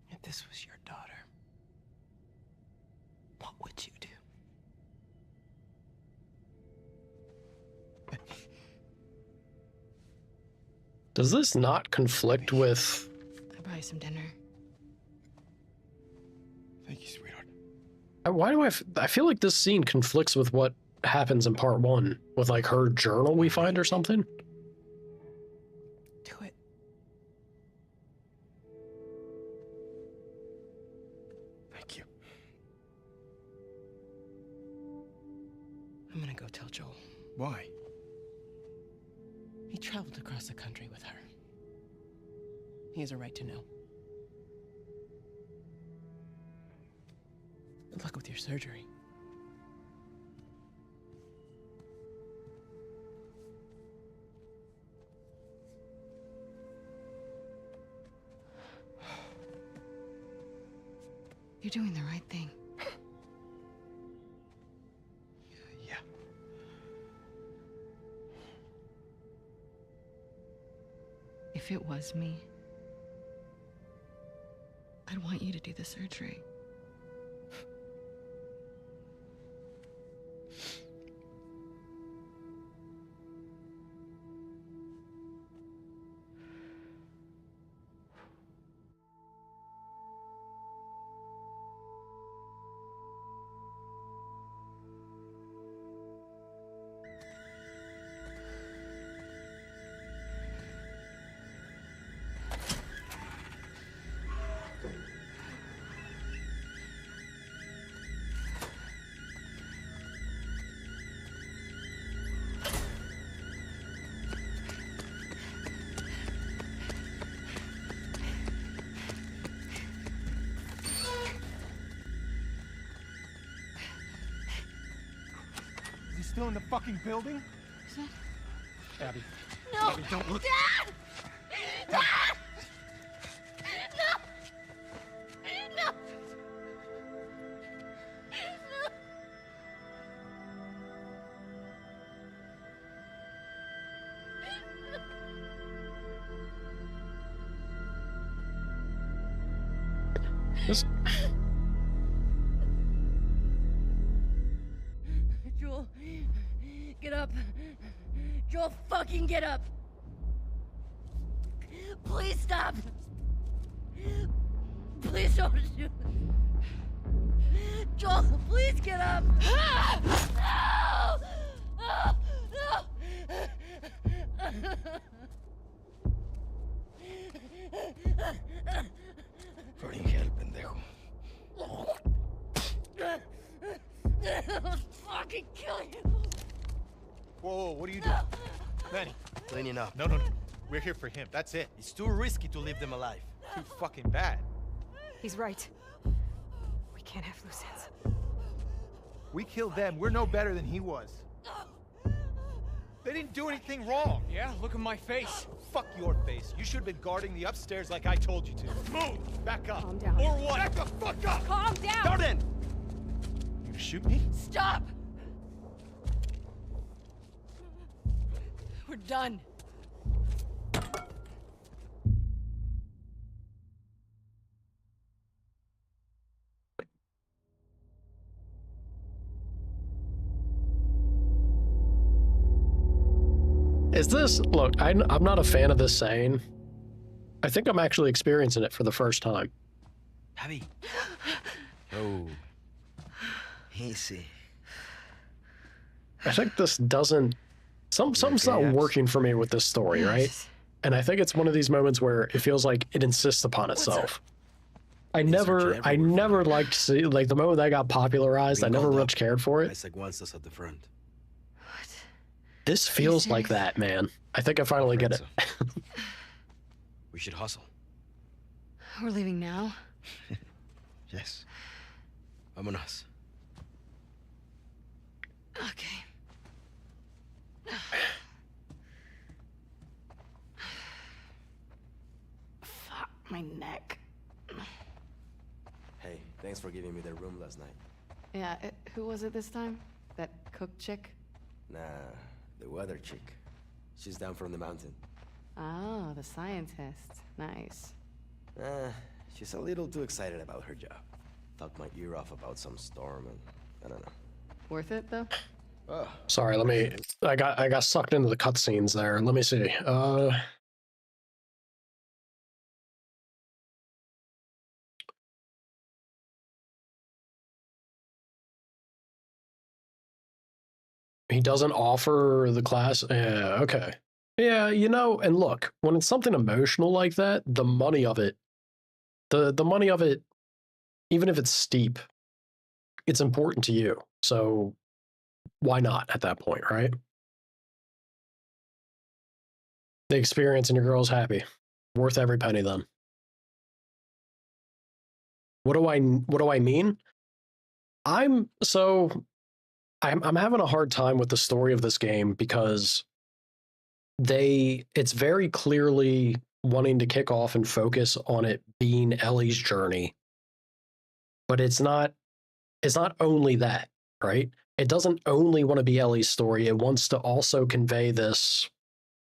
If this was your daughter, what would you do? Does this not conflict with... I'll buy you some dinner. Thank you, sweetheart. Why do I feel like this scene conflicts with what happens in part 1 with like her journal we find or something? Do it. Thank you. I'm gonna go tell Joel. Why? He traveled across the country with her. He has a right to know. Good luck with your surgery. You're doing the right thing. Yeah. If it was me, I'd want you to do the surgery. Is he still in the fucking building? Abby. No! Abby, don't look. Dad! Dad! No! No! This... Joel, get up. Joel, fucking get up. Please stop. Please don't shoot. Joel, please get up. No! No! Burn in hell, pendejo. I'll fucking kill you. Whoa, what are you doing? Manny, Cleaning up. no. We're here for him. That's it. It's too risky to leave them alive. Too fucking bad. He's right. We can't have loose ends. We killed them. We're no better than he was. They didn't do anything wrong. Yeah, look at my face. Fuck your face. You should have been guarding the upstairs like I told you to. Move! Back up. Calm down. Or what? Back the fuck up! Calm down! Jordan! You gonna shoot me? Stop! We're done. Is this, look, I'm not a fan of this saying. I think I'm actually experiencing it for the first time. Abby. Oh. Easy. I think this doesn't, something's not working for me with this story, right? And I think it's one of these moments where it feels like it insists upon itself. I never liked to see, like the moment that got popularized, I never much cared for it. It's like once us at the front. This feels like that, man. I think I finally get it. We should hustle. We're leaving now? Yes. Vámonos. Okay. Fuck my neck. Hey, thanks for giving me the room last night. Yeah, who was it this time? That cook chick? Nah, the weather chick. She's down from the mountain. Oh, the scientist. Nice. She's a little too excited about her job. Talked my ear off about some storm and I don't know. Worth it, though? Oh, Sorry, I got sucked into the cutscenes there. Let me see. He doesn't offer the class. Yeah, okay. Yeah, you know, and look, when it's something emotional like that, the money of it, the money of it, even if it's steep, it's important to you. So why not at that point, right? The experience and your girl's happy. Worth every penny then. What do I mean? I'm having a hard time with the story of this game because it's very clearly wanting to kick off and focus on it being Ellie's journey. But it's not only that, right? It doesn't only want to be Ellie's story. It wants to also convey this.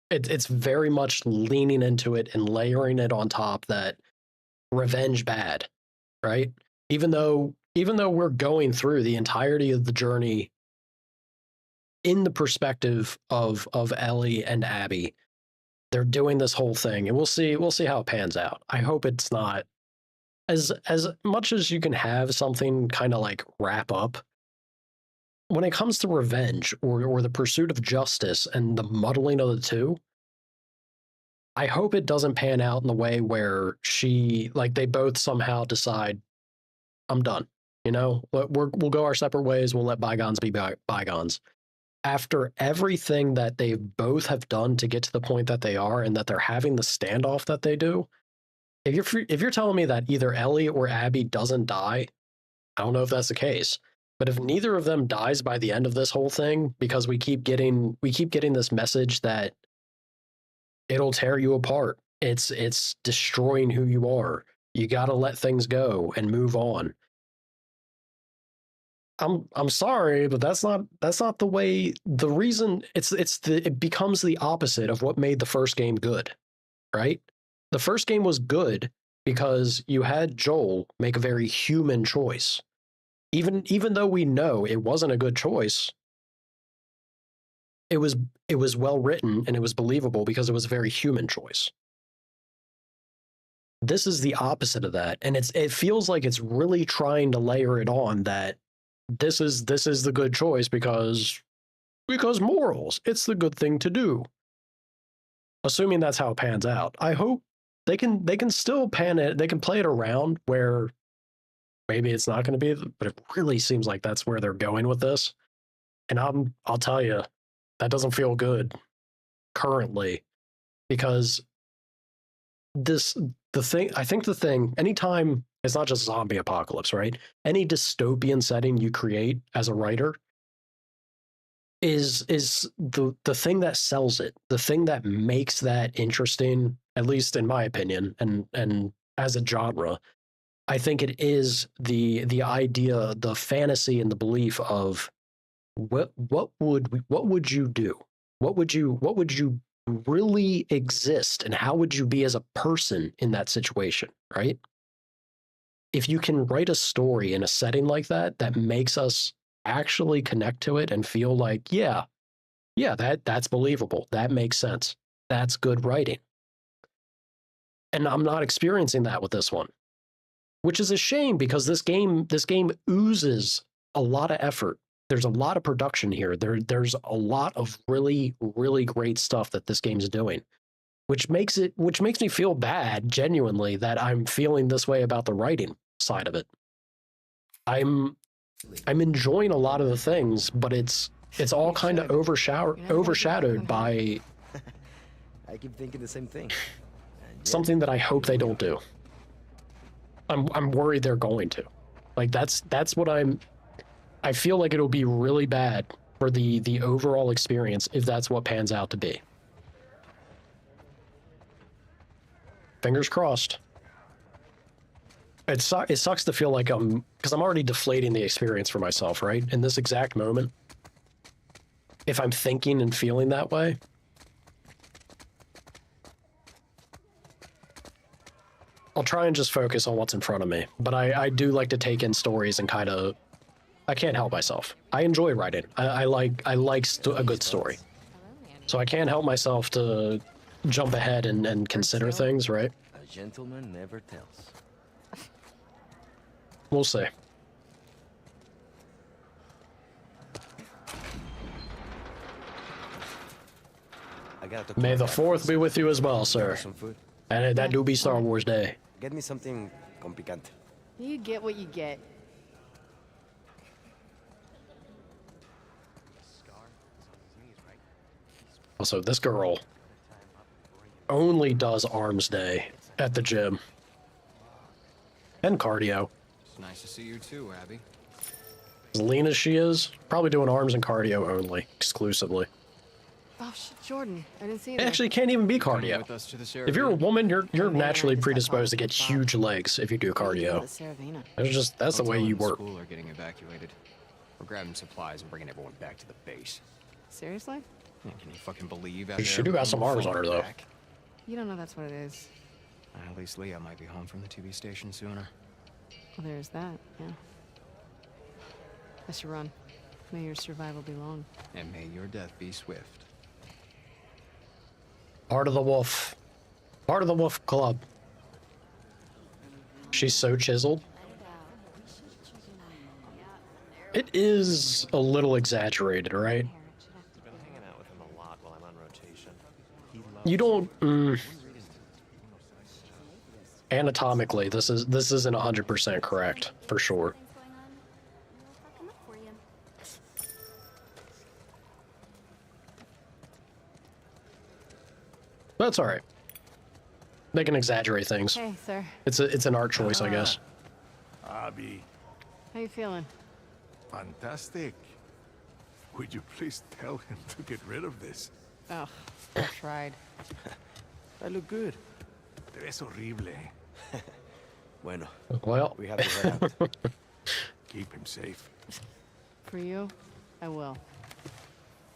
It's very much leaning into it and layering it on top that revenge bad, right? Even though we're going through the entirety of the journey in the perspective of Ellie and Abby, they're doing this whole thing, and we'll see how it pans out. I hope it's not as much as you can have something kind of like wrap up. When it comes to revenge or the pursuit of justice and the muddling of the two, I hope it doesn't pan out in the way where they both somehow decide, I'm done. You know, we'll go our separate ways. We'll let bygones be bygones. After everything that they both have done to get to the point that they are, and that they're having the standoff that they do, if you're telling me that either Ellie or Abby doesn't die, I don't know if that's the case. But if neither of them dies by the end of this whole thing, because we keep getting this message that it'll tear you apart. It's destroying who you are. You got to let things go and move on. I'm sorry, but that's not the way. The reason it becomes the opposite of what made the first game good, right? The first game was good because you had Joel make a very human choice. Even though we know it wasn't a good choice, it was well written and it was believable because it was a very human choice. This is the opposite of that, and it feels like it's really trying to layer it on that this is the good choice because morals. It's the good thing to do. Assuming that's how it pans out. I hope they can still pan it. They can play it around where maybe it's not going to be, but it really seems like that's where they're going with this. And I'll tell you, that doesn't feel good currently, because I think the thing, anytime, it's not just zombie apocalypse, right? Any dystopian setting you create as a writer is the thing that sells it, the thing that makes that interesting, at least in my opinion, and as a genre. I think it is the idea, the fantasy, and the belief of what would you do? What would you really exist, and how would you be as a person in that situation, right? If you can write a story in a setting like that that makes us actually connect to it and feel like, yeah, that's believable, that makes sense, that's good writing. And I'm not experiencing that with this one, which is a shame, because this game oozes a lot of effort. There's a lot of production here. There's a lot of really, really great stuff that this game's doing, which makes me feel bad, genuinely, that I'm feeling this way about the writing side of it. I'm enjoying a lot of the things, but it's all kind of overshadowed by I keep thinking the same thing. something that I hope they don't do. I'm worried they're going to. Like, that's what I feel like it'll be really bad for the overall experience if that's what pans out to be. Fingers crossed. It sucks to feel like because I'm already deflating the experience for myself, right? In this exact moment, if I'm thinking and feeling that way. I'll try and just focus on what's in front of me, but I do like to take in stories and kind of, I can't help myself. I enjoy writing. I like a good story. So I can't help myself to jump ahead and consider things, right? A gentleman never tells. We'll see. May the 4th be with you as well, sir. Some food. And that do be Star Wars Day. Get me something con picante. You get what you get. Also, this girl only does arms day at the gym. And cardio. It's nice to see you too, Abby. As lean as she is, probably doing arms and cardio only, exclusively. Oh shit, Jordan, I didn't see you It there. actually can't even be cardio. With us to the If you're a woman, you're man, naturally I just got predisposed to caught get with the huge legs if you do What are you doing cardio. with Saravina? That's the way you work. School are getting evacuated. We're grabbing supplies and bringing everyone back to the base. Seriously? Yeah, can you fucking believe? She do got some arms on her, though. You don't know that's what it is. At least Leah might be home from the TV station sooner. Well, there's that, yeah. I should run. May your survival be long. And may your death be swift. Part of the Wolf. Part of the Wolf Club. She's so chiseled. It is a little exaggerated, right? You don't... Anatomically, this isn't 100% correct, for sure. That's all right. They can exaggerate things. Hey, sir. It's an art choice, I guess. Abby, How you feeling? fantastic. Would you please tell him to get rid of this? Oh, I tried. I look good. Te ves horrible. Bueno, Well, we have to head out. Keep him safe. For you, I will.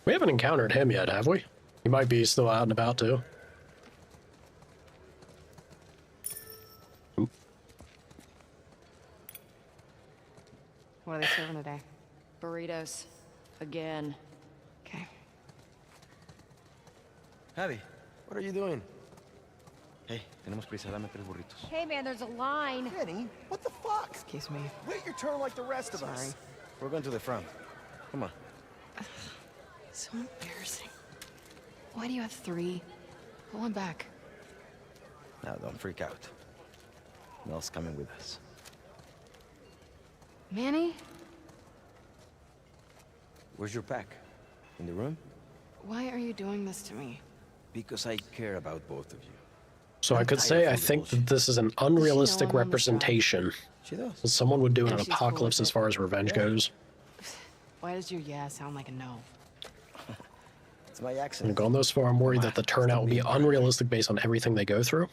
we haven't encountered him yet, have we? He might be still out and about, too. What are they serving today? Burritos. Again. Okay. Abby, what are you doing? Hey, tenemos prisa, dame 3 burritos. Hey man, there's a line. Jenny, what the fuck? Excuse me. Wait your turn like the rest of Sorry. us. We're going to the front. Come on. So embarrassing. Why do you have 3? Pull one back. Now, don't freak out. Mel's coming with us. Manny? Where's your pack? In the room? Why are you doing this to me? Because I care about both of you. So I could say I think that this is an unrealistic I'm on the representation She does. that someone would do in And an she's cool apocalypse with as it. far as revenge goes. Why does your yeah sound like a no? It's my And accent. gone this far, I'm worried that the turnout will be unrealistic based on everything they go through.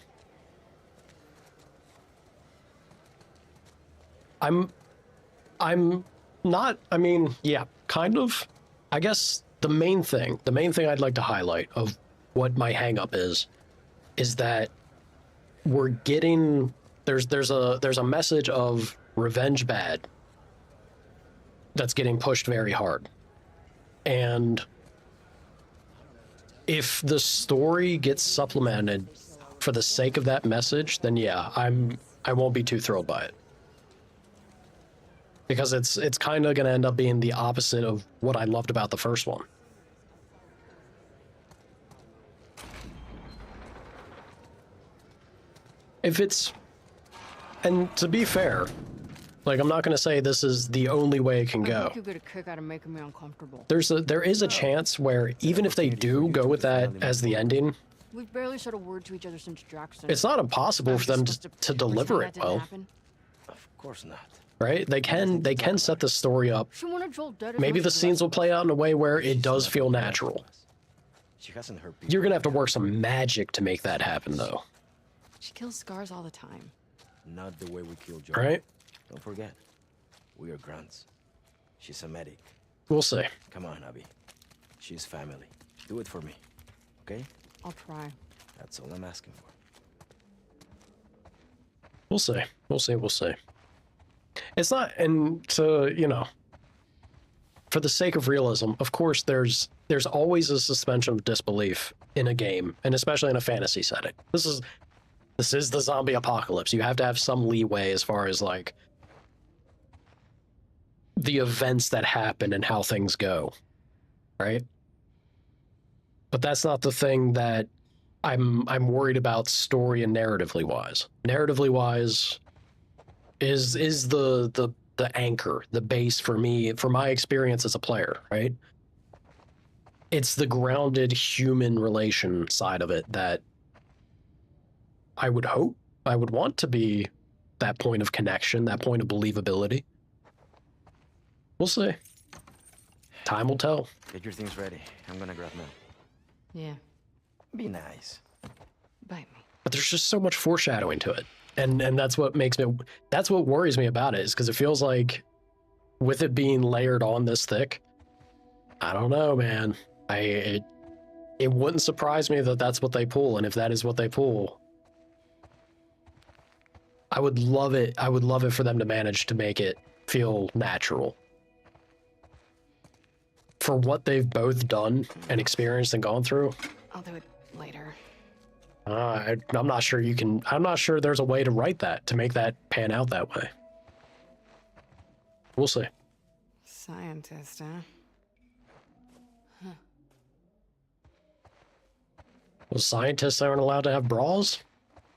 I'm not, I mean, yeah, kind of. I guess the main thing I'd like to highlight of what my hang up is that we're getting, there's a message of revenge bad that's getting pushed very hard. And if the story gets supplemented for the sake of that message, then yeah, I won't be too thrilled by it. Because it's kind of going to end up being the opposite of what I loved about the first one. If it's, and to be fair, like, I'm not going to say this is the only way it can I go. think you get a kick out of making me uncomfortable. There is a chance where even if they do go with that as the ending, We've barely said a word to each other since Jackson. it's not impossible for them to deliver it well, Of course not. right? They can set the story up. She wanted Joel dead as Maybe much the as scenes will play out in a way where it She's does not feel prepared for natural. us. She hasn't hurt people. You're gonna have to work some magic to make that happen, though, She kills scars all the time. Not the way we kill Joel. right? Don't forget, we are grunts. She's a medic. We'll see. Come on, Abby. She's family. Do it for me, okay? I'll try. That's all I'm asking for. We'll see. We'll see. We'll see. It's not, and to, you know, for the sake of realism, of course, there's always a suspension of disbelief in a game, and especially in a fantasy setting. This is the zombie apocalypse. You have to have some leeway as far as, like, the events that happen and how things go, right? But that's not the thing that I'm worried about story and narratively wise. Narratively wise is the anchor, the base for me, for my experience as a player, right? It's the grounded human relation side of it that I would hope, I would want to be that point of connection, that point of believability. We'll see. Time will tell. Get your things ready. I'm gonna grab Mel. Yeah. Be nice. Bite me. But there's just so much foreshadowing to it. And that's what makes me, that's what worries me about it, is because it feels like with it being layered on this thick, I don't know, man. It wouldn't surprise me that that's what they pull. And if that is what they pull, I would love it. I would love it for them to manage to make it feel natural. For what they've both done and experienced and gone through, I'll do it later. I'm not sure you can. I'm not sure there's a way to write that to make that pan out that way. We'll see. Scientist, huh? Well, scientists aren't allowed to have bras?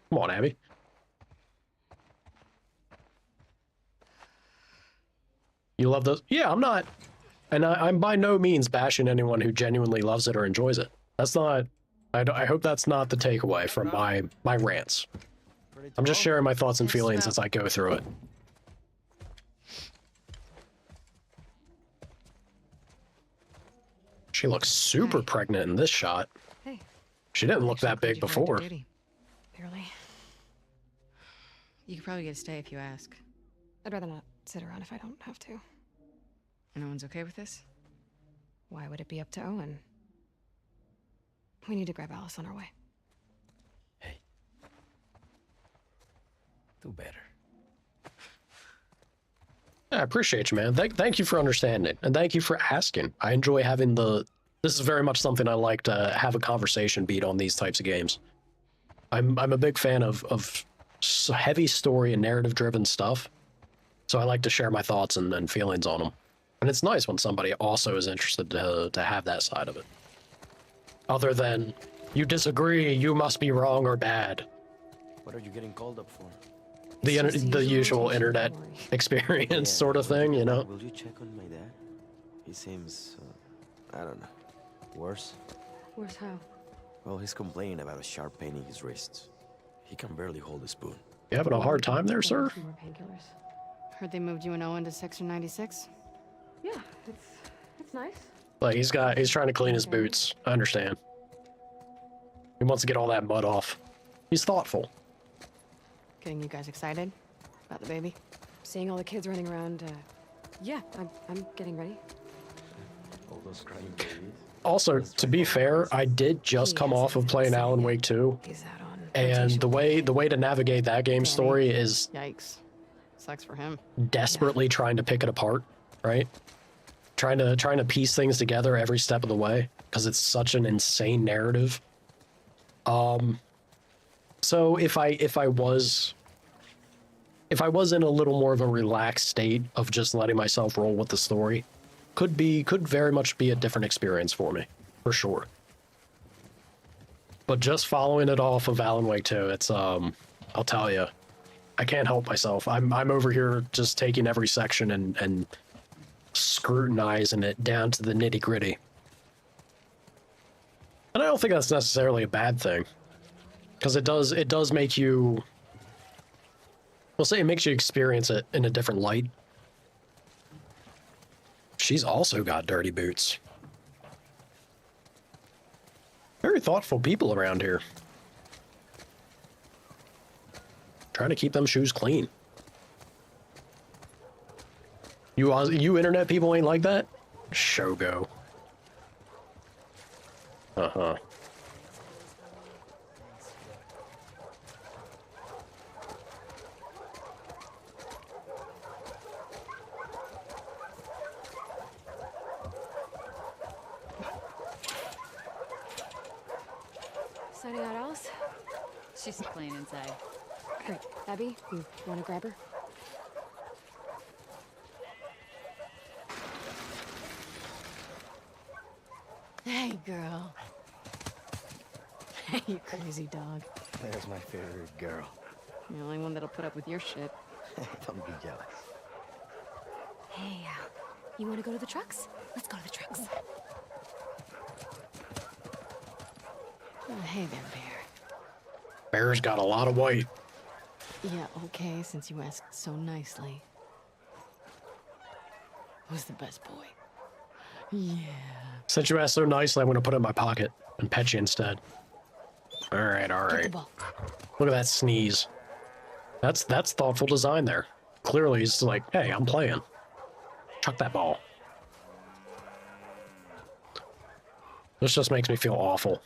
Come on, Abby. You love those? Yeah, I'm not. And I'm by no means bashing anyone who genuinely loves it or enjoys it. That's not. I hope that's not the takeaway from my rants. I'm just sharing my thoughts and feelings as I go through it. She looks super pregnant in this shot. Hey. She didn't look that big Glad you went before. to duty. Barely. You could probably get a stay if you ask. I'd rather not sit around if I don't have to. No one's okay with this? Why would it be up to Owen? We need to grab Alice on our way. Hey. Do better. I appreciate you, man. Thank you for understanding, and thank you for asking. I enjoy having the... This is very much something I like to have a conversation beat on these types of games. I'm a big fan of heavy story and narrative driven stuff. So I like to share my thoughts and feelings on them. And it's nice when somebody also is interested to have that side of it. Other than, you disagree, you must be wrong or bad. What are you getting called up for? The usual internet experience sort of thing, you know? Will you check on my dad? He seems, I don't know, worse? Worse how? Well, he's complaining about a sharp pain in his wrists. He can barely hold a spoon. You having a hard time there, sir? More painkillers. Heard they moved you and Owen to Section 96? Yeah, it's nice. Like, he's trying to clean his boots. I understand. He wants to get all that mud off. He's thoughtful. Getting you guys excited about the baby? Seeing all the kids running around, yeah, I'm getting ready. All those crying babies. Also, to be fair, I did just come off of playing Alan Wake 2. And the way to navigate that game's story is Yikes. Sucks for him. desperately trying to pick it apart, right? Trying to piece things together every step of the way, because it's such an insane narrative. So if I was in a little more of a relaxed state of just letting myself roll with the story, could very much be a different experience for me, for sure. But just following it off of Alan Wake 2, it's I'll tell you, I can't help myself. I'm over here just taking every section and scrutinizing it down to the nitty gritty. And I don't think that's necessarily a bad thing, because it does make you, we'll say it makes you experience it in a different light. She's also got dirty boots. Very thoughtful people around here. Trying to keep them shoes clean. You internet people ain't like that? Shogo. Uh-huh. Signing out, Alice? She's playing inside. Great. Abby, you want to grab her? Hey, girl. Hey, you crazy dog. There's my favorite girl. The only one that'll put up with your shit. Don't be jealous. Hey, you want to go to the trucks? Let's go to the trucks. Oh, hey there, Bear. Bear's got a lot of weight. Yeah, okay, since you asked so nicely. Who's the best boy? Yeah. Since you asked so nicely, I'm going to put it in my pocket and pet you instead. All right, all Get right. the ball. Look at that sneeze. That's thoughtful design there. Clearly, he's like, hey, I'm playing. Chuck that ball. This just makes me feel awful.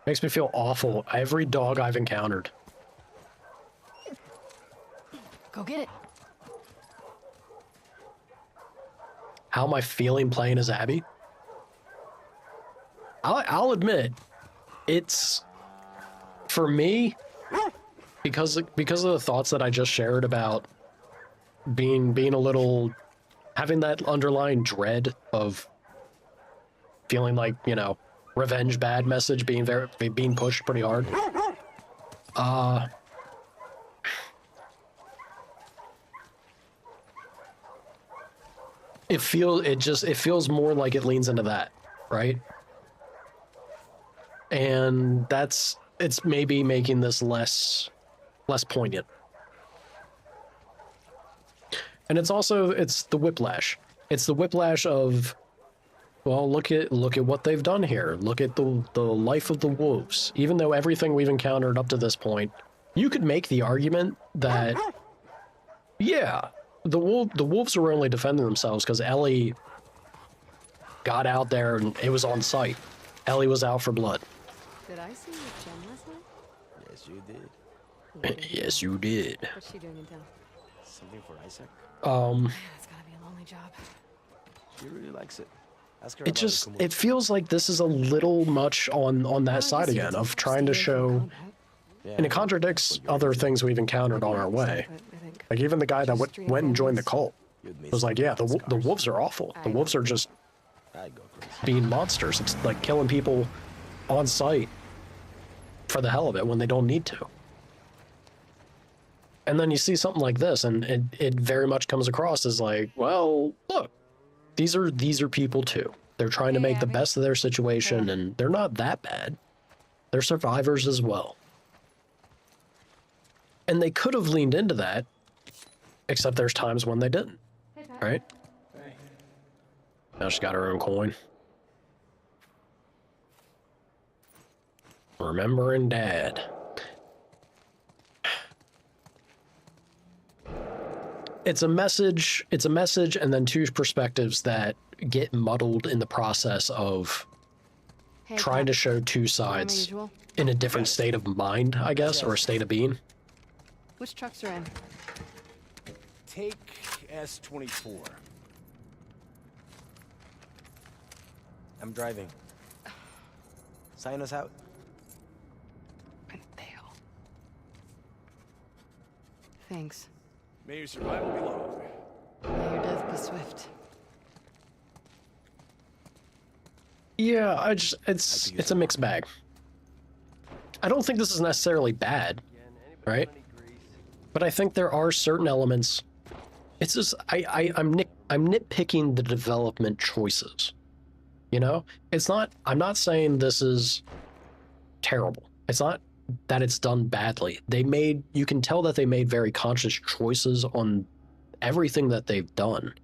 Makes me feel awful every dog I've encountered. Go get it. How am I feeling playing as Abby? I'll admit, it's, for me, because of the thoughts that I just shared about being a little, having that underlying dread of feeling like, you know, revenge bad message being pushed pretty hard. It feels more like it leans into that, right? And it's maybe making this less poignant. And it's the whiplash. It's the whiplash of, well, look at what they've done here. Look at the life of the wolves. Even though everything we've encountered up to this point, you could make the argument that, yeah, the wolves were only defending themselves because Ellie got out there and it was on sight. Ellie was out for blood. Did I see you with Jen last night? Yes, you did. Yes, you did. What's she doing in town? Something for Isaac? It's gotta be a lonely job. He really likes it. Ask her It about just, the it feels like this is a little much on that side again of trying to show Yeah, And it contradicts other things we've encountered on our way. Like even the guy that went and joined the cult was like, yeah, the wolves are awful. The wolves are just I'd go crazy. being monsters. It's like killing people on sight for the hell of it when they don't need to. And then you see something like this, and it very much comes across as like, well, look, these are people too. They're trying to make the best of their situation, and they're not that bad. They're survivors as well. And they could have leaned into that, except there's times when they didn't, right? Now she's got her own coin. Remembering Dad. It's a message, and then two perspectives that get muddled in the process of trying to show two sides in a different state of mind, I guess, or a state of being. Which trucks are in? Take S-24. I'm driving. Sign us out. Mateo. Thanks. May your survival be long. May your death be swift. Yeah, it's a mixed bag. I don't think this is necessarily bad, right? But I think there are certain elements. It's just I'm nitpicking the development choices. You know, I'm not saying this is terrible. It's not that it's done badly. You can tell that they made very conscious choices on everything that they've done.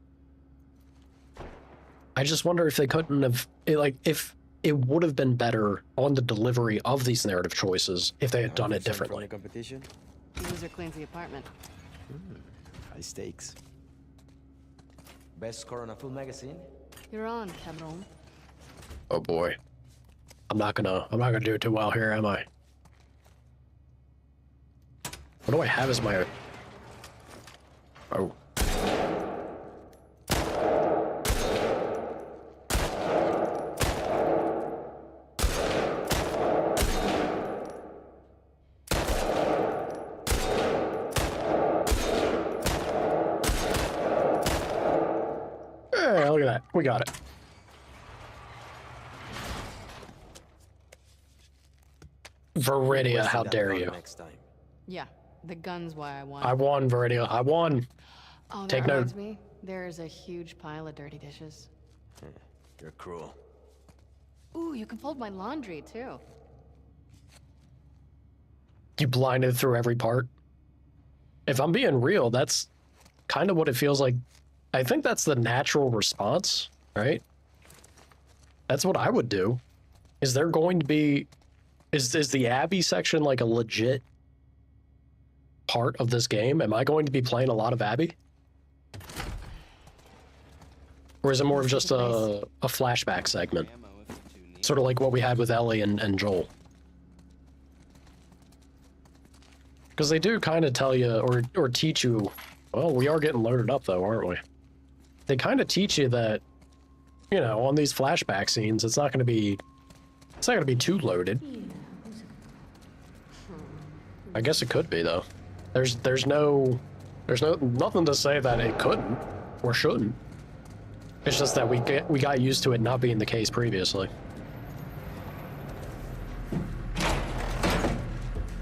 I just wonder if they couldn't have, if it would have been better on the delivery of these narrative choices if they had done it differently. Competition? The loser cleans the apartment. High stakes. Best score on a full magazine? You're on, Cabron. Oh boy. I'm not gonna do too well here, am I? What do I have as my... Oh. Hey, look at that. We got it. Viridia, how dare you? Yeah, the gun's why I won. I won, Viridia. I won. Oh, that Take note. reminds me. There's a huge pile of dirty dishes. You're cruel. Ooh, you can fold my laundry, too. You blinded through every part. If I'm being real, that's kind of what it feels like. I think that's the natural response, right? That's what I would do. Is there going to be... Is the Abby section like a legit part of this game? Am I going to be playing a lot of Abby? Or is it more of just a flashback segment? Sort of like what we had with Ellie and Joel. Because they do kind of tell you, or teach you, well, we are getting loaded up though, aren't we? They kind of teach you that, you know, on these flashback scenes, it's not going to be too loaded. I guess it could be though. There's nothing to say that it couldn't or shouldn't. It's just that we got used to it not being the case previously.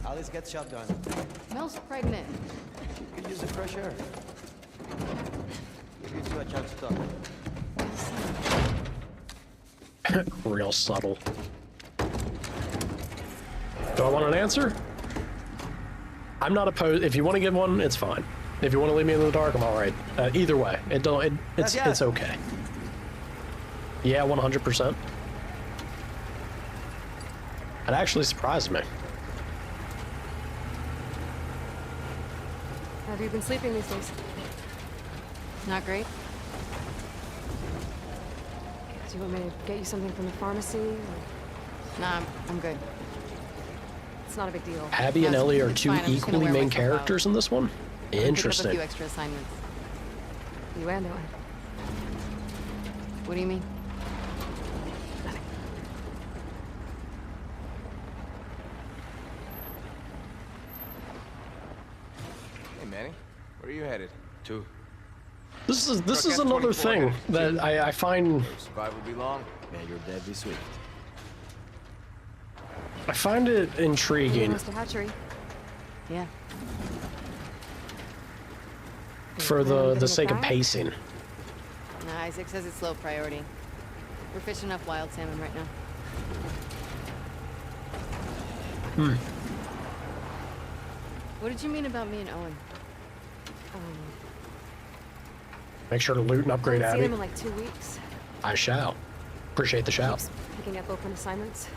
Alice gets shotgun. Mel's pregnant. You could use the fresh air. Give you two a chance to talk. Real subtle. Do I want an answer? I'm not opposed. If you want to give one, it's fine. If you want to leave me in the dark, I'm all right. Either way, it's okay. Yeah, 100%. It actually surprised me. Have you been sleeping these days? Not great? Do you want me to get you something from the pharmacy? Or... Nah, I'm good. It's not a big deal. Abby and Ellie are two equally main characters in this one? Interesting. Pick up a few extra assignments. You and I. What do you mean? Nothing. Where are you headed? Two. This is another thing that I find. Survival be long? Man, your dad be swift. I find it intriguing. Mr. Hatchery. Yeah. For the sake of pacing. Nah, Isaac says it's low priority. We're fishing up wild salmon right now. What did you mean about me and Owen? Make sure to loot and upgrade I haven't Abby. seen him in like 2 weeks. I shall. Appreciate the shout. Keeps picking up open assignments.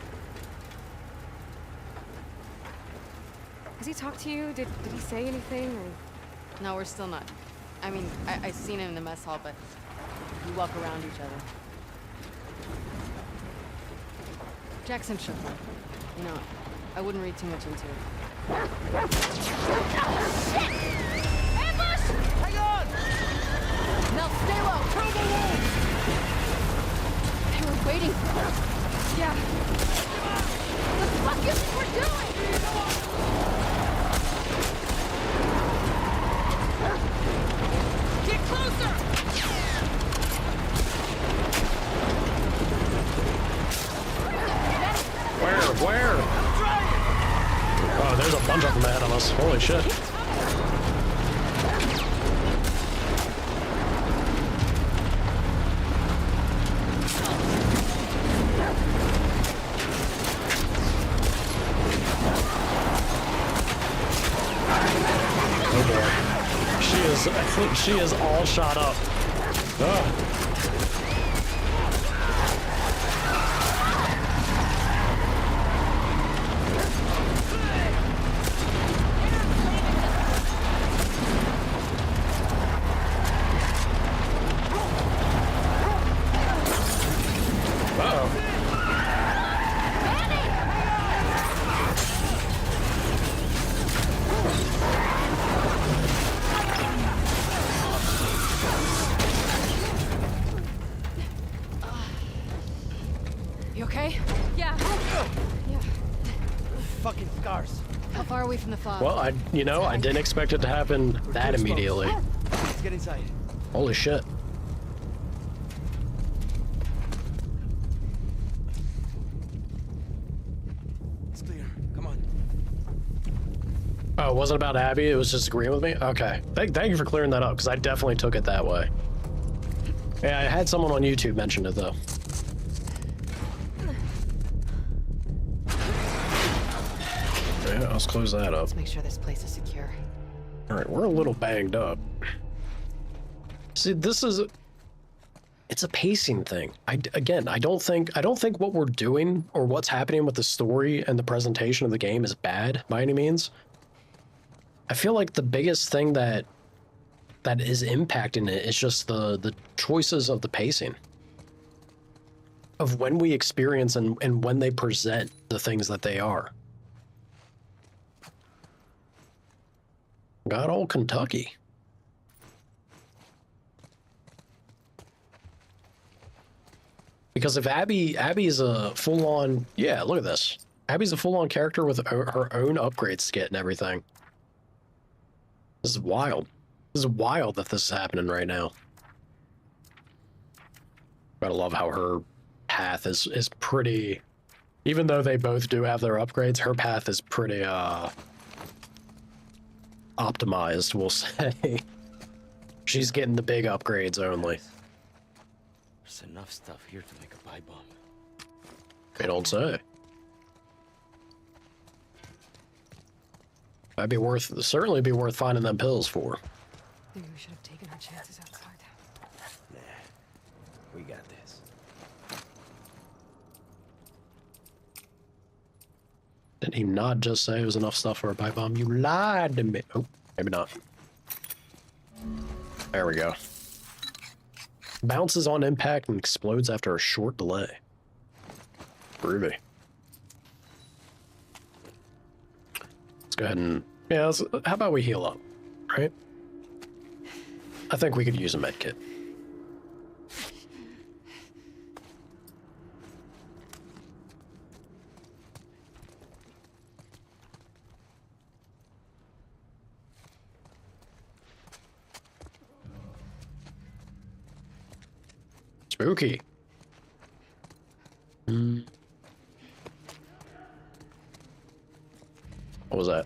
Has he talked to you? Did he say anything? Or... No, we're still not. I mean, I seen him in the mess hall, but we walk around each other. Jackson shook me. You know, I wouldn't read too much into it. Shit! Ambush! Hang on! Mel, stay low! Through the wall! They were waiting for us. Yeah. What the fuck do you think we're doing? Get closer! Where? Oh, there's a bunch of them ahead of us. Holy shit. Oh boy. I think she is all shot up. Ugh. You okay? Yeah. Yeah. Fucking scars. How far are we from the fog? Well, I didn't expect it to happen that immediately. Let's get inside. Holy shit. It's clear. Come on. Oh, it wasn't about Abby? It was just agreeing with me? Okay. Thank you for clearing that up, because I definitely took it that way. Yeah, I had someone on YouTube mention it, though. Yeah, let's close that up. Let's make sure this place is secure. Alright, we're a little banged up. See, it's a pacing thing. I don't think what we're doing or what's happening with the story and the presentation of the game is bad by any means. I feel like the biggest thing that is impacting it is just the choices of the pacing. Of when we experience and when they present the things that they are. Got old Kentucky. Because if Abby's a full-on, yeah, look at this. Abby's a full-on character with her own upgrade skit and everything. This is wild. This is wild that this is happening right now. Gotta love how her path is pretty, even though they both do have their upgrades, her path is pretty, optimized, we'll say. She's getting the big upgrades only. There's enough stuff here to make a pipe bomb. They don't say. That'd certainly be worth finding them pills for. Maybe we should have taken our chances outside. Nah, we got this. Did he not just say it was enough stuff for a pipe bomb? You lied to me. Oh, maybe not. There we go. Bounces on impact and explodes after a short delay. Groovy. Let's go ahead and... Yeah, how about we heal up, right? I think we could use a med kit. Spooky. What was that?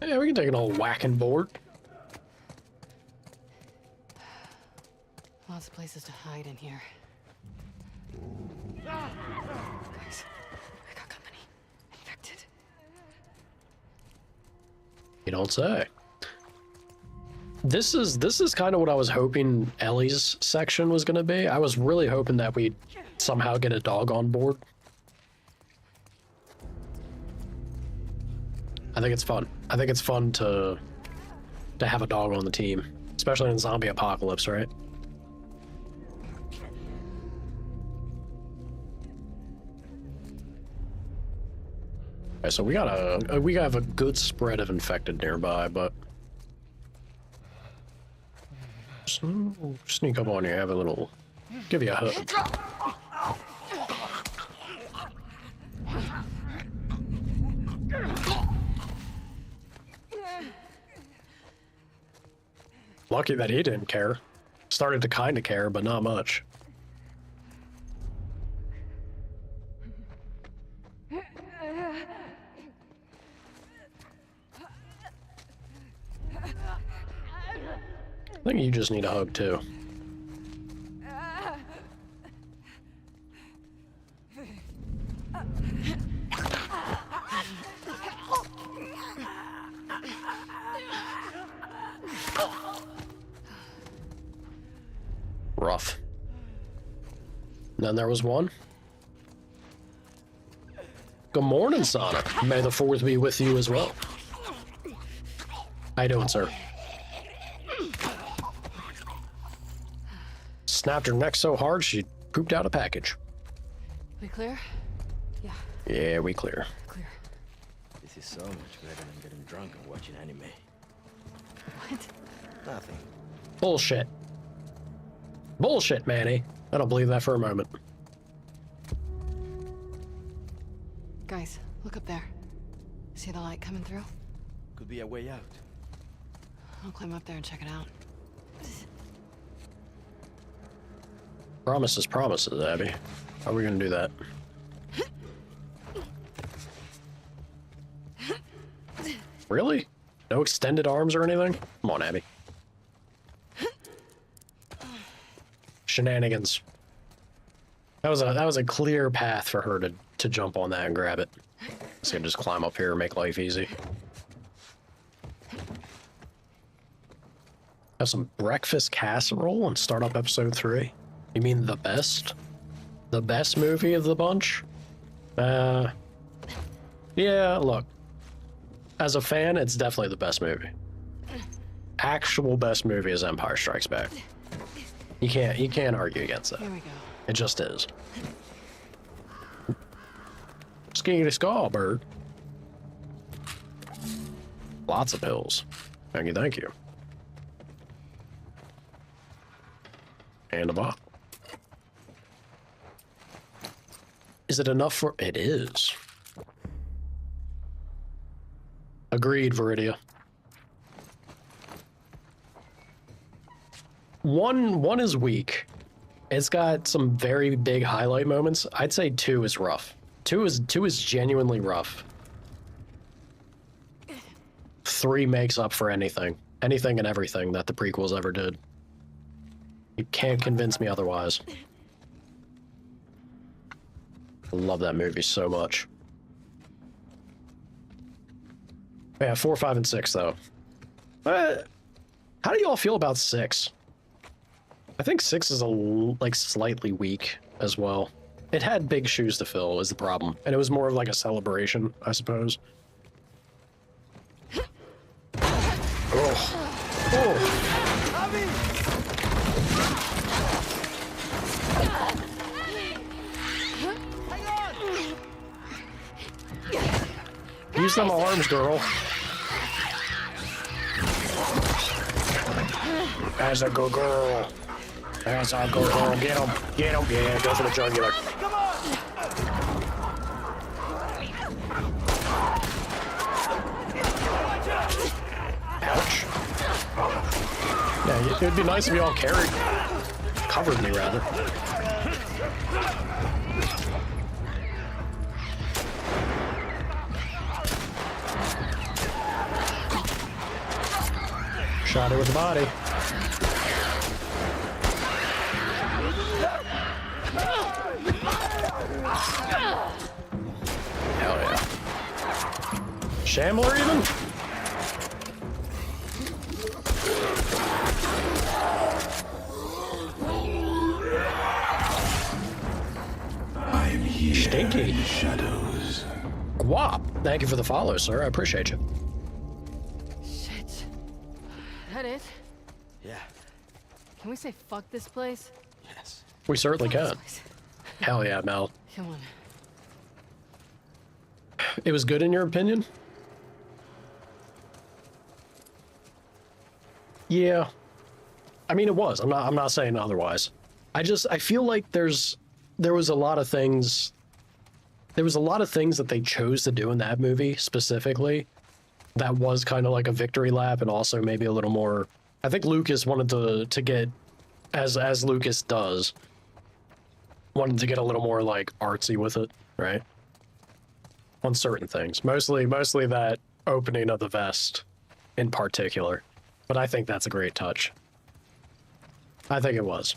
Yeah, we can take an old whacking board. Lots of places to hide in here. Guys, I got company. Infected. You don't say. This is kind of what I was hoping Ellie's section was going to be. I was really hoping that we'd somehow get a dog on board. I think it's fun. I think it's fun to have a dog on the team, especially in zombie apocalypse, right? Okay, so we have a good spread of infected nearby, but sneak up on you, have a little, give you a hug. Lucky that he didn't care. Started to kind of care, but not much. I think you just need a hug too. Rough. And then there was one. Good morning, Sana. May the 4th be with you as well. How you doing, sir? Snapped her neck so hard she pooped out a package. We clear? Yeah. Yeah, we clear. Clear. This is so much better than getting drunk and watching anime. What? Nothing. Bullshit. Bullshit, Manny. I don't believe that for a moment. Guys, look up there. See the light coming through? Could be a way out. I'll climb up there and check it out. Promises, promises, Abby. How are we gonna do that? Really? No extended arms or anything? Come on, Abby. Shenanigans. That was a clear path for her to jump on that and grab it. So you can just climb up here and make life easy. Have some breakfast casserole and start up episode 3. You mean the best? The best movie of the bunch? Yeah, look. As a fan, it's definitely the best movie. Actual best movie is Empire Strikes Back. You can't argue against that. Here we go. It just is. Skinny skull, bird. Lots of pills. Thank you, thank you. And a bottle. Is it enough for... It is. Agreed, Viridia. One is weak. It's got some very big highlight moments. I'd say 2 is rough. 2 is genuinely rough. 3 makes up for anything. Anything and everything that the prequels ever did. You can't convince me otherwise. I love that movie so much. Yeah, 4, 5, and 6, though. How do you all feel about 6? I think 6 is like slightly weak as well. It had big shoes to fill was the problem, and it was more of like a celebration, I suppose. Oh. Oh. Use them arms, girl. That's a good girl. That's a good girl. Get him. Get him. Yeah, go for the jugular. Come on! Ouch. Yeah, it'd be nice if you all carried. Covered me, rather. Shot her with the body. Hell yeah. Shambler even? I am here Stinky. in the shadows. Guap. Thank you for the follow, sir. I appreciate you. Shit. That it? Yeah. Can we say fuck this place? Yes. We certainly Fuck this can. place. Hell yeah, Mel. Come on. It was good in your opinion? Yeah. I mean, it was. I'm not saying otherwise. I feel like there was a lot of things that they chose to do in that movie specifically that was kind of like a victory lap, and also maybe a little more. I think Lucas wanted to get, as Lucas does, wanted to get a little more like artsy with it, right? On certain things, mostly that opening of the vest in particular. But I think that's a great touch. I think it was.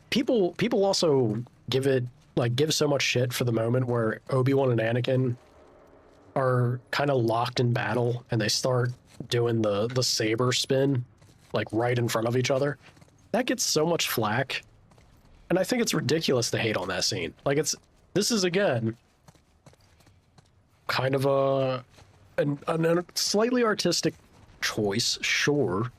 People also give so much shit for the moment where Obi-Wan and Anakin are kind of locked in battle and they start doing the saber spin like right in front of each other. That gets so much flack. And I think it's ridiculous to hate on that scene. Like this is again kind of a slightly artistic choice, sure,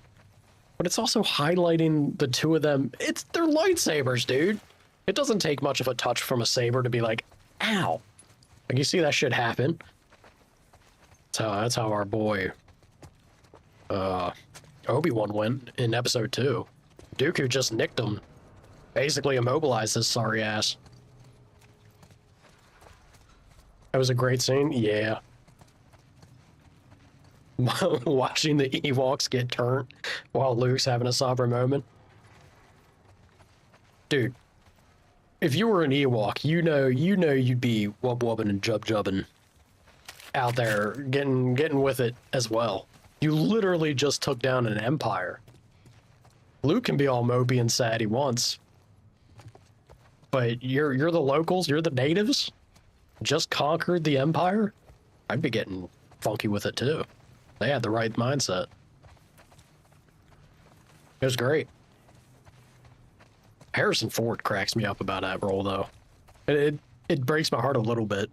but it's also highlighting the two of them. They're lightsabers, dude. It doesn't take much of a touch from a saber to be like, ow. Like, you see that shit happen. That's how our boy Obi-Wan went in episode 2. Dooku just nicked him, basically immobilized his sorry ass. That was a great scene, yeah. Watching the Ewoks get turned while Luke's having a somber moment. Dude, if you were an Ewok, you know you'd be wub-wubbing and jub-jubbing out there, getting with it as well. You literally just took down an empire. Luke can be all mopey and sad he wants, but you're the locals, you're the natives, just conquered the empire. I'd be getting funky with it too. They had the right mindset. It was great. Harrison Ford cracks me up about that role, though. It breaks my heart a little bit.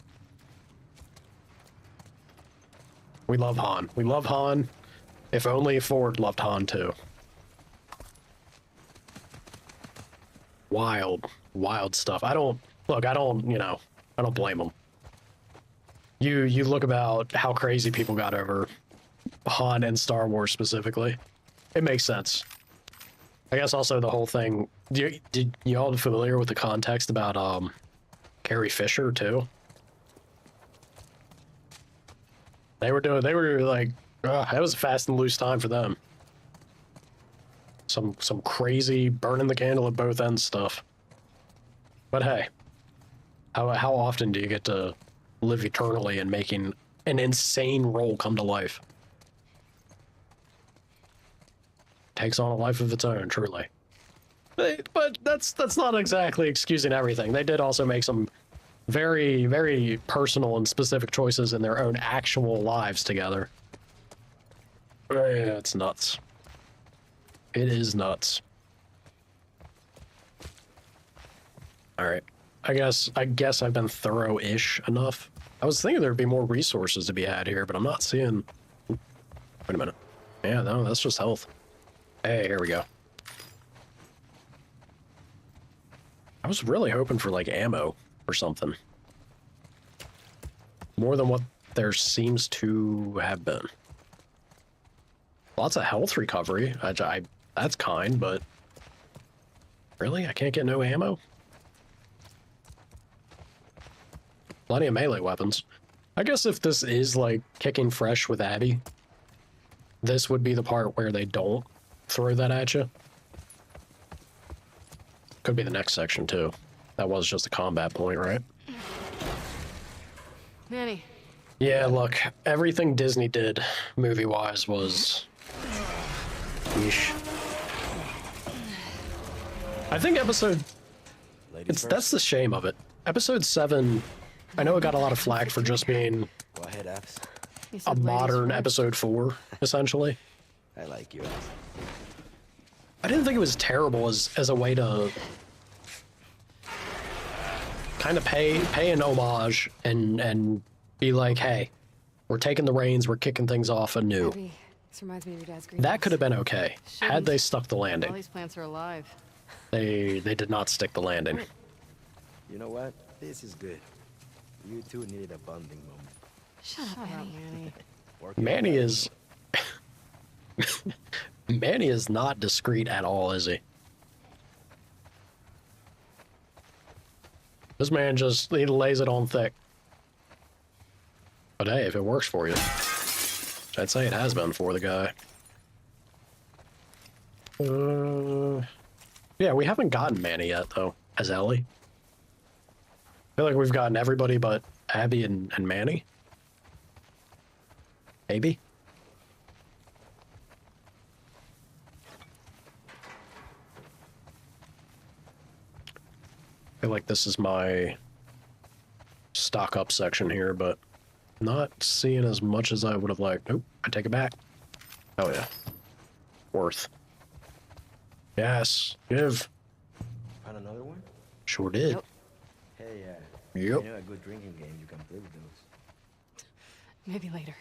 We love Han. We love Han. If only Ford loved Han, too. Wild stuff. I don't blame them. You look about how crazy people got over Han and Star Wars specifically. It makes sense. I guess also the whole thing. Did you all familiar with the context about Carrie Fisher too? They were like, that was a fast and loose time for them. Some crazy burning the candle at both ends stuff. But hey, how often do you get to live eternally and making an insane role come to life? Takes on a life of its own, truly. But that's not exactly excusing everything. They did also make some very, very personal and specific choices in their own actual lives together. Yeah, it's nuts. It is nuts. All right. I guess I've been thorough-ish enough. I was thinking there'd be more resources to be had here, but I'm not seeing. Wait a minute. Yeah, no, that's just health. Hey, here we go. I was really hoping for like ammo or something. More than what there seems to have been. Lots of health recovery. That's kind, but really? I can't get no ammo? Plenty of melee weapons. I guess if this is like kicking fresh with Abby, this would be the part where they don't throw that at you. Could be the next section, too. That was just a combat point, right? Manny. Yeah, look, everything Disney did, movie-wise, was... Yeesh. I think episode... That's the shame of it. Episode 7, I know it got a lot of flack for just being Go ahead, Abs. a modern episode 4, essentially. I like you, Abs. I didn't think it was terrible as a way to kind of pay an homage and be like, hey, we're taking the reins, we're kicking things off anew. Abby, this reminds me of your dad's green. That could have been okay had they stuck the All landing. these plants are alive. They did not stick the landing. You know what? This is good. You two needed a bonding moment. Shut up, Manny. Manny is Manny is not discreet at all, is he? This man he lays it on thick. But hey, if it works for you, which I'd say it has been for the guy. Yeah, we haven't gotten Manny yet, though, as Ellie. I feel like we've gotten everybody but Abby and Manny. Maybe? I feel like this is my stock up section here, but not seeing as much as I would have liked. Nope, I take it back. Oh yeah. Worth. Yes, give. Found another one? Sure did. Nope. Hey, Yep. you know a good drinking game you can play with those. Maybe later.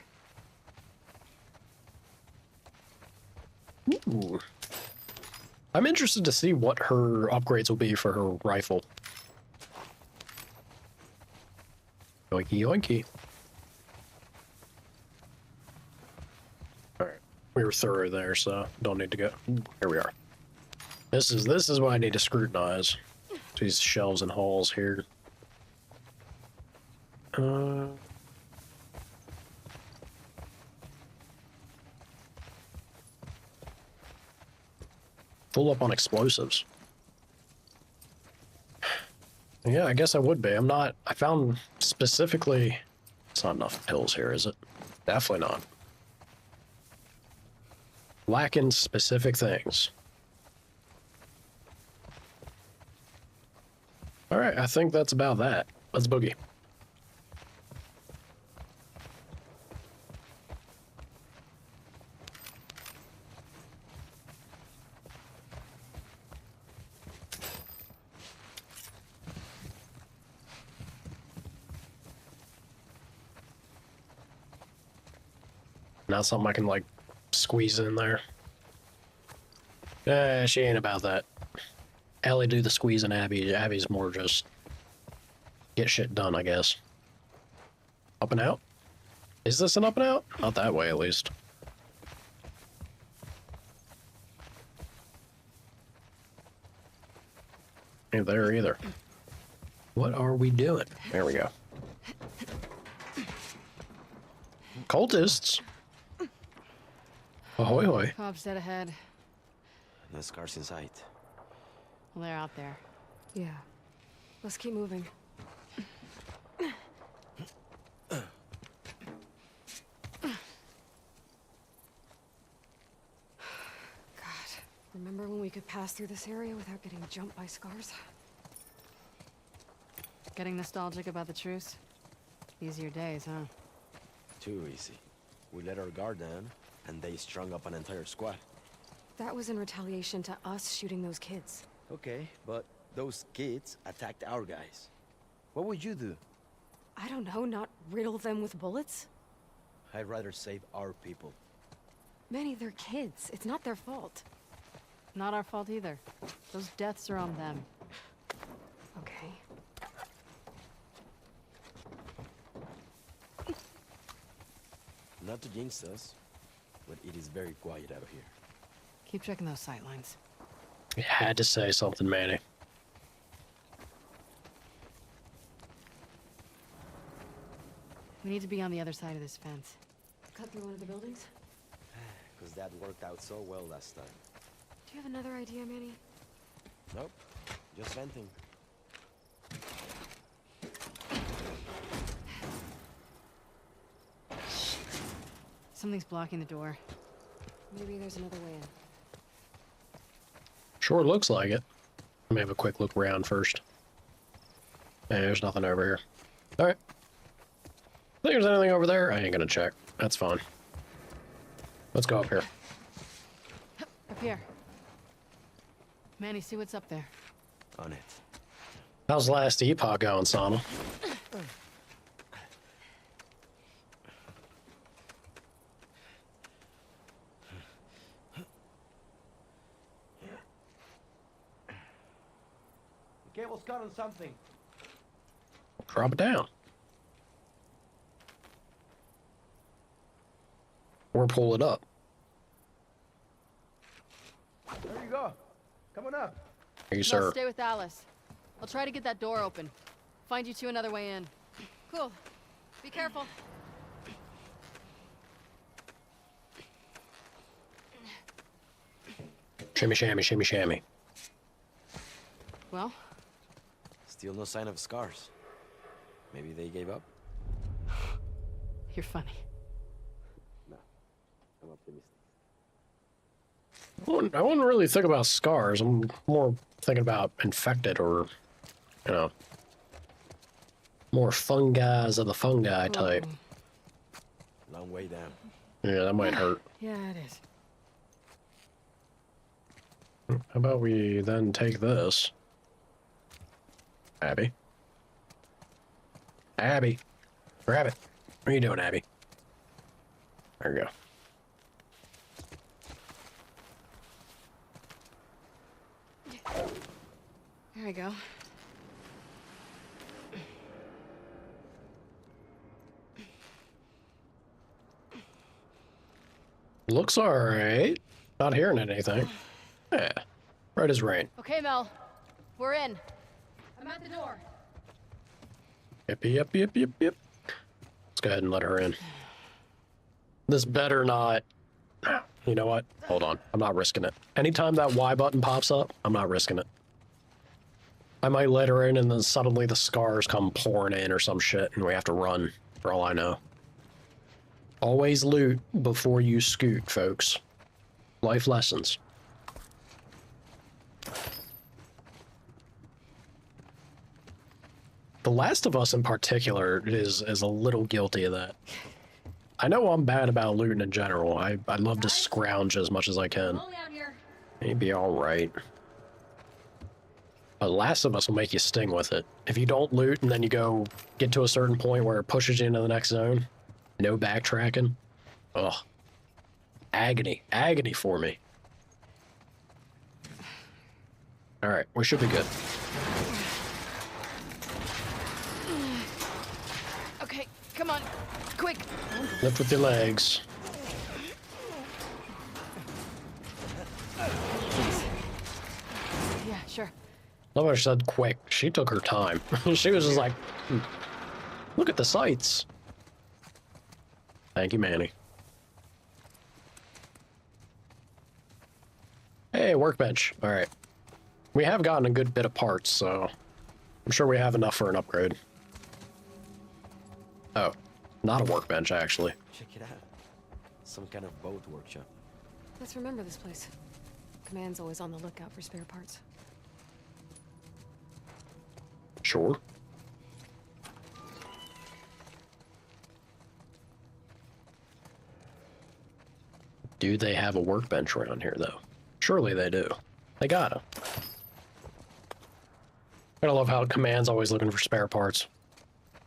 Ooh. I'm interested to see what her upgrades will be for her rifle. Yoinky yoinky. Alright. We were thorough there, so don't need to go. Here we are. This is what I need to scrutinize. These shelves and halls here. Full up on explosives. Yeah, I guess I would be. I found specifically... It's not enough pills here, is it? Definitely not. Lacking specific things. Alright, I think that's about that. Let's boogie. Not something I can, like, squeeze in there. She ain't about that. Ellie do the squeezing, Abby's more just get shit done, I guess. Up and out? Is this an up and out? Not that way, at least. Ain't there either. What are we doing? There we go. Cultists. Ahoy hoy. Cobb's dead ahead. No scars in sight. Well, they're out there. Yeah. Let's keep moving. Remember when we could pass through this area without getting jumped by scars? Getting nostalgic about the truce? Easier days, huh? Too easy. We let our guard down, and they strung up an entire squad. That was in retaliation to us shooting those kids. Okay, but those kids attacked our guys. What would you do? I don't know, not riddle them with bullets? I'd rather save our people. Manny, they're kids. It's not their fault. Not our fault either. Those deaths are on them. Okay. Not to jinx us, but it is very quiet out here. Keep checking those sight lines. You had to say something, Manny. We need to be on the other side of this fence. Cut through one of the buildings? Because that worked out so well last time. Do you have another idea, Manny? Nope. Just venting. Something's blocking the door. Maybe there's another way in. Sure looks like it. Let me have a quick look around first. Hey, there's nothing over here. Alright. Think there's anything over there? I ain't gonna check. That's fine. Let's go up here. Up here. Manny, see what's up there. On it. How's last epoch going, Sama? The cable's caught on something. Drop it down. Or pull it up. There you go. Come on up. Thank you, No, sir. stay with Alice. I'll try to get that door open. Find you two another way in. Cool. Be careful. Shimmy, shammy, shimmy, shammy. Well, Still no sign of scars. Maybe they gave up? you're funny. No. I'm optimistic. I wouldn't really think about scars. I'm more thinking about infected or, you know, more fungi's of the fungi type. Long way down. Yeah, that might hurt. Yeah, it is. How about we then take this? Abby? Abby! Grab it. What are you doing, Abby? There you go. There we go. Looks alright. Not hearing anything. Yeah. Right as rain. Okay, Mel. We're in. I'm at the door. Yep, yep, yep, yep, yep. Let's go ahead and let her in. This better not... You know what? Hold on. I'm not risking it. Anytime that Y button pops up, I'm not risking it. I might let her in and then suddenly the scars come pouring in or some shit and we have to run, for all I know. Always loot before you scoot, folks. Life lessons. The Last of Us in particular is a little guilty of that. I know I'm bad about looting in general. I love to scrounge as much as I can. Maybe alright. But Last of Us will make you sting with it. If you don't loot and then you go get to a certain point where it pushes you into the next zone, no backtracking. Ugh. Agony. Agony for me. Alright, we should be good. Okay, come on. Quick. Lift with your legs. Yeah, sure. Love how she said quick. She took her time. She was just like, look at the sights. Thank you, Manny. Hey, workbench. All right. We have gotten a good bit of parts, so I'm sure we have enough for an upgrade. Oh, not a workbench, actually. Check it out. Some kind of boat workshop. Let's remember this place. Command's always on the lookout for spare parts. Sure. Do they have a workbench around here, though? Surely they do. They gotta. I love how Command's always looking for spare parts.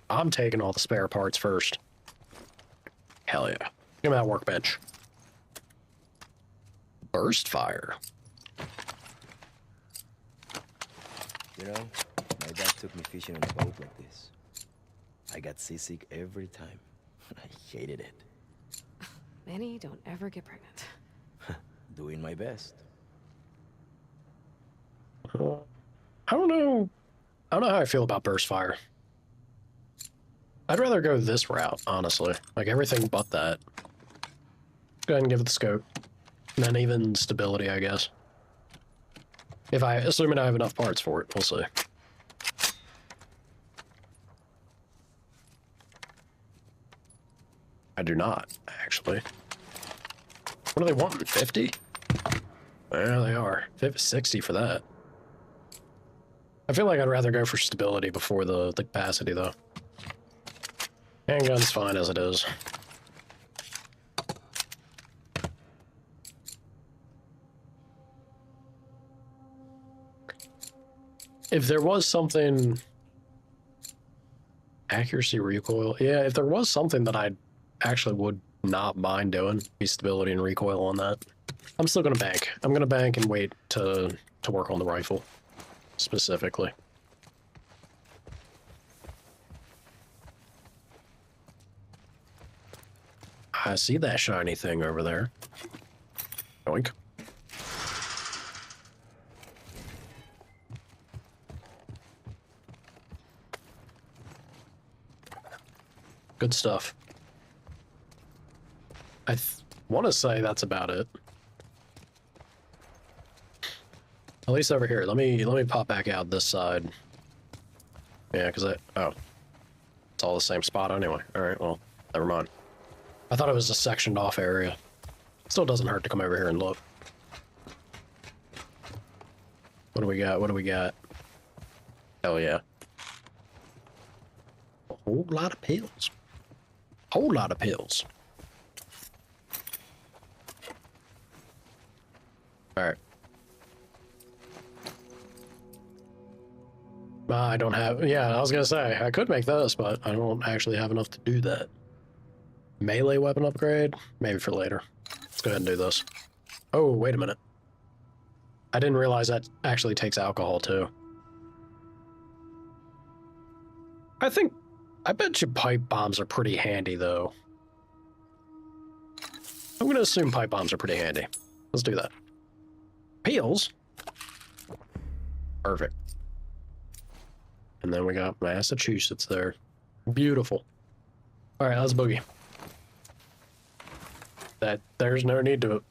I'm taking all the spare parts first. Hell yeah. Give me that workbench. Burst fire. You know, my dad took me fishing on a boat like this. I got seasick every time. I hated it. Manny, don't ever get pregnant. Doing my best. I don't know how I feel about burst fire. I'd rather go this route, honestly. Like everything but that. Go ahead and give it the scope. And then even stability, I guess. Assuming I have enough parts for it, we'll see. I do not, actually. What are they wanting, 50? There they are, 50, 60 for that. I feel like I'd rather go for stability before the capacity, though. Handgun's fine as it is. If there was something... Accuracy, recoil. Yeah, if there was something that I actually would not mind doing, be stability and recoil on that. I'm still gonna bank. I'm gonna bank and wait to work on the rifle, specifically. I see that shiny thing over there. Oink. Good stuff. I want to say that's about it. At least over here. Let me pop back out this side. Yeah, because it's all the same spot anyway. All right, well, never mind. I thought it was a sectioned off area. Still doesn't hurt to come over here and look. What do we got? What do we got? Hell yeah. A whole lot of pills. Whole lot of pills. Alright. I don't have... Yeah, I was gonna say, I could make this, but I don't actually have enough to do that. Melee weapon upgrade? Maybe for later. Let's go ahead and do this. Oh, wait a minute. I didn't realize that actually takes alcohol, too. I bet you pipe bombs are pretty handy, though. I'm gonna assume pipe bombs are pretty handy. Let's do that. Peels? Perfect. And then we got Massachusetts there. Beautiful. Alright, let's boogie. There's no need to...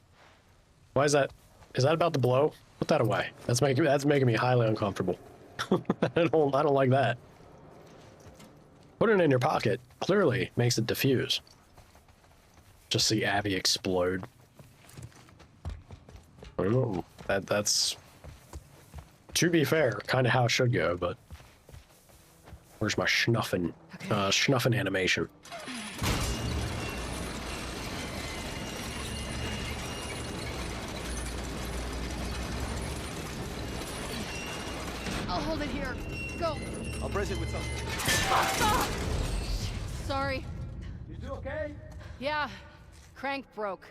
Why is that? Is that about to blow? Put that away. That's making me highly uncomfortable. I don't like that. Putting it in your pocket clearly makes it diffuse. Just see Abby explode. Oh, that's... To be fair, kind of how it should go, but... Where's my schnuffing, schnuffing animation? I'll hold it here. Go. I'll brace it with something. Stop! Sorry. You two okay? Yeah. Crank broke.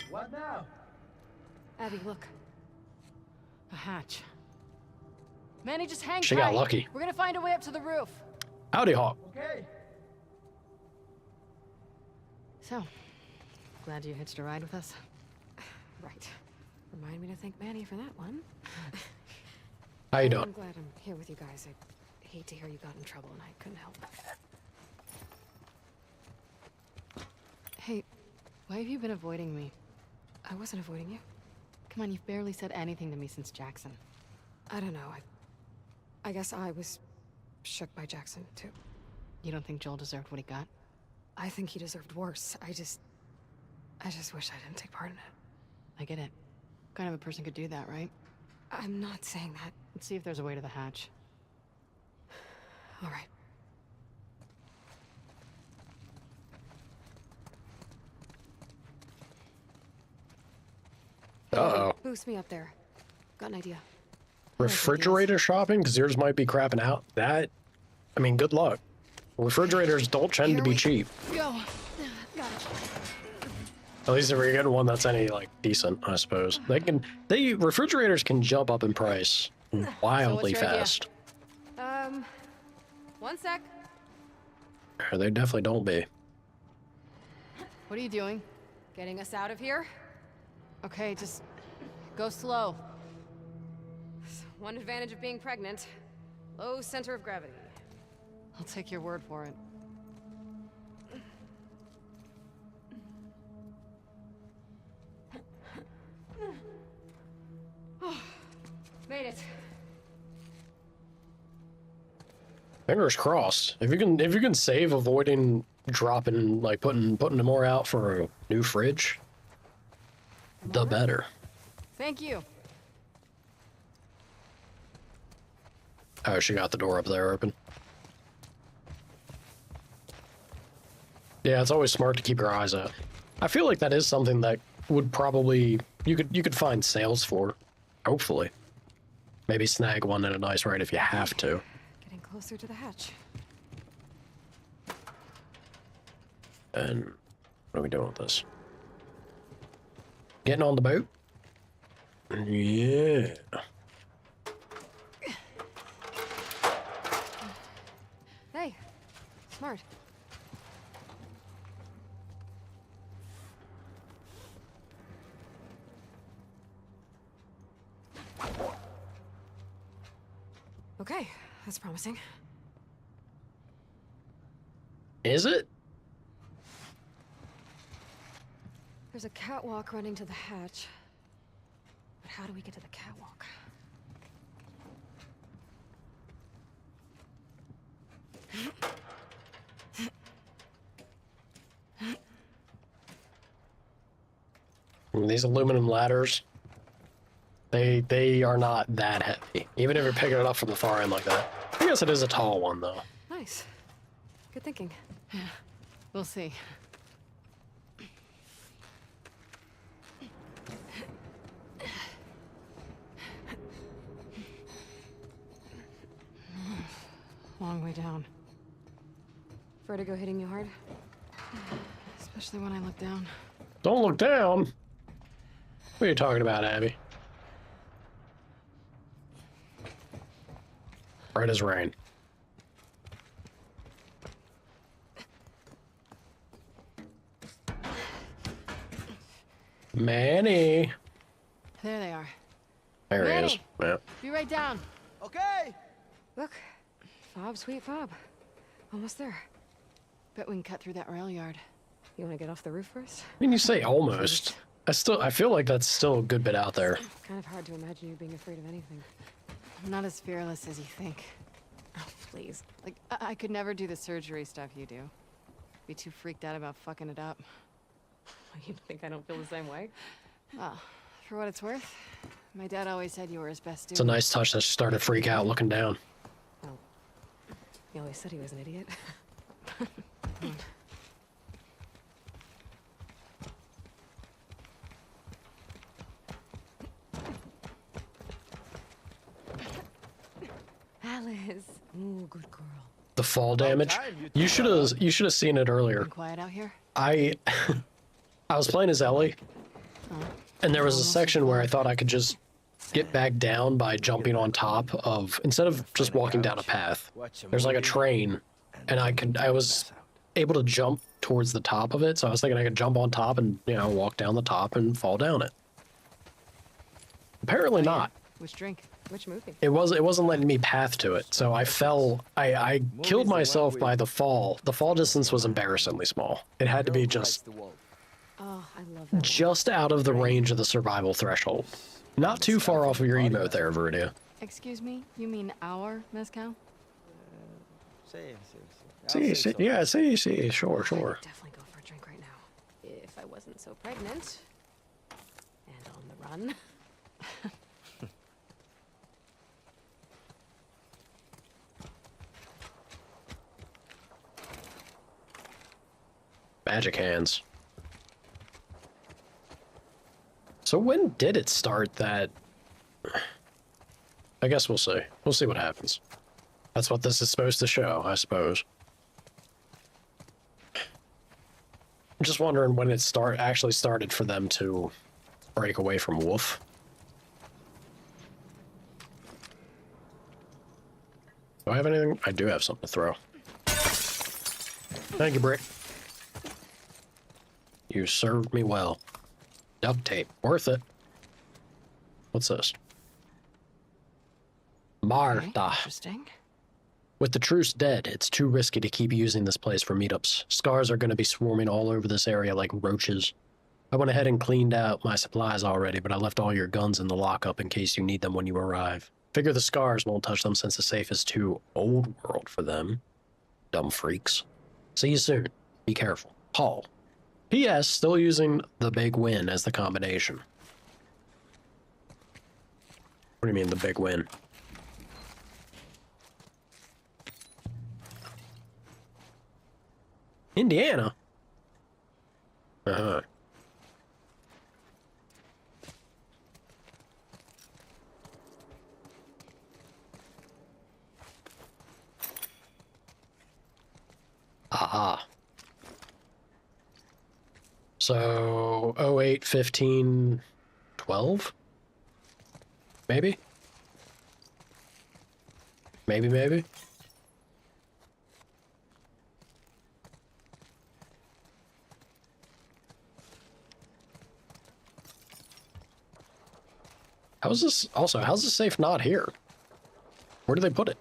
What now? Abby, look. A hatch. Manny, just hang tight. She got lucky. We're gonna find a way up to the roof. Howdy, Hawk. Okay. So, glad you hitched a ride with us? Right. Remind me to thank Manny for that one. How you doing? I'm glad I'm here with you guys. I hate to hear you got in trouble and I couldn't help. Hey, why have you been avoiding me? I wasn't avoiding you. Come on, you've barely said anything to me since Jackson. I don't know. I guess I was shook by Jackson, too. You don't think Joel deserved what he got? I think he deserved worse. I just wish I didn't take part in it. I get it. What kind of a person could do that, right? I'm not saying that. Let's see if there's a way to the hatch. All right. Uh-oh. Boost me up there. Got an idea. Refrigerator shopping? Because yours might be crapping out. That, I mean, good luck. Refrigerators don't tend to be cheap. Go. Got it. At least if you're getting one that's any, like, decent, I suppose. Refrigerators can jump up in price wildly So what's your idea? fast. One sec. They definitely don't be. What are you doing? Getting us out of here? Okay, just go slow. One advantage of being pregnant. Low center of gravity. I'll take your word for it. Fingers crossed. If you can save avoiding dropping, like putting more out for a new fridge, the better. Thank you. Oh, she got the door up there open. Yeah, it's always smart to keep your eyes out. I feel like that is something that would probably you could find sales for. Hopefully, maybe snag one at a nice rate if you have to. Getting closer to the hatch. And what are we doing with this? Getting on the boat? Yeah. Hey, smart. Okay, that's promising. Is it? There's a catwalk running to the hatch. But how do we get to the catwalk? These aluminum ladders, they are not that heavy. Even if you're picking it up from the far end like that. I guess it is a tall one, though. Nice. Good thinking. Yeah, we'll see. Long way down. Vertigo hitting you hard? Especially when I look down. Don't look down. What are you talking about, Abby? Right as rain. Manny. There they are. There he is. Manny! Yeah. Be right down. Okay. Look. Fob, sweet fob. Almost there. Bet we can cut through that rail yard. You want to get off the roof first? I mean, you say almost. I feel like that's still a good bit out there. Kind of hard to imagine you being afraid of anything. I'm not as fearless as you think. Oh, please. Like, I could never do the surgery stuff you do. Be too freaked out about fucking it up. You think I don't feel the same way? Well, for what it's worth, my dad always said you were his best It's a student. nice touch that she started to freak out looking down. Well, he always said he was an idiot. Alice. Ooh, good girl. The fall damage. You should have seen it earlier. Been quiet out here? I was playing as Ellie, and there was a section where I thought I could just get back down by jumping on top of, instead of just walking down a path. There's like a train, and I was able to jump towards the top of it, so I was thinking I could jump on top and, you know, walk down the top and fall down it. Apparently not. Which drink? Which movie? It wasn't letting me path to it, so I fell. I killed myself by the fall. The fall distance was embarrassingly small. It had to be just Oh, I love that. just out of the range of the survival threshold. Not too far off of your emote there, Viridia. Excuse me? You mean our mezcal? See, sure. Definitely go for a drink right now. If I wasn't so pregnant. And on the run. Magic hands. So when did it start that? I guess we'll see. We'll see what happens. That's what this is supposed to show, I suppose. I'm just wondering when it actually started for them to break away from Wolf. Do I have anything? I do have something to throw. Thank you, Brick. You served me well. Duct tape. Worth it. What's this? Martha. Okay, interesting. With the truce dead, it's too risky to keep using this place for meetups. Scars are going to be swarming all over this area like roaches. I went ahead and cleaned out my supplies already, but I left all your guns in the lockup in case you need them when you arrive. Figure the scars won't touch them since the safe is too old world for them. Dumb freaks. See you soon. Be careful. Paul. P.S. Still using the big win as the combination. What do you mean, the big win? Indiana? Uh-huh. Aha. So, 08, 15, 12? Maybe? Maybe? How's this, also, how's the safe not here? Where do they put it?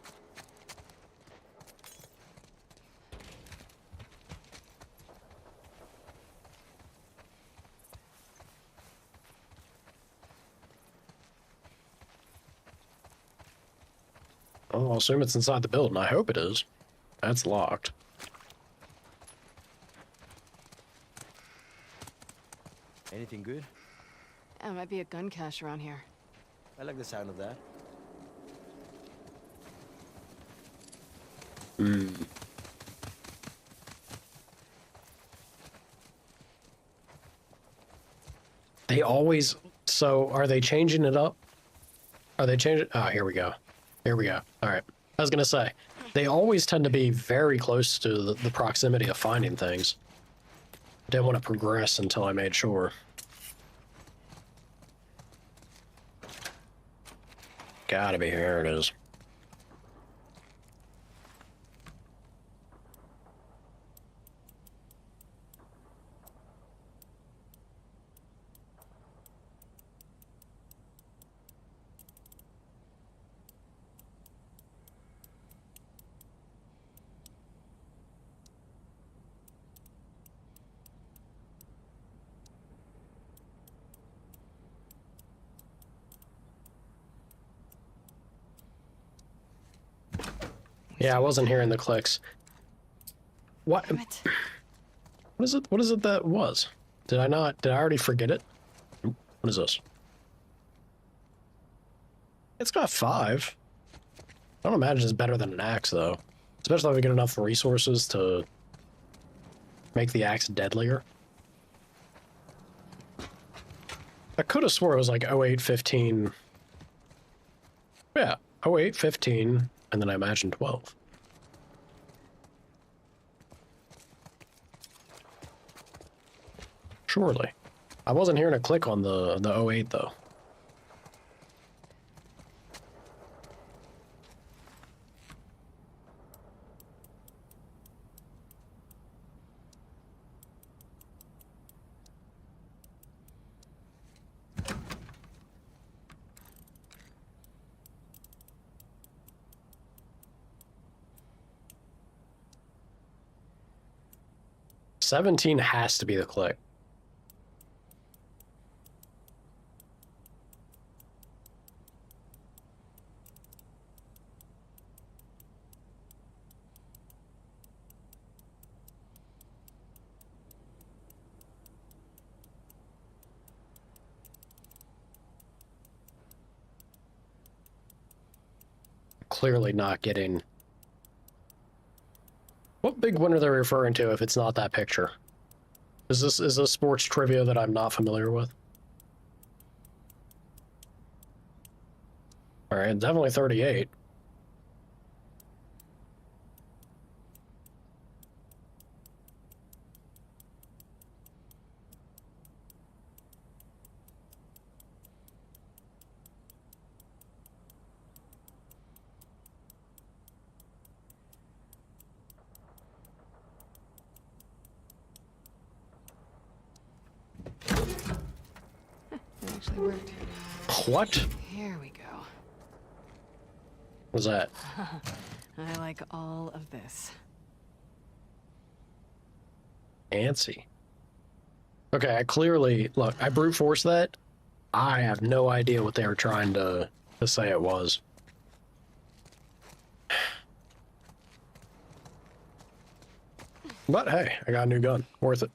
Oh, I'll assume it's inside the building. I hope it is. That's locked. Anything good? Yeah, might be a gun cache around here. I like the sound of that. Hmm. They always... So, are they changing it up? Are they changing... Oh, here we go. Here we go. All right. I was going to say, they always tend to be very close to the proximity of finding things. Didn't want to progress until I made sure. Gotta be here. It is. Yeah, I wasn't hearing the clicks. What? Damn it. What is it? What is it that was? Did I not? Did I already forget it? What is this? It's got 5. I don't imagine it's better than an axe, though. Especially if we get enough resources to make the axe deadlier. I could have swore it was like 08, 15. Yeah, 08, 15, and then I imagine 12. Surely. I wasn't hearing a click on the 08, though. $17 has to be the click. Clearly not getting... What big one are they referring to if it's not that picture? Is this sports trivia that I'm not familiar with? Alright, definitely 38. It actually worked. What? Here we go. What's that? I like all of this. Antsy. Okay, I clearly... Look, I brute force that. I have no idea what they were trying to say it was. But hey, I got a new gun. Worth it.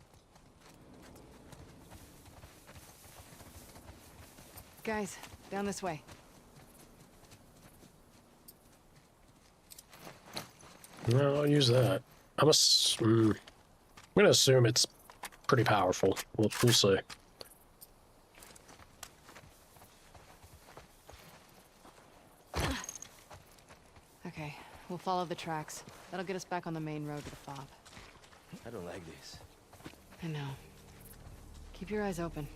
Guys, down this way. No, I'll use that. I'm gonna assume it's pretty powerful. We'll see. Okay, we'll follow the tracks. That'll get us back on the main road to the fob. I don't like this. I know. Keep your eyes open.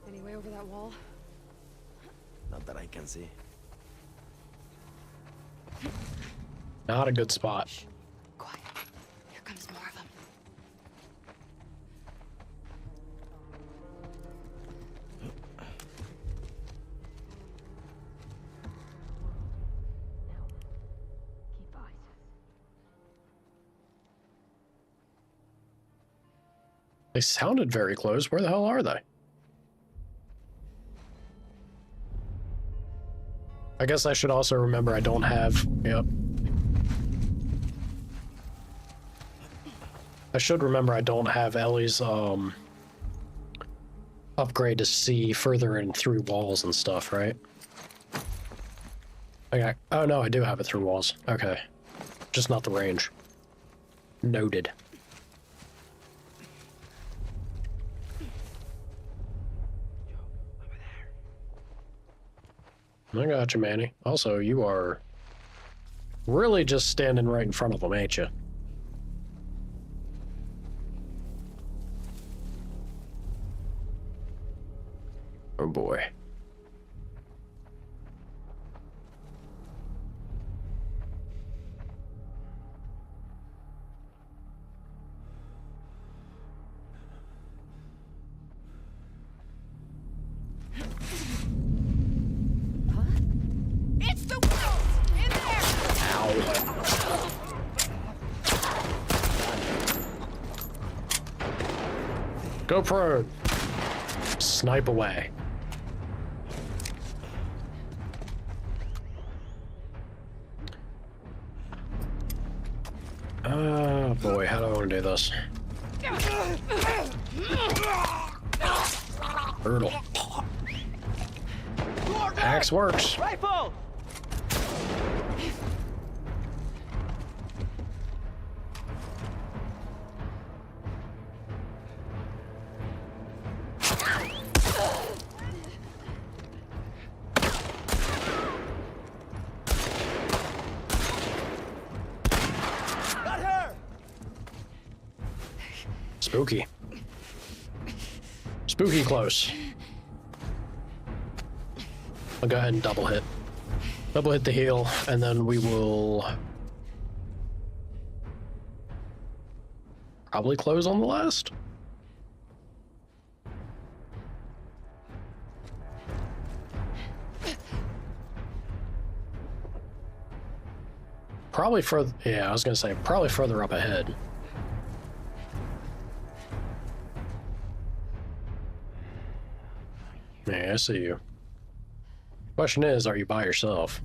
Any way over that wall? Not that I can see. Not a good spot. Shh. Quiet. Here comes more of them. Keep eyes. They sounded very close. Where the hell are they? I guess I should also remember I don't have... Yep. I should remember I don't have Ellie's, upgrade to see further in through walls and stuff, right? Okay. Oh, no, I do have it through walls. Okay. Just not the range. Noted. I got you, Manny. Also, you are really just standing right in front of them, ain't you? Oh boy. It's the wolves! In there! Go prone. Snipe away. Oh boy, how do I want to do this? Brutal. Axe works. Rifle! Got her! Spooky. Spooky close. I'll go ahead and double hit. Double hit the heal, and then we will probably close on the last. Probably further, yeah, I was gonna say probably further up ahead. Yeah, I see you. Question is, are you by yourself?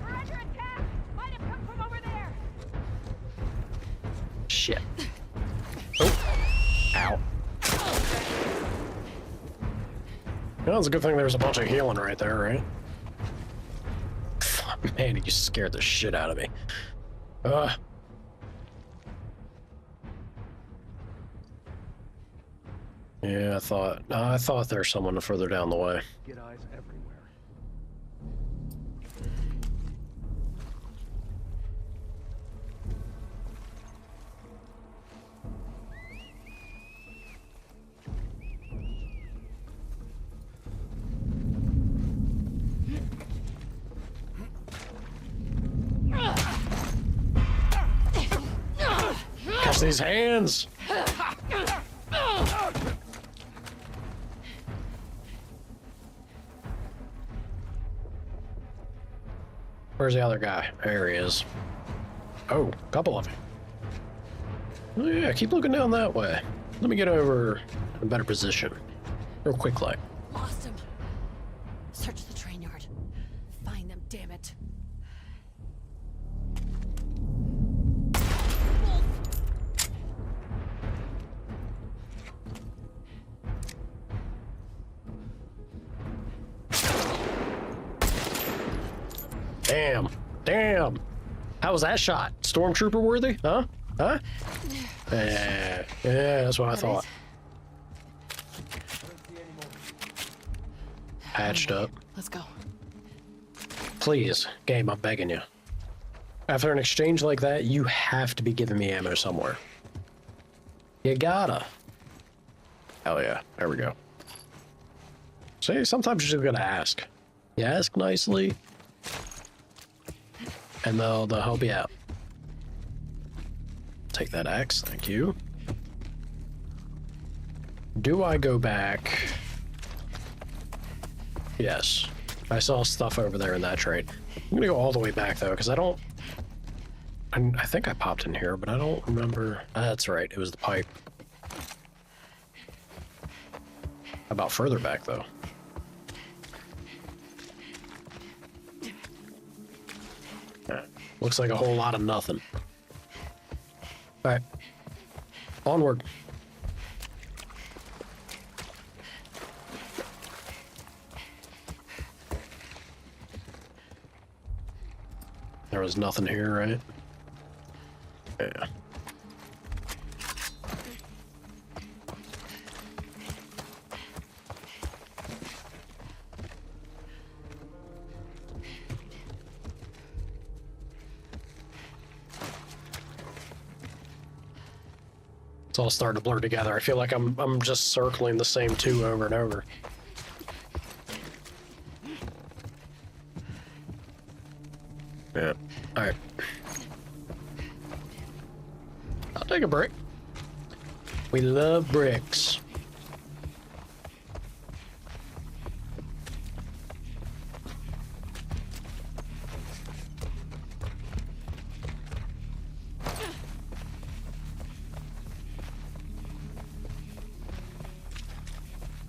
We're under attack! Might have come from over there! Shit. Oh. Ow. Well, it's a good thing there's a bunch of healing right there, right? Man, you scared the shit out of me. Yeah, I thought there's someone further down the way. Get eyes everywhere. these hands. Where's the other guy? There he is. Oh, a couple of them. Oh yeah, keep looking down that way. Let me get over in a better position. Real quick, like. Lost him. Search the train yard. Find them, damn it. Damn. Damn. How was that shot? Stormtrooper worthy? Huh? Huh? Yeah, that's what I thought. Patched up. Let's go. Please, game, I'm begging you. After an exchange like that, you have to be giving me ammo somewhere. You gotta. Hell yeah. There we go. See, sometimes you just gotta ask. You ask nicely, and they'll help you out. Take that axe, thank you. Do I go back? Yes. I saw stuff over there in that trade. I'm gonna go all the way back though, because I think I popped in here, but I don't remember. That's right, it was the pipe. How about further back though? Looks like a whole lot of nothing. Alright. Onward. There was nothing here, right? Yeah. It's all starting to blur together. I feel like I'm just circling the same two over and over. Yeah. All right. I'll take a brick. We love bricks.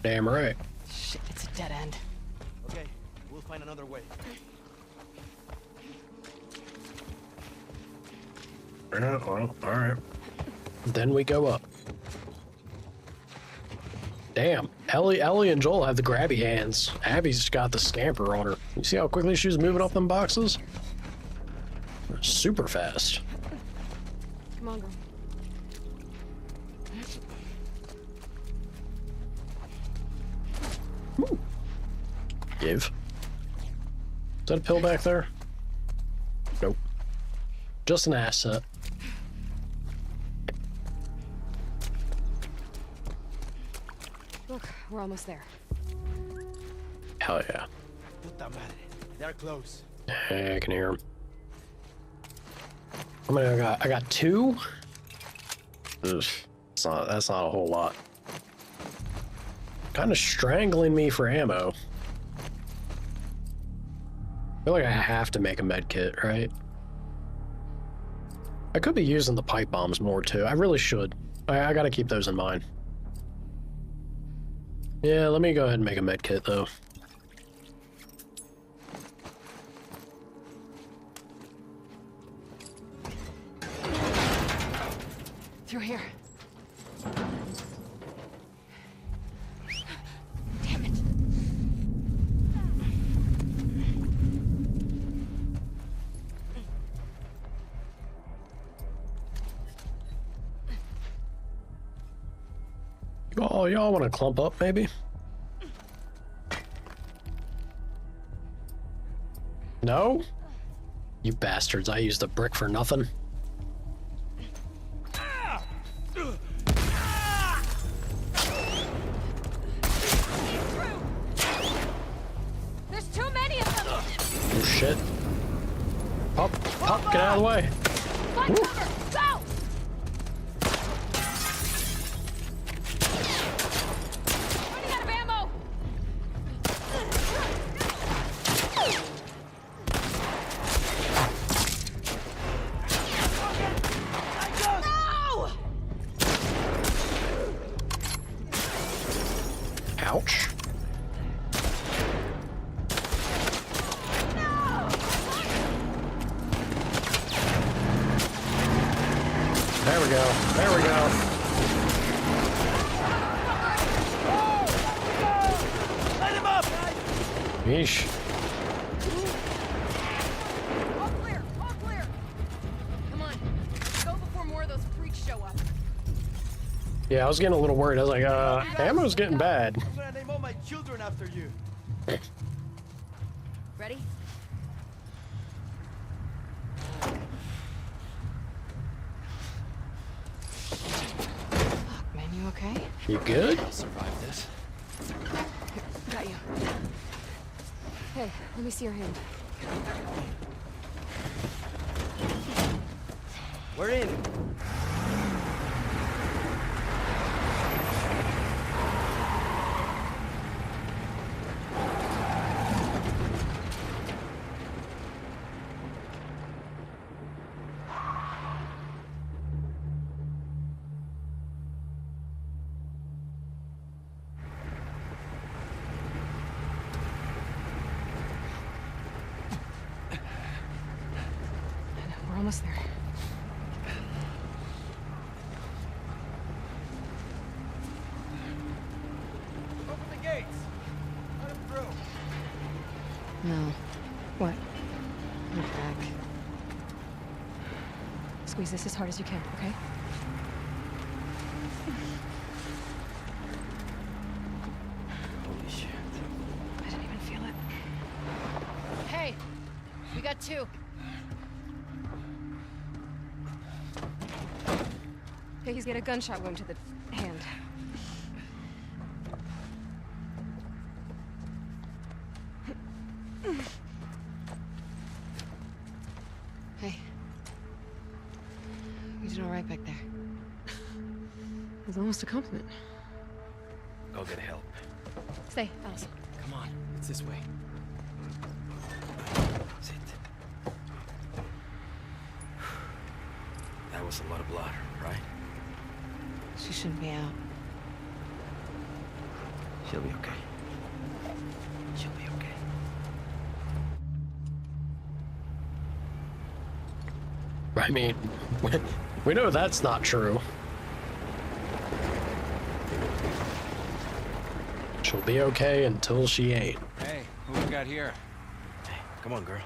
Damn right. Shit, it's a dead end. Okay, we'll find another way. Yeah, well, all right. Then we go up. Damn, Ellie and Joel have the grabby hands. Abby's got the scamper on her. You see how quickly she was moving up them boxes? Super fast. Come on, girl. Ooh. Give. Is that a pill back there? Nope. Just an asset. Look, we're almost there. Hell yeah. Puta madre. They're close. Hey, I can hear him. How many I got two? Ugh, that's not a whole lot. Kind of strangling me for ammo. I feel like I have to make a med kit, right? I could be using the pipe bombs more too. I really should. I gotta keep those in mind. Yeah, let me go ahead and make a med kit though. Through here. Y'all want to clump up, maybe? No? You bastards, I used a brick for nothing. There's too many of them! Oh shit. Pop, get out of the way. Find cover! Go! Ouch. There we go. There we go. Light him up! Yeesh. All clear! All clear! Come on, go before more of those freaks show up. Yeah, I was getting a little worried. I was like, ammo's getting bad. I'm gonna name all my children after you. Ready? Fuck, man, you okay? You good? I'll survive this. Got you. Hey, let me see your hand. We're in. We're almost there. Open the gates. Let him through. No. What? You're back. Squeeze this as hard as you can, okay? Holy shit. I didn't even feel it. Hey, we got two. Okay, he's got a gunshot wound to the hand. Hey. You did all right back there. It was almost a compliment. Go get help. Stay, Alice. Come on, it's this way. Sit. That was a lot of blood, right? She shouldn't be out. She'll be okay. She'll be okay. I mean, we know that's not true. She'll be okay until she ain't. Hey, who we got here? Hey, come on, girl.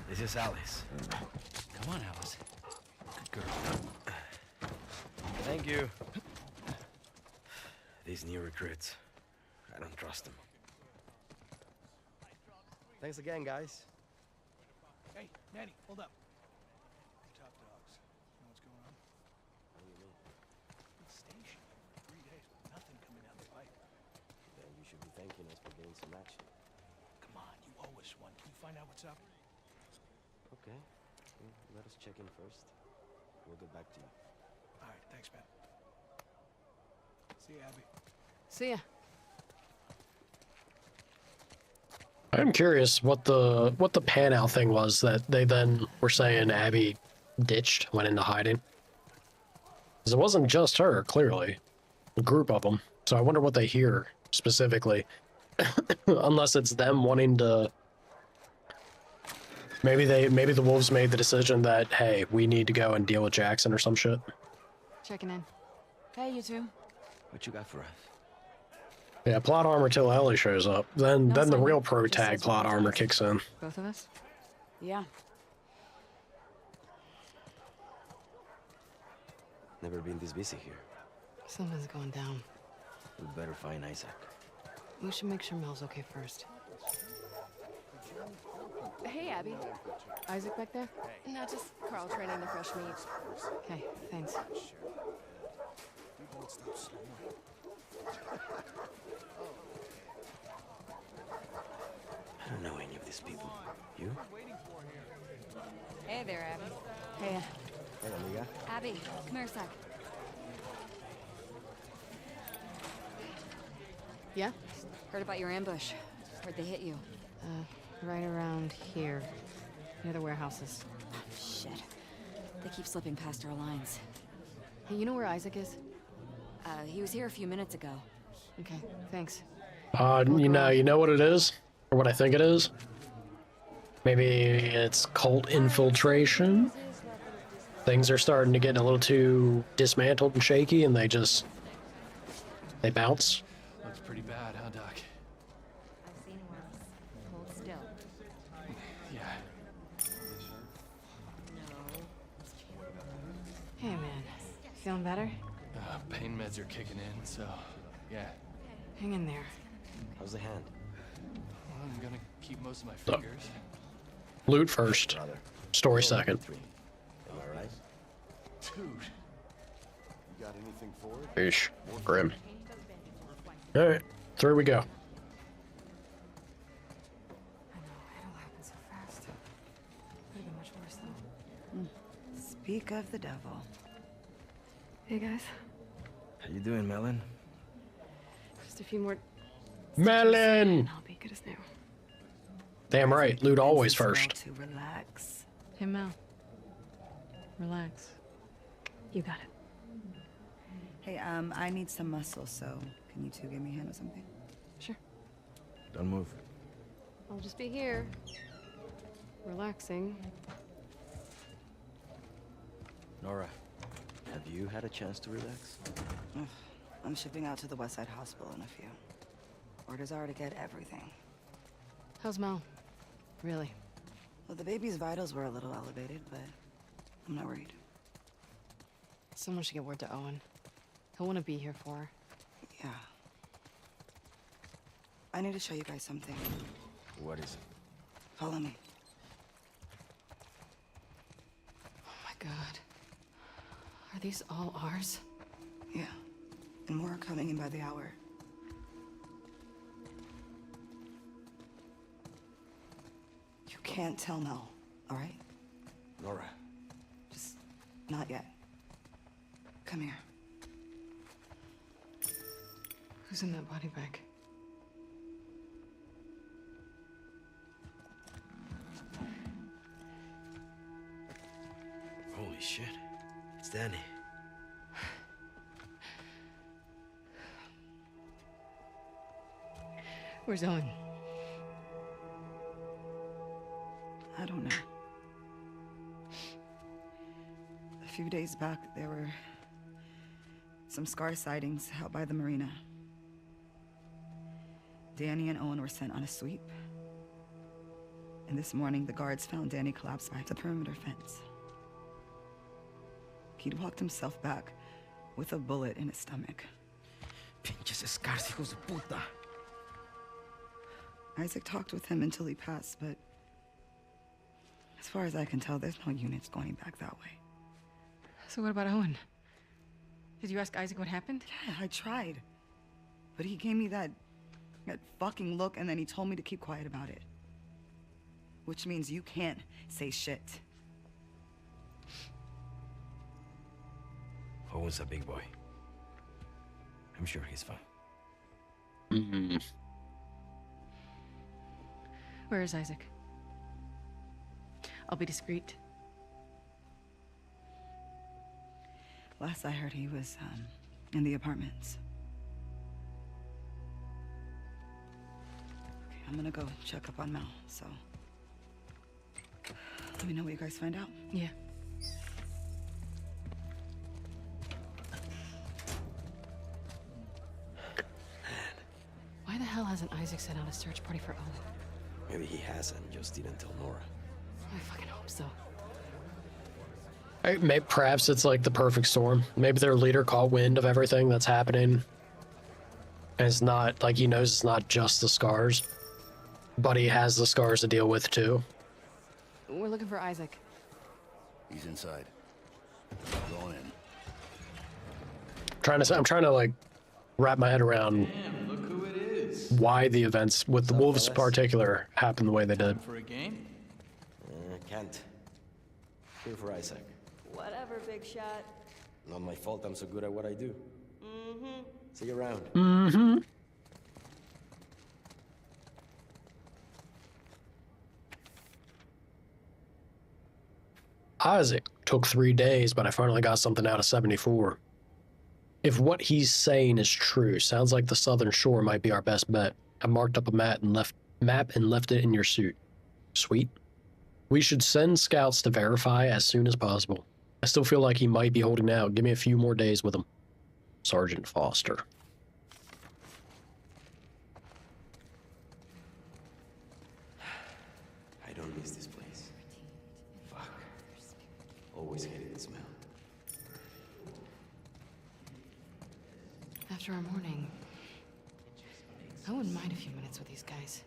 This is Alice. Come on, Alice. Good girl. Thank you. These new recruits, I don't trust them. Thanks again, guys. Hey, Manny, hold up. Top dogs. Know what's going on? What do you mean? Been stationed for 3 days with nothing coming down the pipe. Then you should be thanking us for getting some action. Come on, you owe us one. Can you find out what's up? Okay. Well, let us check in first. We'll get back to you. All right, thanks, man. See you, Abby. See ya. I'm curious what the pan-out thing was that they then were saying Abby ditched, went into hiding. Because it wasn't just her, clearly. A group of them. So I wonder what they hear specifically. Unless it's them wanting to... Maybe the wolves made the decision that, hey, we need to go and deal with Jackson or some shit. Checking in. Hey, you two. What you got for us? Yeah, plot armor till Ellie shows up. Then No the sign. real pro Just tag says plot we're armor done. kicks in. Both of us? Yeah. Never been this busy here. Something's going down. We better find Isaac. We should make sure Mel's okay first. Hey, Abby. Isaac back there? No, just Carl training the fresh meat. Okay, thanks. I don't know any of these people. You? Hey there, Abby. Hey, Hey, amiga. Abby, come here a sec. yeah? Heard about your ambush. Where'd they hit you? Right around here. Near the warehouses. Shit. They keep slipping past our lines. Hey, you know where Isaac is? He was here a few minutes ago. Okay, thanks. You know what it is? Or what I think it is? Maybe it's cult infiltration? Things are starting to get a little too dismantled and shaky, and they bounce. Looks pretty bad, huh, Doc? I've seen worse. Hold still. Yeah. Hey, man. Feeling better? Pain meds are kicking in, so yeah. Hang in there. How's the hand? Well, I'm gonna keep most of my fingers. Loot first. Story second. Am I right? Dude. You got anything for it? Ish. Grim. Alright, through we go. I know, it all happened so fast. Could have been much worse, though. Speak of the devil. Hey, guys. How you doing, Melon? Just a few more... Melon! I'll be good as new. Damn right, loot always first. To relax. Hey, Mel. Relax. You got it. Hey, I need some muscle, so can you two give me a hand with something? Sure. Don't move. I'll just be here. Relaxing. Nora, have you had a chance to relax? Ugh, I'm shipping out to the West Side Hospital in a few. Orders are to get everything. How's Mel? Really? Well, the baby's vitals were a little elevated, but I'm not worried. Someone should get word to Owen. He'll want to be here for her. Yeah. I need to show you guys something. What is it? Follow me. Oh my god. Are these all ours? Yeah. And more are coming in by the hour. You can't tell Mel, all right? Nora. Just not yet. Come here. Who's in that body bag? Holy shit. It's Danny. Where's Owen? I don't know. A few days back, there were some Scar sightings out by the marina. Danny and Owen were sent on a sweep. And this morning, the guards found Danny collapsed by the perimeter fence. He'd walked himself back with a bullet in his stomach. Pinches Scars, hijos de puta. Isaac talked with him until he passed, but as far as I can tell, there's no units going back that way. So what about Owen? Did you ask Isaac what happened? Yeah, I tried. But he gave me that fucking look, and then he told me to keep quiet about it. Which means you can't say shit. Owen's a big boy. I'm sure he's fine. Mm-hmm. Where is Isaac? I'll be discreet. Last I heard, he was in the apartments. Okay, I'm gonna go check up on Mel, so let me know what you guys find out. Yeah. Why the hell hasn't Isaac set out a search party for Owen? Maybe he hasn't, just didn't tell Nora. I fucking hope so. Maybe, perhaps it's like the perfect storm. Maybe their leader caught wind of everything that's happening. And it's not, like, he knows it's not just the Scars. But he has the Scars to deal with, too. We're looking for Isaac. He's inside. Going in. I'm trying to, like, wrap my head around why the events with the Wolves in particular happened the way they did. For a game? Can't. Here for Isaac. Whatever, big shot. Not my fault I'm so good at what I do. Mm-hmm. See you around. Mm-hmm. Isaac took 3 days, but I finally got something out of 74. If what he's saying is true, sounds like the southern shore might be our best bet. I marked up a map and left it in your suit. Sweet. We should send scouts to verify as soon as possible. I still feel like he might be holding out. Give me a few more days with him. Sergeant Foster. I don't miss this place. Fuck. Always hated the smell. After our morning, I wouldn't mind a few minutes with these guys.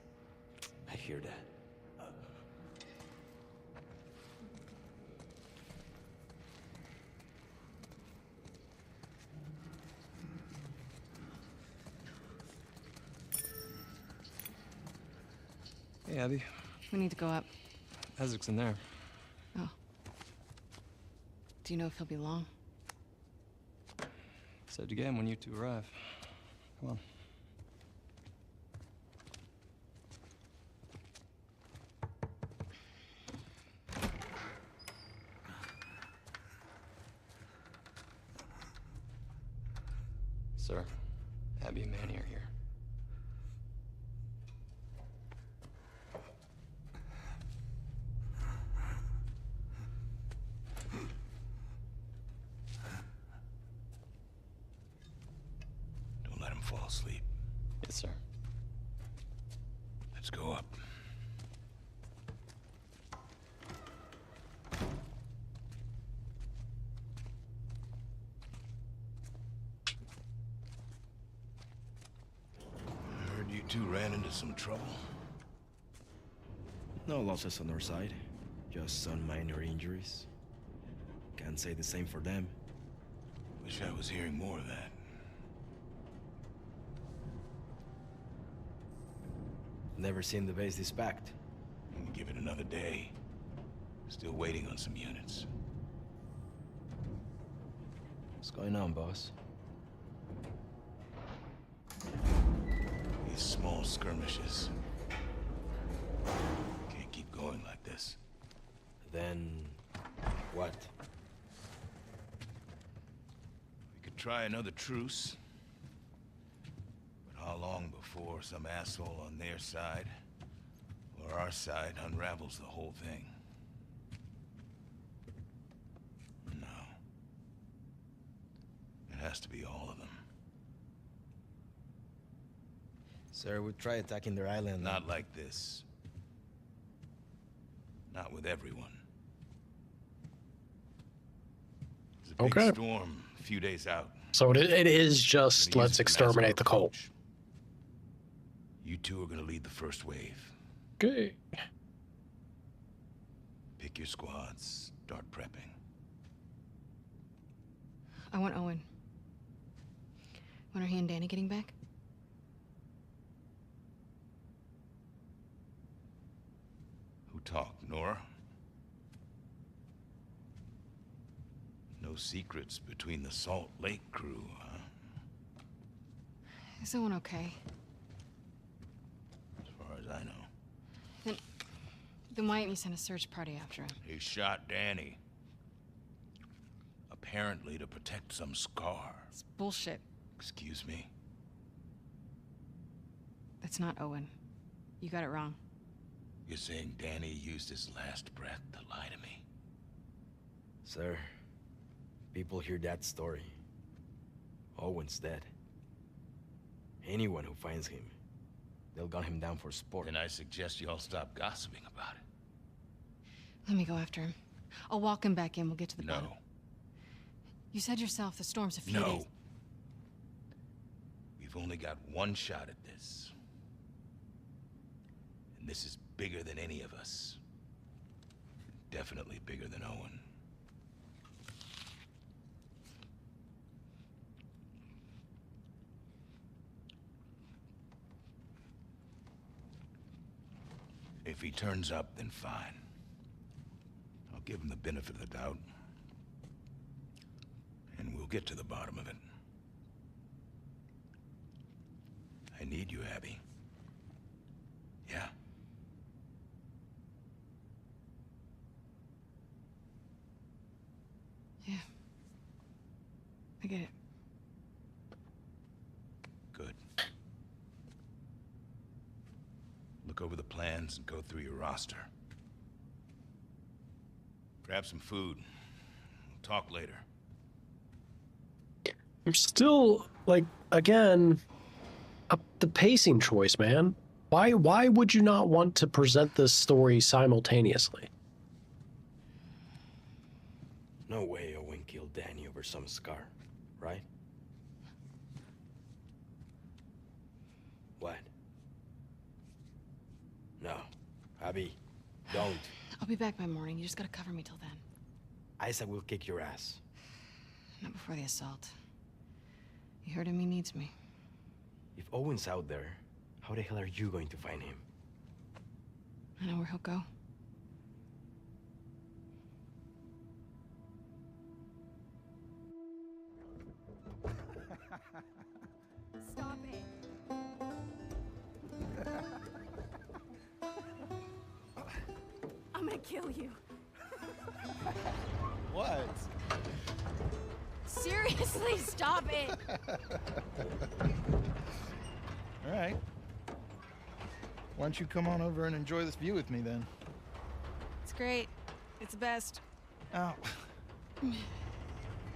I hear that. Hey, Abby. We need to go up. Isaac's in there. Oh. Do you know if he'll be long? Said to get him when you two arrive. Come on. Sir, Abby and Manny are here. Don't let him fall asleep. Yes, sir. Let's go up. I heard you two ran into some trouble. No losses on our side. Just some minor injuries. Can't say the same for them. Wish I was hearing more of that. Never seen the base this packed. Give it another day. Still waiting on some units. What's going on, boss? These small skirmishes. Can't keep going like this. Then... what? We could try another truce. But how long before some asshole on their side or our side unravels the whole thing? No. It has to be all of them. Sir, we try attacking their island. Not like this. Not with everyone. There's a big Okay. storm a few days out. So it is just Gonna use let's it as a massive exterminate the cult. approach. You two are gonna lead the first wave. Okay. Pick your squads, start prepping. I want Owen. When are he and Danny getting back? Who talked, Nora? No secrets between the Salt Lake crew, huh? Is Owen okay? As far as I know. Then why didn't you send a search party after him? He shot Danny. Apparently to protect some scar. It's bullshit. Excuse me? That's not Owen. You got it wrong. You're saying Danny used his last breath to lie to me? Sir, people hear that story. Owen's dead. Anyone who finds him, they'll gun him down for sport. Then I suggest you all stop gossiping about it. Let me go after him. I'll walk him back in. We'll get to the bottom. No. You said yourself the storm's a few No. days. We've only got one shot at this. And this is bigger than any of us. Definitely bigger than Owen. If he turns up, then fine. I'll give him the benefit of the doubt. And we'll get to the bottom of it. I need you, Abby. Yeah? Yeah. I get it. look over the plans and go through your roster. Grab some food. We'll talk later. I'm still, like, again, the pacing choice, man. Why would you not want to present this story simultaneously? No way Owen killed Danny over some scar, right? What? No. Abby, don't. I'll be back by morning. You just gotta cover me till then. Isaac will kick your ass. Not before the assault. You heard him, he needs me. If Owen's out there, how the hell are you going to find him? I know where he'll go. Stop it. I'm gonna kill you. What? Seriously, stop it. All right. Why don't you come on over and enjoy this view with me then? It's great. It's the best. Oh.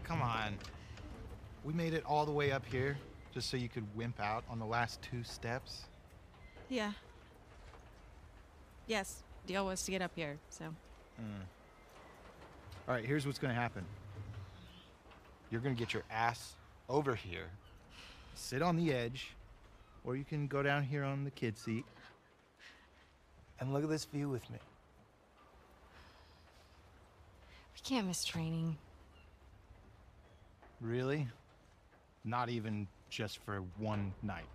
Come on. We made it all the way up here just so you could wimp out on the last 2 steps? Yeah. Yes, deal was to get up here, so. All right, here's what's gonna happen. You're gonna get your ass over here, sit on the edge, or you can go down here on the kid seat and look at this view with me. We can't miss training. Really? Not even just for one night?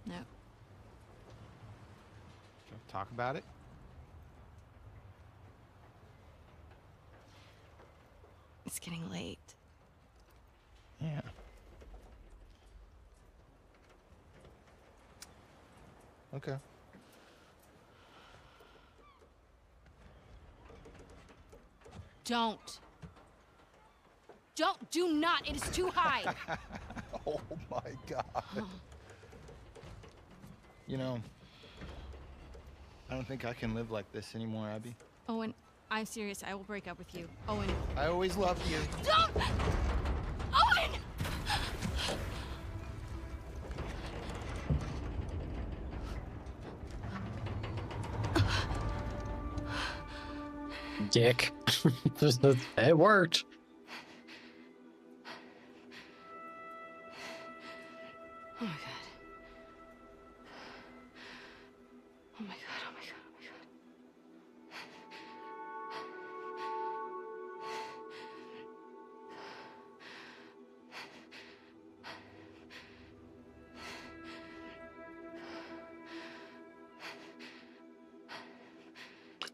No. Okay, talk about it? It's getting late. Yeah. Okay. Do not, it is too high. Oh my God. You know, I don't think I can live like this anymore, Abby. Owen, I'm serious, I will break up with you. Owen. I always loved you. Don't! Owen! Dick. It worked. Oh my god. Oh my god, oh my god, oh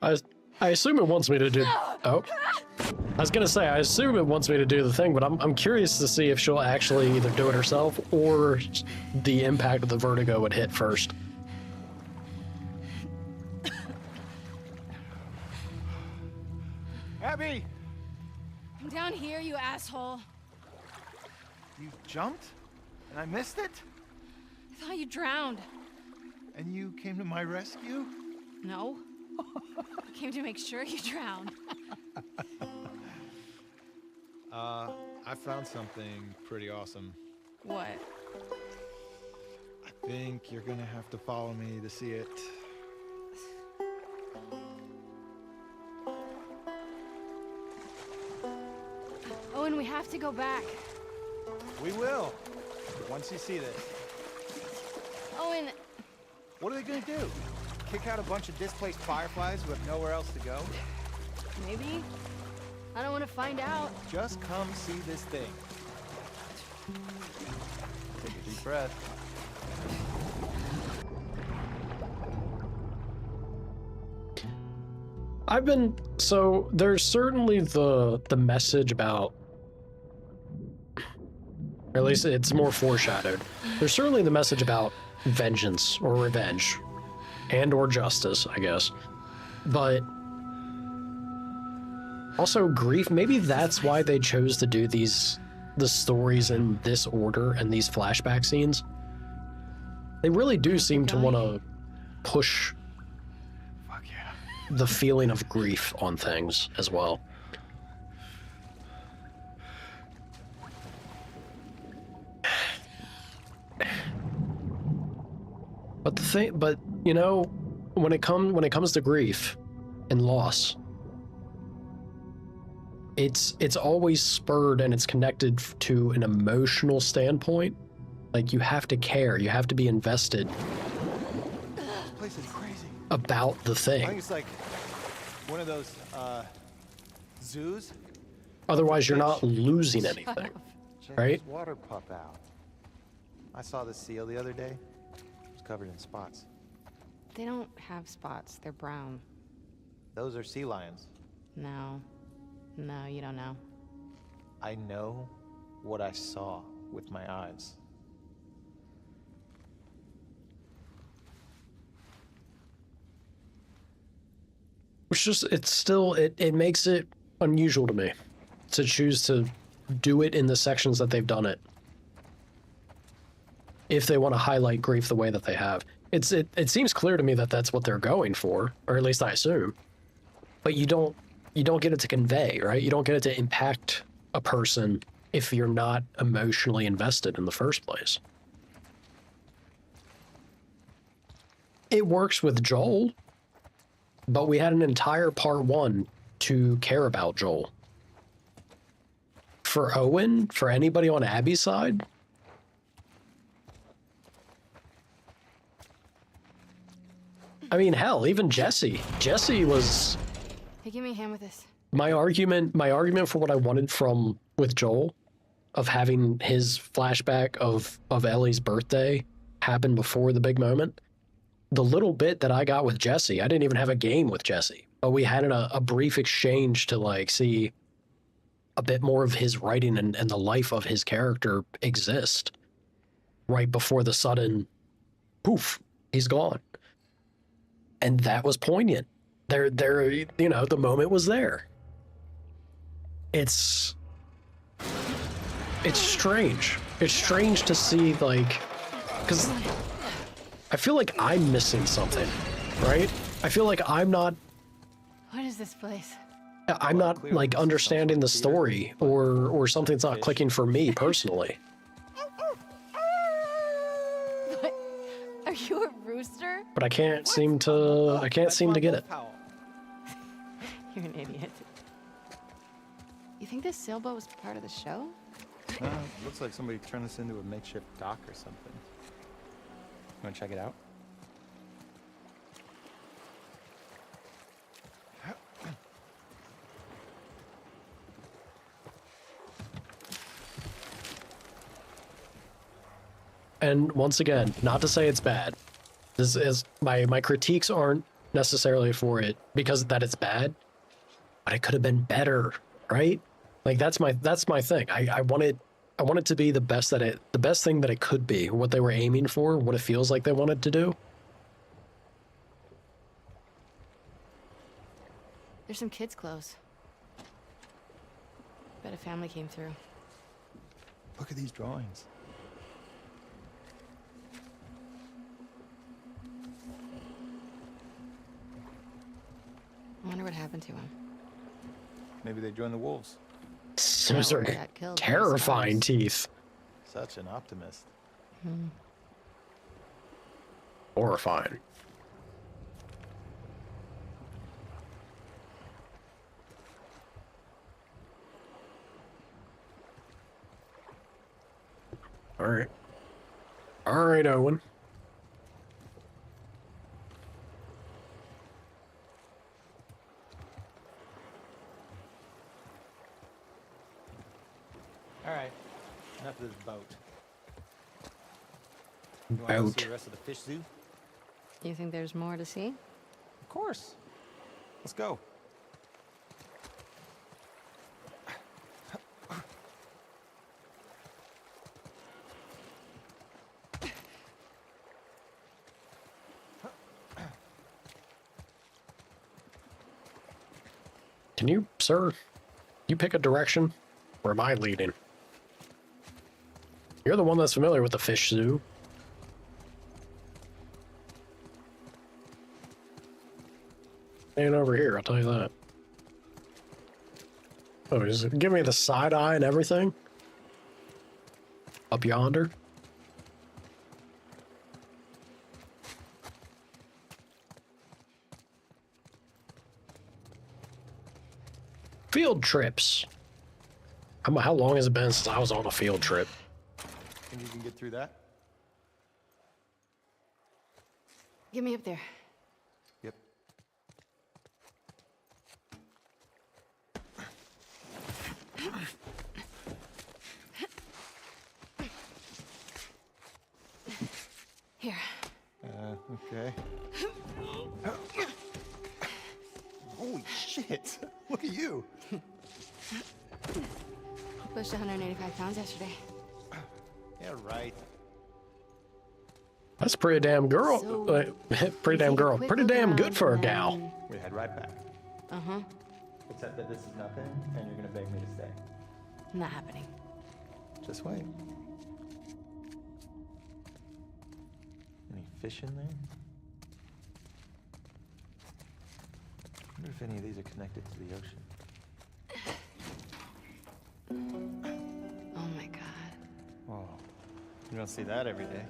my god. I assume it wants me to do. Oh, I was gonna say I assume it wants me to do the thing, but I'm curious to see if she'll actually either do it herself or the impact of the vertigo would hit first. Abby! I'm down here, you asshole. You jumped? And I missed it? I thought you drowned. And you came to my rescue? No. I came to make sure you drowned. I found something pretty awesome. What? I think you're gonna have to follow me to see it. Owen, we have to go back. We will, once you see this. Owen, What are they gonna do? Kick out a bunch of displaced fireflies who have nowhere else to go? maybe? I don't want to find out. Just come see this thing. Take a deep breath. So there's certainly the message about, or at least it's more foreshadowed. There's certainly the message about vengeance or revenge and or justice, I guess. But also grief. Maybe that's why they chose to do the stories in this order and these flashback scenes. They really do seem to want to push the feeling of grief on things as well. But you know, when it comes to grief and loss, it's always spurred and it's connected to an emotional standpoint. Like, you have to care, you have to be invested This place is crazy. about the I think thing. it's like one of those zoos. Otherwise, you're not losing anything, right? There's water pop out. I saw the seal the other day. It was covered in spots. They don't have spots. They're brown. Those are sea lions. No. No, you don't know. I know what I saw with my eyes. It makes it unusual to me to choose to do it in the sections that they've done it, if they want to highlight grief the way that they have. It seems clear to me that that's what they're going for, or at least I assume. But you don't get it to convey, right? You don't get it to impact a person if you're not emotionally invested in the first place. It works with Joel, but we had an entire part 1 to care about Joel. For Owen, for anybody on Abby's side, I mean, hell, even Jesse. Jesse was... Hey, give me a hand with this. My argument for what I wanted with Joel, of having his flashback of Ellie's birthday happen before the big moment, the little bit that I got with Jesse, I didn't even have a game with Jesse, but we had a brief exchange to like see a bit more of his writing and the life of his character exist right before the sudden poof, he's gone. And that was poignant. There, you know, the moment was there. It's strange. It's strange to see, like, because I feel like I'm missing something, right? I feel like I'm not this place? I'm not like understanding the story, or something's not clicking for me personally. What? Are you a rooster? But I can't seem to get it. You're an idiot. You think this sailboat was part of the show? Looks like somebody turned this into a makeshift dock or something. You wanna check it out? And once again, not to say it's bad. This is my critiques aren't necessarily for it because that it's bad, but it could have been better, right? Like that's my thing. I want it to be the best thing that it could be, what they were aiming for, what it feels like they wanted to do. There's some kids' clothes. Bet a family came through. Look at these drawings. I wonder what happened to him. Maybe they joined the wolves. Those are terrifying teeth. Such an optimist. Horrifying. All right. All right, Owen. All right, enough of this boat. You want to go see the rest of the fish zoo? You think there's more to see? Of course. Let's go. Can you, sir, you pick a direction? Or am I leading? You're the one that's familiar with the fish zoo. Ain't over here, I'll tell you that. Oh, just give me the side eye and everything? Up yonder? Field trips. How long has it been since I was on a field trip? Think you can get through that? Get me up there. Yep. Here. Okay. Holy shit! Look at you! Pushed 185 pounds yesterday. Yeah, right. That's a pretty damn girl. So, pretty damn girl. quick Pretty look damn around good for a and gal. then- We head right back. Uh-huh. Except that this is nothing, and you're gonna beg me to stay. Not happening. Just wait. Any fish in there? I wonder if any of these are connected to the ocean. Oh my god. Oh, you don't see that every day.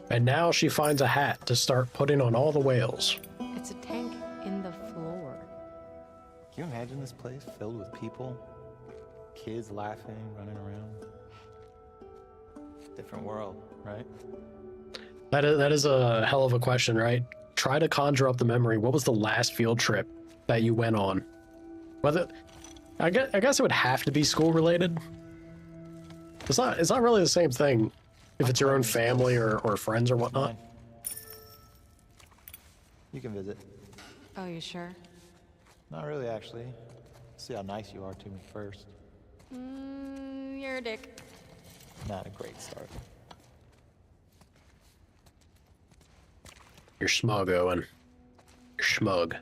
And now she finds a hat to start putting on all the whales. It's a tank in the floor. Can you imagine this place filled with people? Kids laughing, running around. Different world, right? That is a hell of a question, right? Try to conjure up the memory. What was the last field trip that you went on? Whether I guess it would have to be school related. It's not really the same thing if it's your own family or friends or whatnot. Fine. You can visit. Oh, you sure? Not really, actually. See how nice you are to me first. You're a dick. Not a great start. You're smug, Owen. You're smug.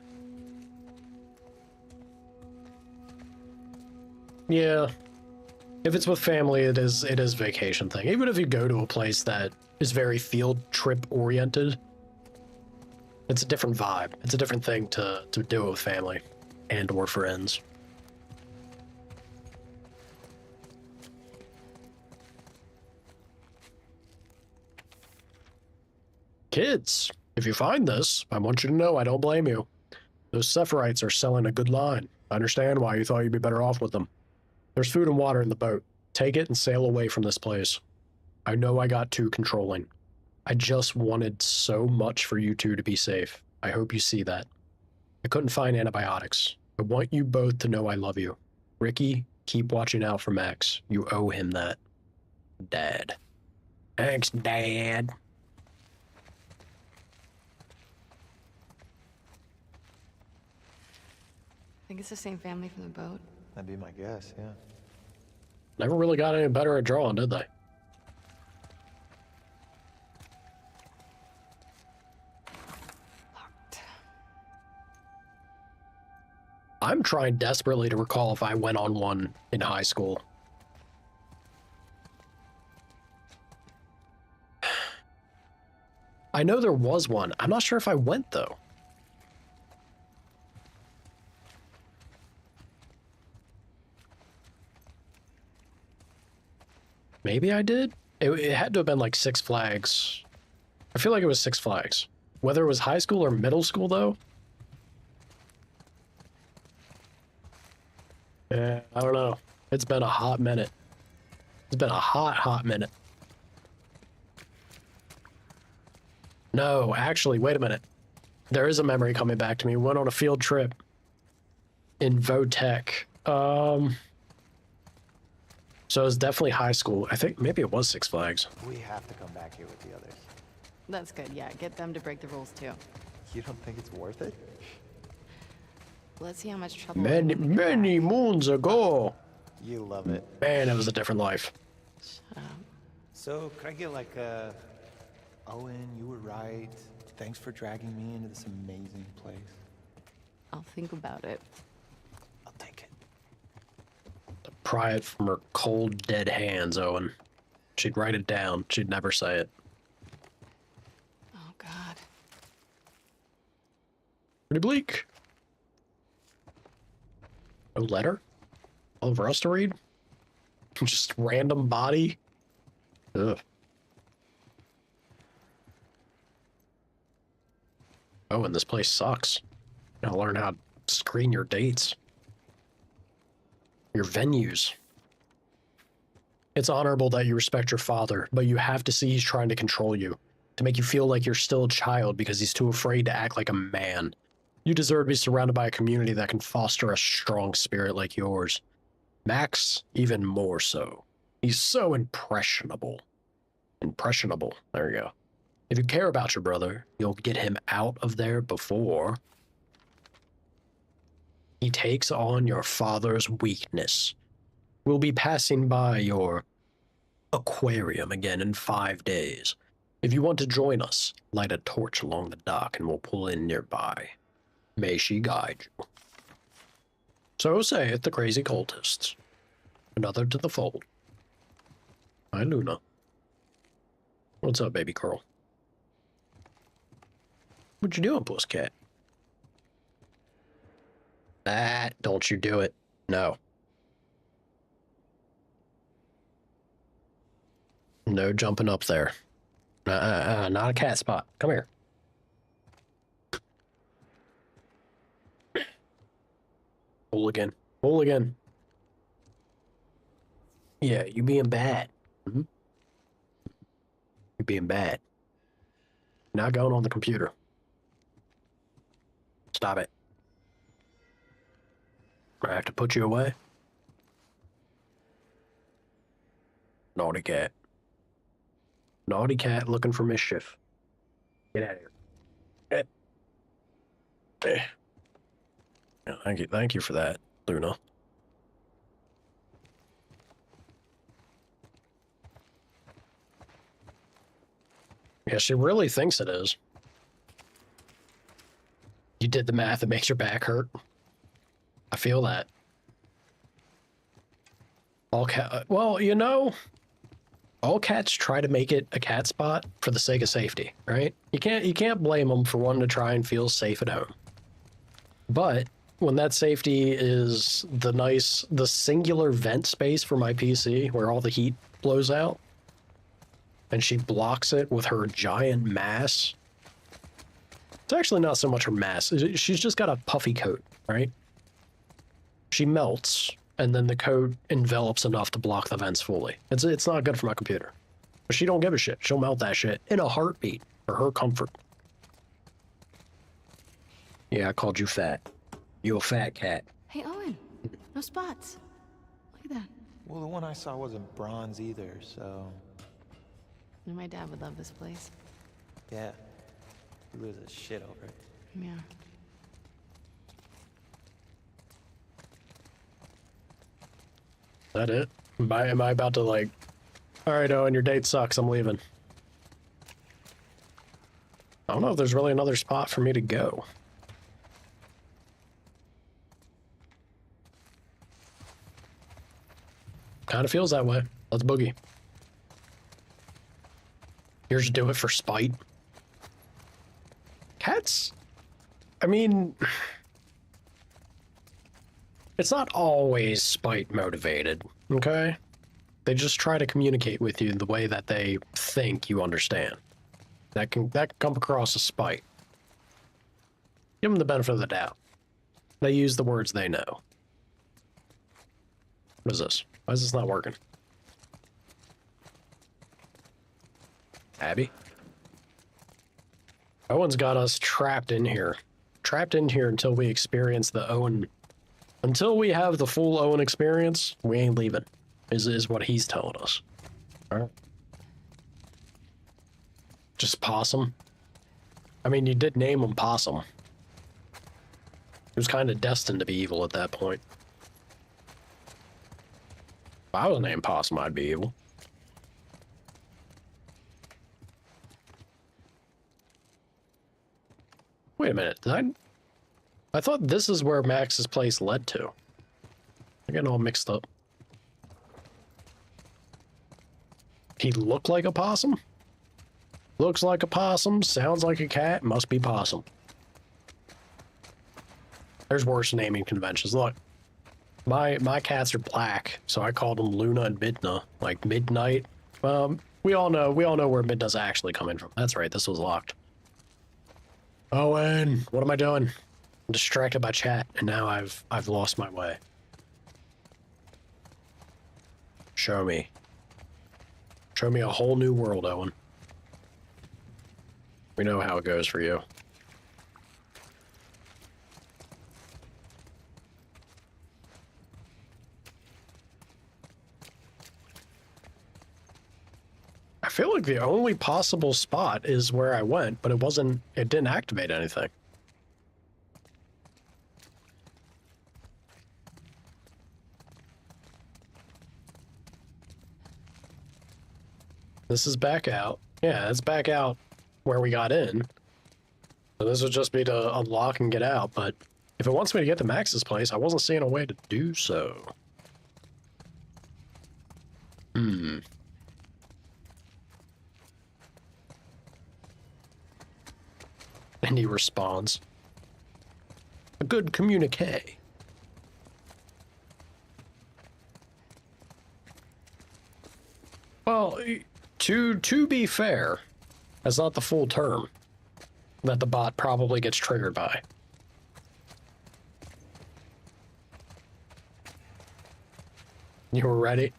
Yeah. If it's with family, it is vacation thing. Even if you go to a place that is very field trip oriented, it's a different vibe. It's a different thing to do it with family and or friends. Kids, if you find this, I want you to know I don't blame you. Those Sephirites are selling a good line. I understand why you thought you'd be better off with them. There's food and water in the boat. Take it and sail away from this place. I know I got too controlling. I just wanted so much for you two to be safe. I hope you see that. I couldn't find antibiotics. I want you both to know I love you. Ricky, keep watching out for Max. You owe him that. Dad. Thanks, Dad. Think it's the same family from the boat? That'd be my guess, yeah. Never really got any better at drawing, did they? Locked. I'm trying desperately to recall if I went on one in high school. I know there was one. I'm not sure if I went, though. Maybe I did? It had to have been like Six Flags. I feel like it was Six Flags. Whether it was high school or middle school, though? Yeah, I don't know. It's been a hot minute. It's been a hot minute. No, actually, wait a minute. There is a memory coming back to me. We went on a field trip in Votech. So it was definitely high school. I think maybe it was Six Flags. We have to come back here with the others. That's good, yeah. Get them to break the rules, too. You don't think it's worth it? Let's see how much trouble... Many moons ago. You love it. Man, it was a different life. So, could I get like a... Owen, you were right. thanks for dragging me into this amazing place. I'll think about it. I'll take it. Pry it from her cold, dead hands, Owen. She'd write it down. She'd never say it. Oh, God. Pretty bleak. A letter? All for us to read? Just random body? Ugh. Oh, and this place sucks. You gotta learn how to screen your dates. Your venues. It's honorable that you respect your father, but you have to see he's trying to control you, to make you feel like you're still a child because he's too afraid to act like a man. You deserve to be surrounded by a community that can foster a strong spirit like yours. Max, even more so. He's so impressionable. Impressionable. There you go. If you care about your brother, you'll get him out of there before he takes on your father's weakness. We'll be passing by your aquarium again in 5 days. If you want to join us, light a torch along the dock and we'll pull in nearby. May she guide you. So saith the crazy cultists. Another to the fold. Hi, Luna. What's up, baby girl? What you doing, pussycat? Don't you do it. No. No jumping up there. Not a cat spot. Come here. Hooligan. Hooligan. Yeah, you being bad. Mm-hmm. You're being bad. Not going on the computer. Stop it. I have to put you away. Naughty cat. Naughty cat looking for mischief. Get out of here. Yeah, thank you for that, Luna. Yeah, she really thinks it is. You did the math, it makes your back hurt. I feel that. All cat, well, you know, all cats try to make it a cat spot for the sake of safety, right? You can't blame them for wanting to try and feel safe at home. But when that safety is the singular vent space for my PC where all the heat blows out, and she blocks it with her giant mass. It's actually not so much her mass. She's just got a puffy coat, right? She melts, and then the coat envelops enough to block the vents fully. It's not good for my computer. But she don't give a shit. She'll melt that shit in a heartbeat for her comfort. Yeah, I called you fat. You a fat cat. Hey, Owen. No spots. Look at that. Well, the one I saw wasn't bronze either, so... My dad would love this place. Yeah. He loses shit over it. Yeah. Is that it? Am I about to like, all right, Owen, your date sucks, I'm leaving. I don't know if there's really another spot for me to go. Kind of feels that way. Let's boogie. Here's do it for spite. Cats, I mean, it's not always spite motivated, okay? They just try to communicate with you the way that they think you understand. That can come across as spite. Give them the benefit of the doubt. They use the words they know. What is this? Why is this not working? Abby? Owen's got us trapped in here. Trapped in here until we experience the Owen... Until we have the full Owen experience, we ain't leaving. Is what he's telling us. Alright. Just Possum? I mean, you did name him Possum. He was kind of destined to be evil at that point. If I was named Possum, I'd be evil. Wait a minute, I thought this is where Max's place led to. I'm getting all mixed up. He looked like a possum? Looks like a possum, sounds like a cat, must be possum. There's worse naming conventions. Look, my cats are black, so I called them Luna and Midna, like midnight. We all know where Midna's actually coming from. That's right, this was locked. Owen, what am I doing? I'm distracted by chat, and now I've lost my way. Show me. Show me a whole new world, Owen. We know how it goes for you. I feel like the only possible spot is where I went, but it didn't activate anything. This is back out. Yeah, it's back out where we got in. So this would just be to unlock and get out, but if it wants me to get to Max's place, I wasn't seeing a way to do so. And he responds. A good communique. Well, to be fair, that's not the full term that the bot probably gets triggered by. You were ready?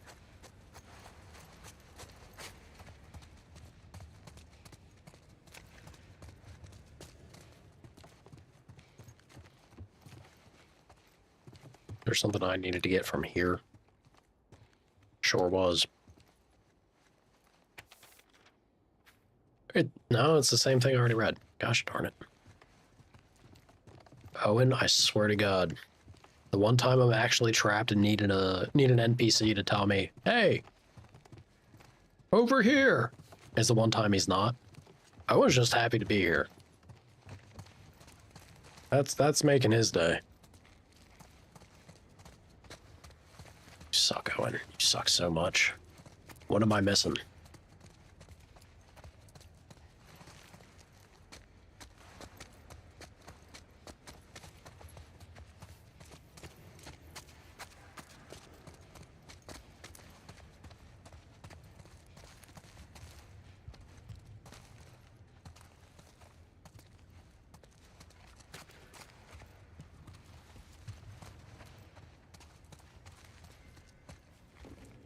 There's something I needed to get from here. Sure was. No, it's the same thing I already read. Gosh darn it. Owen, I swear to God, the one time I'm actually trapped and need an NPC to tell me, hey, over here, is the one time he's not. I was just happy to be here. That's making his day. You suck, Owen. You suck so much. What am I missing?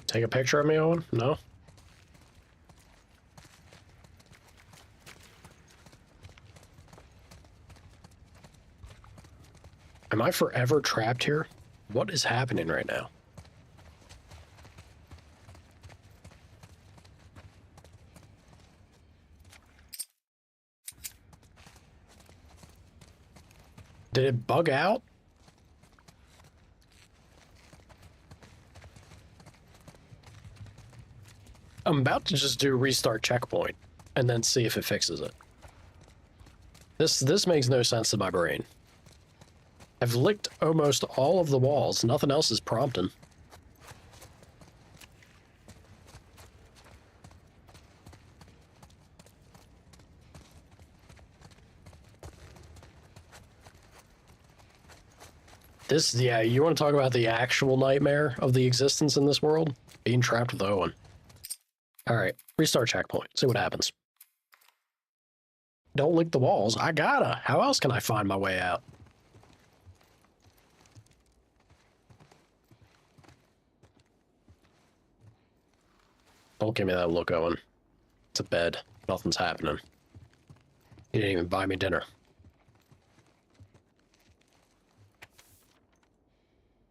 Take a picture of me, Owen? No? Am I forever trapped here? What is happening right now? Did it bug out? I'm about to just do restart checkpoint and then see if it fixes it. This makes no sense to my brain. I've licked almost all of the walls. Nothing else is prompting. Yeah, you want to talk about the actual nightmare of the existence in this world? Being trapped with Owen. Alright, restart checkpoint. See what happens. Don't lick the walls. I gotta. How else can I find my way out? Don't give me that look, Owen. It's a bed. Nothing's happening. You didn't even buy me dinner.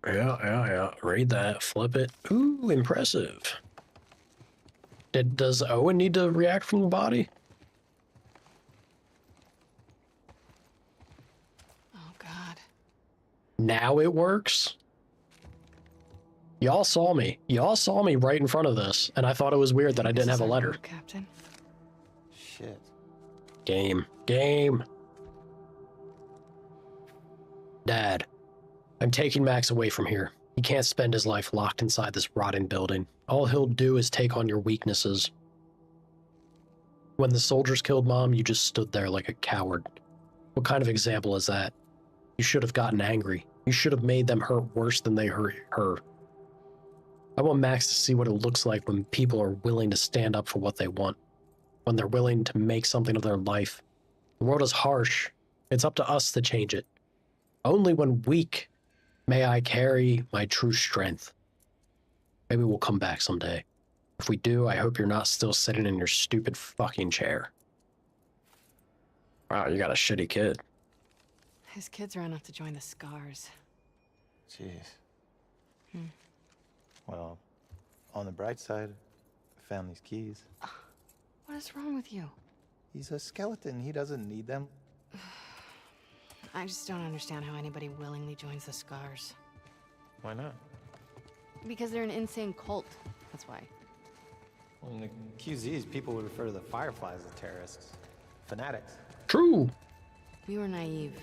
Yeah. Read that. Flip it. Ooh, impressive. Does Owen need to react from the body? Oh, God. Now it works? Y'all saw me. Y'all saw me right in front of this, and I thought it was weird that I didn't have a letter. Captain. Shit. Game. Dad, I'm taking Max away from here. He can't spend his life locked inside this rotting building. All he'll do is take on your weaknesses. When the soldiers killed Mom, you just stood there like a coward. What kind of example is that? You should have gotten angry. You should have made them hurt worse than they hurt her. I want Max to see what it looks like when people are willing to stand up for what they want. When they're willing to make something of their life. The world is harsh. It's up to us to change it. Only when weak may I carry my true strength. Maybe we'll come back someday. If we do, I hope you're not still sitting in your stupid fucking chair. Wow, you got a shitty kid. His kids are enough to join the Scars. Jeez. Well, on the bright side, I found these keys. What is wrong with you? He's a skeleton. He doesn't need them. I just don't understand how anybody willingly joins the Scars. Why not? Because they're an insane cult. That's why. Well, in the QZs, people would refer to the Fireflies as terrorists. Fanatics. True. We were naive.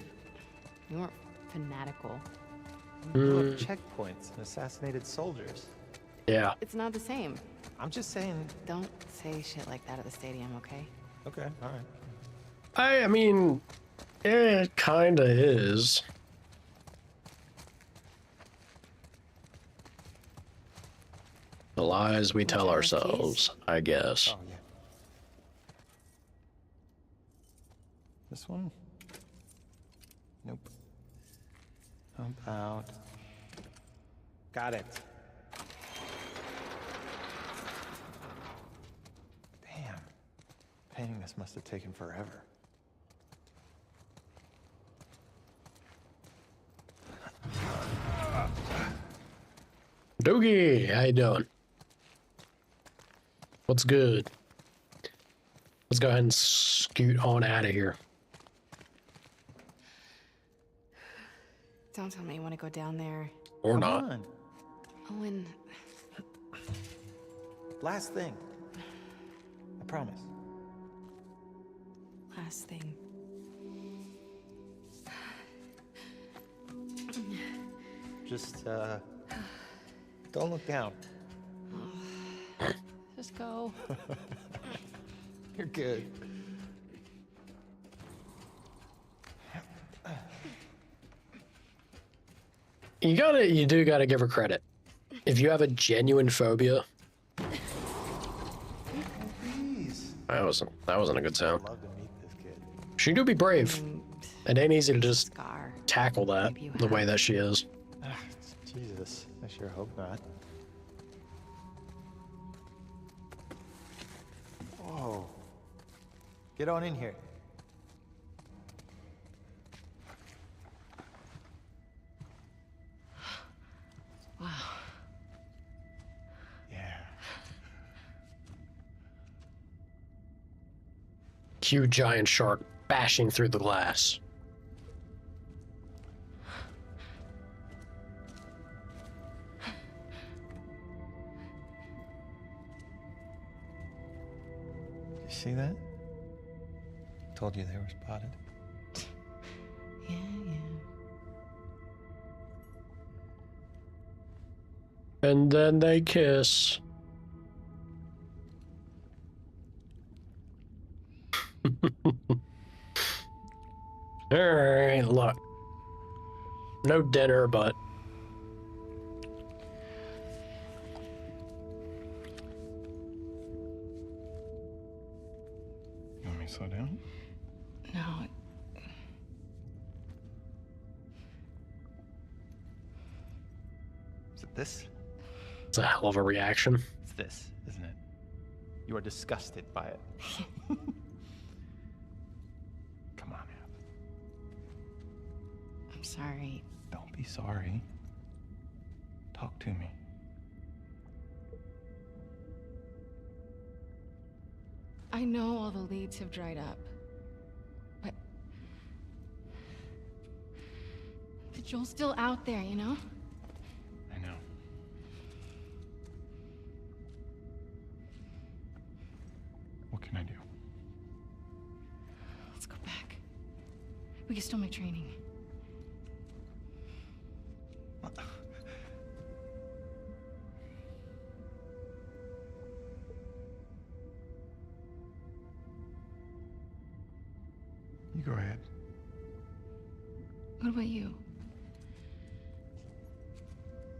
We weren't fanatical. We blew up checkpoints and assassinated soldiers. Yeah. It's not the same. I'm just saying... Don't say shit like that at the stadium, okay? Okay, alright. I mean, it kinda is. The lies we tell ourselves, I guess. Oh, yeah. This one? Nope. How about... Got it. Damn. Painting this must have taken forever. Doogie, how you doing? What's good? Let's go ahead and scoot on out of here. Don't tell me you want to go down there. Or Come not. on. Owen. Last thing. I promise. Last thing. Just, don't look down. Just go. You're good. You do gotta give her credit. If you have a genuine phobia, Please. that wasn't a good sound. I'd love to meet this kid. She do be brave. It ain't easy to just Scar. tackle that Maybe you the have. way that she is. Jesus, I sure hope not. Whoa. Get on in here. Wow. Yeah. Huge giant shark bashing through the glass. You see that? Told you they were spotted. Yeah, yeah. And then they kiss. Alright, look. No dinner, but... You want me to slow down? No. Is it this? It's a hell of a reaction. It's this, isn't it? You are disgusted by it. Come on, Ab. I'm sorry. Don't be sorry. Talk to me. I know all the leads have dried up. But Joel's still out there, you know? I know. What can I do? Let's go back. We can still make training. You go ahead. What about you?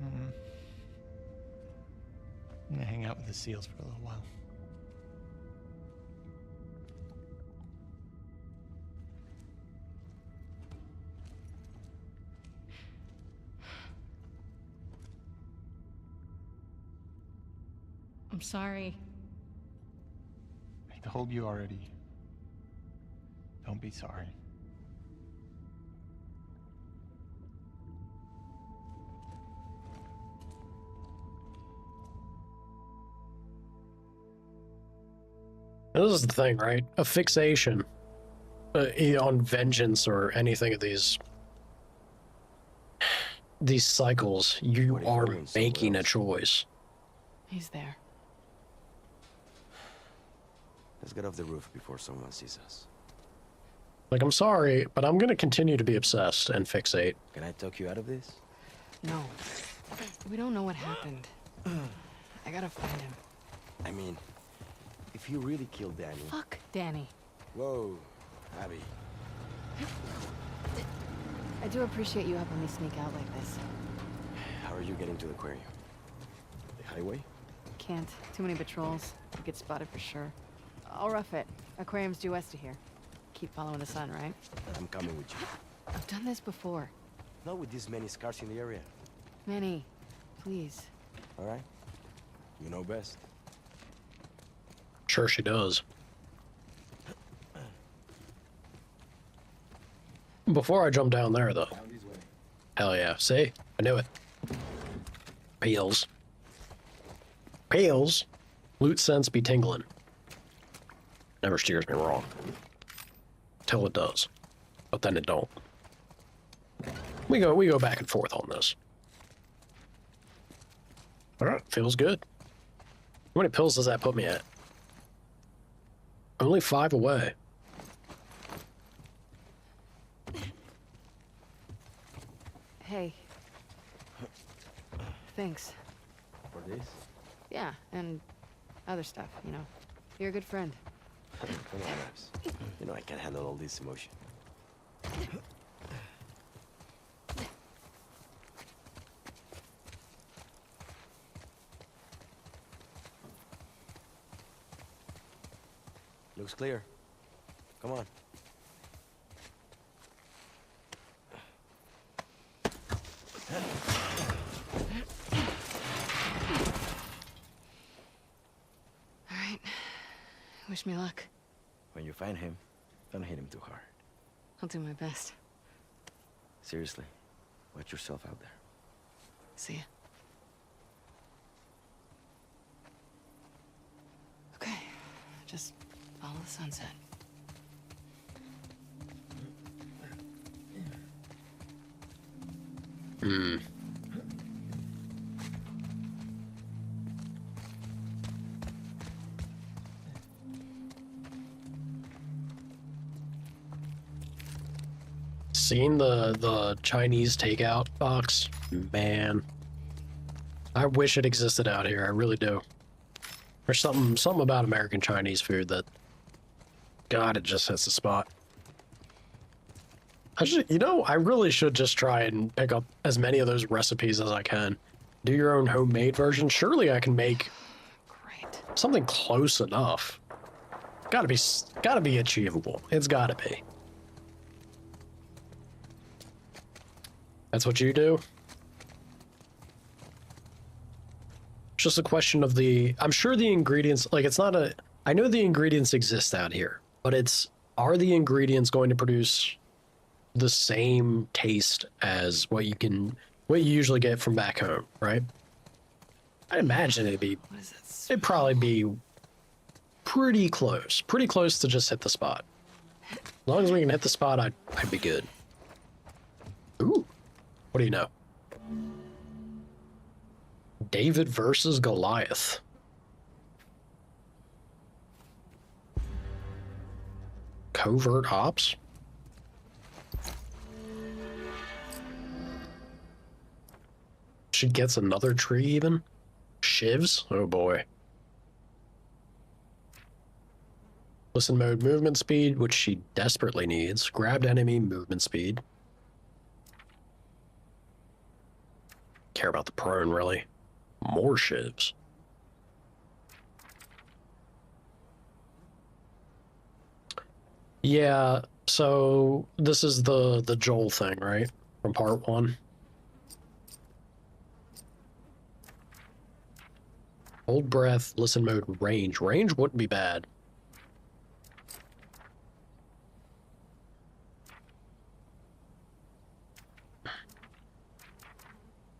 I'm gonna hang out with the seals for a little while. I'm sorry. I told you already. Don't be sorry. This is the thing, right? A fixation on vengeance or anything of these cycles, you are making a choice. He's there. Let's get off the roof before someone sees us. Like, I'm sorry, but I'm gonna continue to be obsessed and fixate. Can I talk you out of this? No. We don't know what happened. I gotta find him. I mean, if you really killed Danny... Fuck Danny. Whoa, Abby. I do appreciate you helping me sneak out like this. How are you getting to the aquarium? The highway? Can't. Too many patrols. You get spotted for sure. I'll rough it. Aquarium's due west of here. Keep following the sun, right? I'm coming with you. I've done this before. Not with this many scars in the area. Manny, please. All right? You know best. Sure she does. Before I jump down there, though. Hell yeah. See? I knew it. Peels. Peels. Loot sense be tingling. Never steers me wrong. Till it does. But then it don't. We go back and forth on this. Alright, feels good. How many pills does that put me at? Only 5 away. Hey. Thanks. For this? Yeah, and other stuff, you know. You're a good friend. Come on, Maps. You know I can't handle all this emotion. Looks clear. Come on. All right. Wish me luck. When you find him, don't hit him too hard. I'll do my best. Seriously, watch yourself out there. See ya. Okay, just follow the sunset. Hmm. Seen the Chinese takeout box? Man. I wish it existed out here, I really do. There's something about American Chinese food that, God, it just hits the spot. I really should just try and pick up as many of those recipes as I can. Do your own homemade version. Surely I can make something close enough. Gotta be achievable. It's gotta be. That's what you do? It's just a question of I'm sure the ingredients, like I know the ingredients exist out here, but are the ingredients going to produce the same taste as what you usually get from back home, right? I imagine it'd probably be pretty close to just hit the spot. As long as we can hit the spot, I'd be good. Ooh, what do you know? David versus Goliath. Covert ops? She gets another tree even? Shivs? Oh boy. Listen mode movement speed, which she desperately needs. Grabbed enemy movement speed. Care about the prone, really. More shivs. Yeah, so this is the Joel thing, right? From part 1. Hold breath, listen mode, range. Range wouldn't be bad.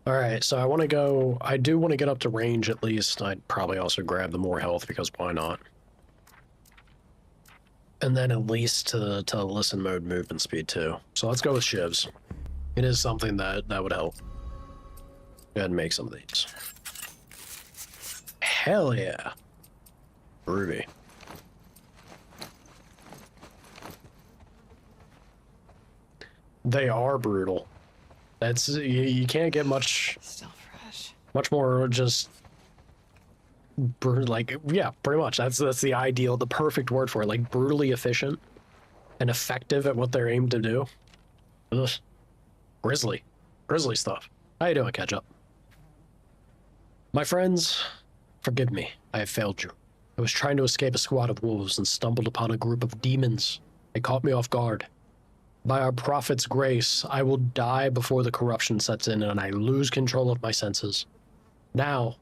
Alright, so I do want to get up to range at least. I'd probably also grab the more health because why not? And then at least to listen mode movement speed too. So let's go with shivs. It is something that would help. Go ahead and make some of these. Hell yeah. Ruby. They are brutal. That's you can't get much Still fresh. much more just like yeah, pretty much. That's the ideal, the perfect word for it. Like brutally efficient and effective at what they're aimed to do. Ugh. Grizzly stuff. How you doing, Ketchup? My friends, forgive me. I have failed you. I was trying to escape a squad of wolves and stumbled upon a group of demons. They caught me off guard. By our prophet's grace, I will die before the corruption sets in and I lose control of my senses. Now,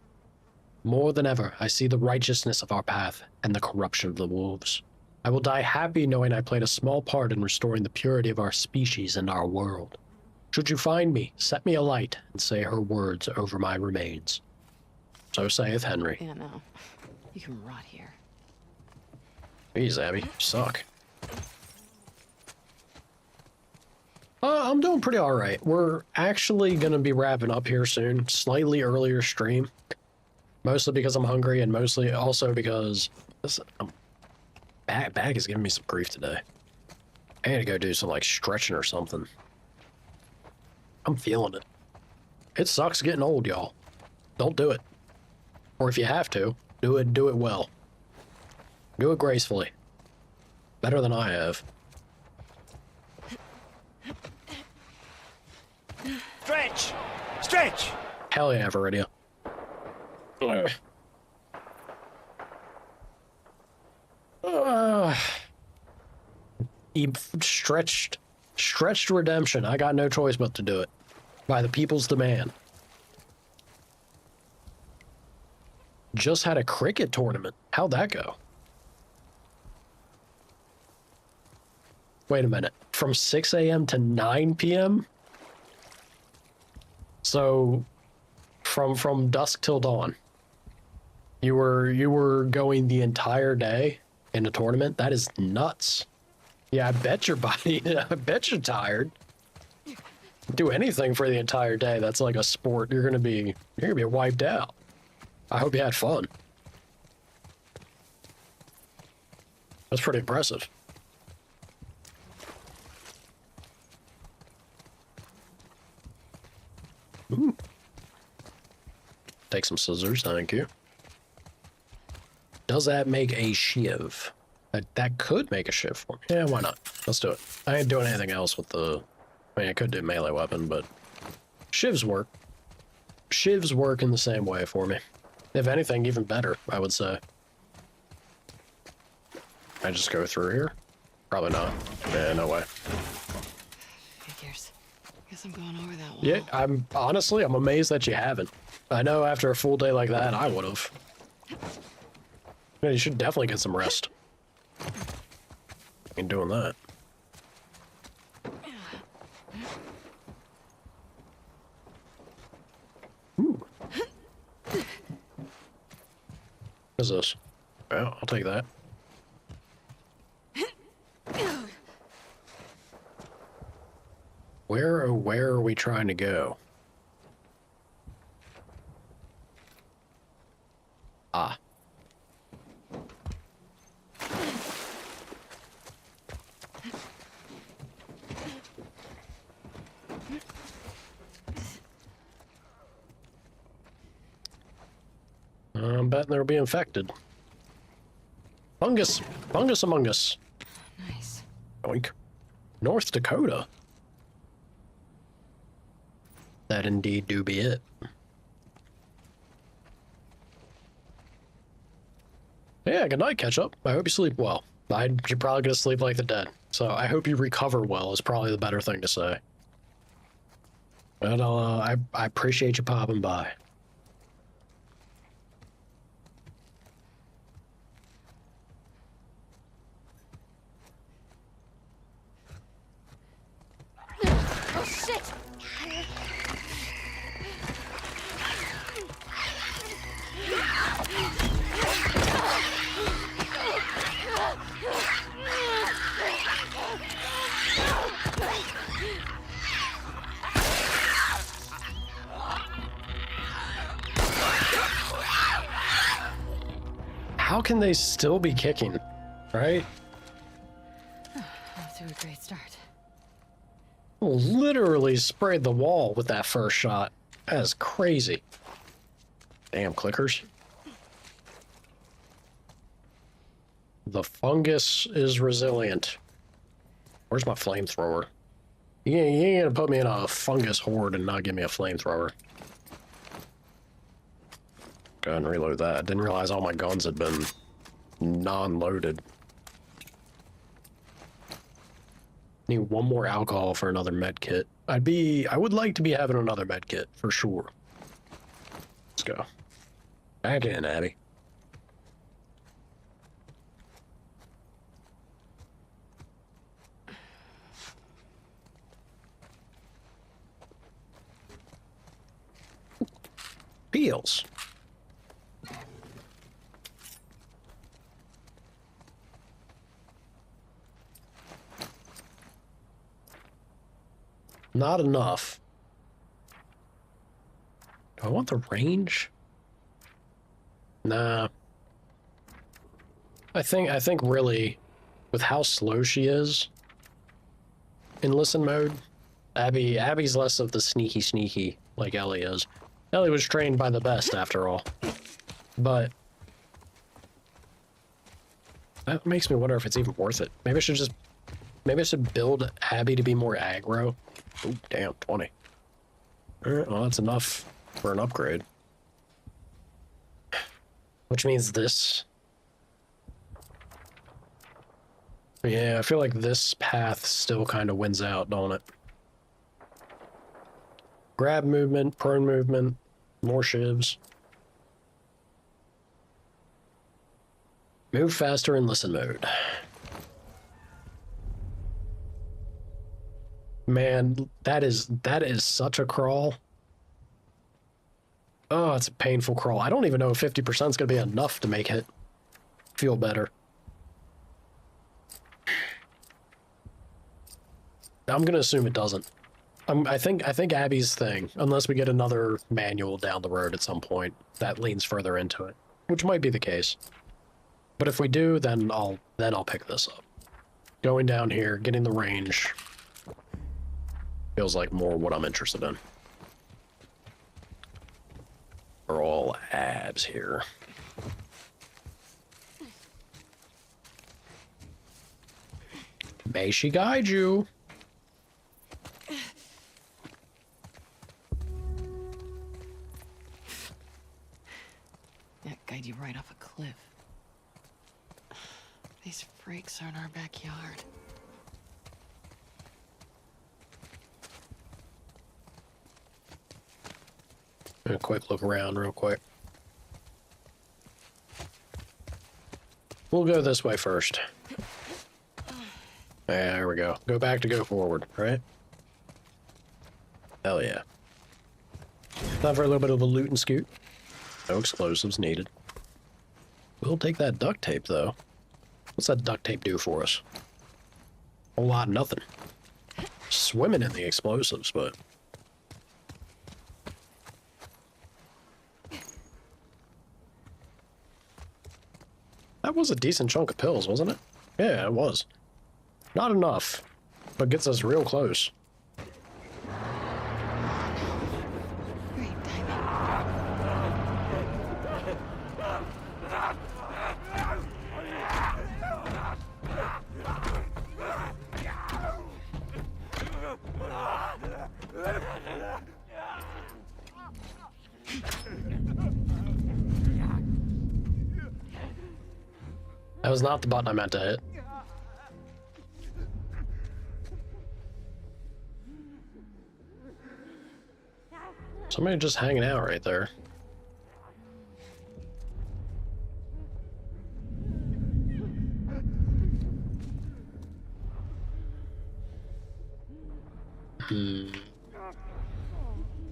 more than ever, I see the righteousness of our path and the corruption of the wolves. I will die happy knowing I played a small part in restoring the purity of our species and our world. Should you find me, set me a light and say her words over my remains. So saith Henry. Yeah, no. You can rot here. Jeez, Abby, you suck. I'm doing pretty alright. We're actually going to be wrapping up here soon. Slightly earlier stream. Mostly because I'm hungry and mostly also because this back is giving me some grief today. I gotta go do some like stretching or something. I'm feeling it. It sucks getting old, y'all. Don't do it. Or if you have to, do it well. Do it gracefully. Better than I have. Stretch! Stretch! Hell yeah, Viridia. Stretched redemption. I got no choice but to do it. By the people's demand. Just had a cricket tournament. How'd that go? Wait a minute. From 6 a.m. to 9 p.m.? So, from dusk till dawn. You were going the entire day in a tournament? That is nuts. Yeah, I bet your body, I bet you're tired. Do anything for the entire day. That's like a sport. You're gonna be wiped out. I hope you had fun. That's pretty impressive. Ooh. Take some scissors, thank you. Does that make a shiv? That could make a shiv for me. Yeah, why not? Let's do it. I ain't doing anything else with the... I mean, I could do melee weapon, but... Shivs work. Shivs work in the same way for me. If anything, even better, I would say. I just go through here? Probably not. Yeah, no way. Figures. Guess I'm going over that one. Yeah, I'm amazed that you haven't. I know after a full day like that, I would have. Yeah, you should definitely get some rest. In doing that. Ooh. What is this? Well, I'll take that. Where are we trying to go? Ah. I'm betting they'll be infected. Fungus. Fungus among us. Nice. Oink. North Dakota. That indeed do be it. Yeah, good night, Ketchup. I hope you sleep well. You're probably gonna sleep like the dead. So I hope you recover well is probably the better thing to say. But I appreciate you popping by. Oh shit! How can they still be kicking, right? Off to a great start. Literally sprayed the wall with that first shot. That is crazy. Damn clickers. The fungus is resilient. Where's my flamethrower? You ain't gonna put me in a fungus horde and not give me a flamethrower. Go ahead and reload that. I didn't realize all my guns had been non-loaded. Need one more alcohol for another med kit. I would like to be having another med kit for sure. Let's go. Back in, Abby. Peels. Not enough. Do I want the range? Nah. I think really, with how slow she is in listen mode, Abby's less of the sneaky like Ellie is. Ellie was trained by the best after all. But that makes me wonder if it's even worth it. Maybe I should build Abby to be more aggro. Oh, damn, 20. Alright, well, that's enough for an upgrade. Which means this. Yeah, I feel like this path still kind of wins out, don't it? Grab movement, prone movement, more shivs. Move faster in listen mode. Man, that is such a crawl. Oh, it's a painful crawl. I don't even know if 50% is going to be enough to make it feel better. I'm going to assume it doesn't. I think Abby's thing, unless we get another manual down the road at some point that leans further into it, which might be the case. But if we do, then I'll pick this up. Going down here, getting the range feels like more what I'm interested in. We're all abs here. May she guide you. That guide you right off a cliff. These freaks are in our backyard. A quick look around real quick. We'll go this way first. There we go. Go back to go forward, right? Hell yeah. Time for a little bit of a loot and scoot. No explosives needed. We'll take that duct tape, though. What's that duct tape do for us? A whole lot of nothing. Swimming in the explosives, but... That was a decent chunk of pills, wasn't it? Yeah, it was. Not enough, but gets us real close. was not the button I meant to hit. Somebody just hanging out right there.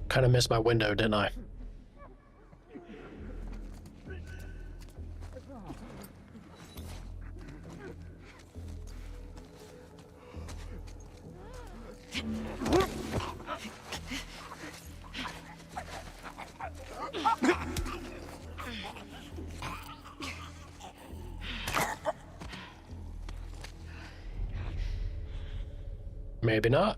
Kind of missed my window, didn't I? Maybe not.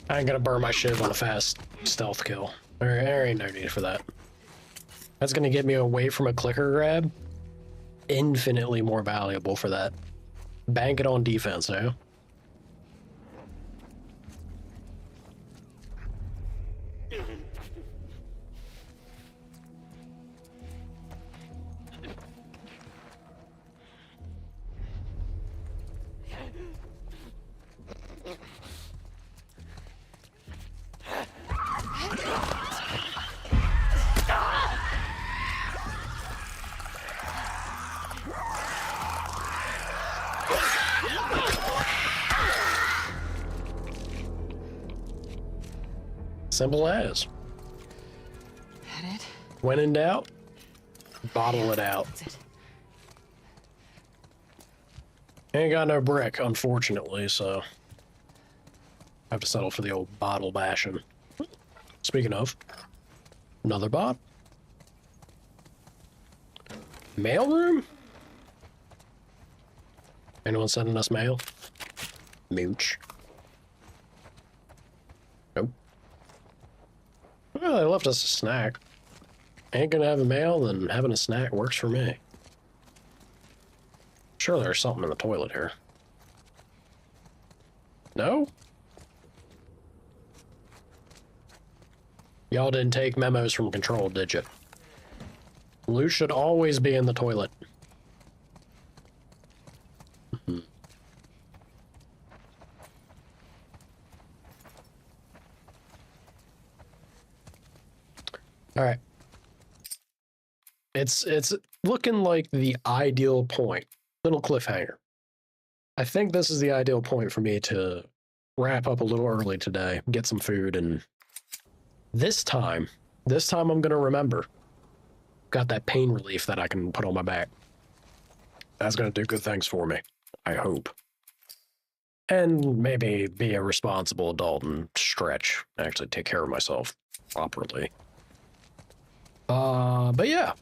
I ain't gonna burn my shiv on a fast stealth kill. There ain't no need for that. That's gonna get me away from a clicker grab. Infinitely more valuable for that. Bank it on defense now. Simple as. That it? When in doubt, bottle it out. That's it. Ain't got no brick, unfortunately, so I have to settle for the old bottle bashing. Speaking of, another bot. Mailroom? Anyone sending us mail? Mooch. Nope. Well, they left us a snack. Ain't gonna have a mail, then having a snack works for me. Sure, there's something in the toilet here. No? Y'all didn't take memos from Control, did you? Loot should always be in the toilet. All right. It's looking like the ideal point. Little cliffhanger. I think this is the ideal point for me to wrap up a little early today, get some food, and this time I'm gonna remember. Got that pain relief that I can put on my back. That's gonna do good things for me, I hope. And maybe be a responsible adult and stretch, actually take care of myself properly. But yeah,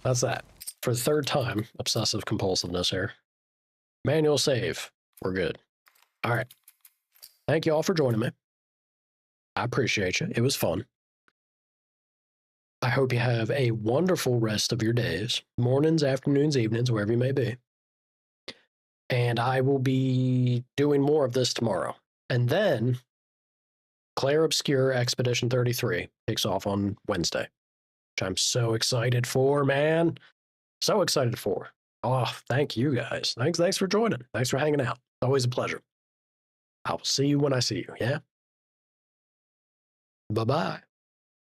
that's that. For the third time, obsessive compulsiveness here. Manual save. We're good. All right. Thank you all for joining me. I appreciate you. It was fun. I hope you have a wonderful rest of your days, mornings, afternoons, evenings, wherever you may be. And I will be doing more of this tomorrow. And then Claire Obscure Expedition 33 kicks off on Wednesday, which I'm so excited for, man. So excited for. Oh, thank you guys. Thanks for joining. Thanks for hanging out. Always a pleasure. I'll see you when I see you, yeah? Bye-bye.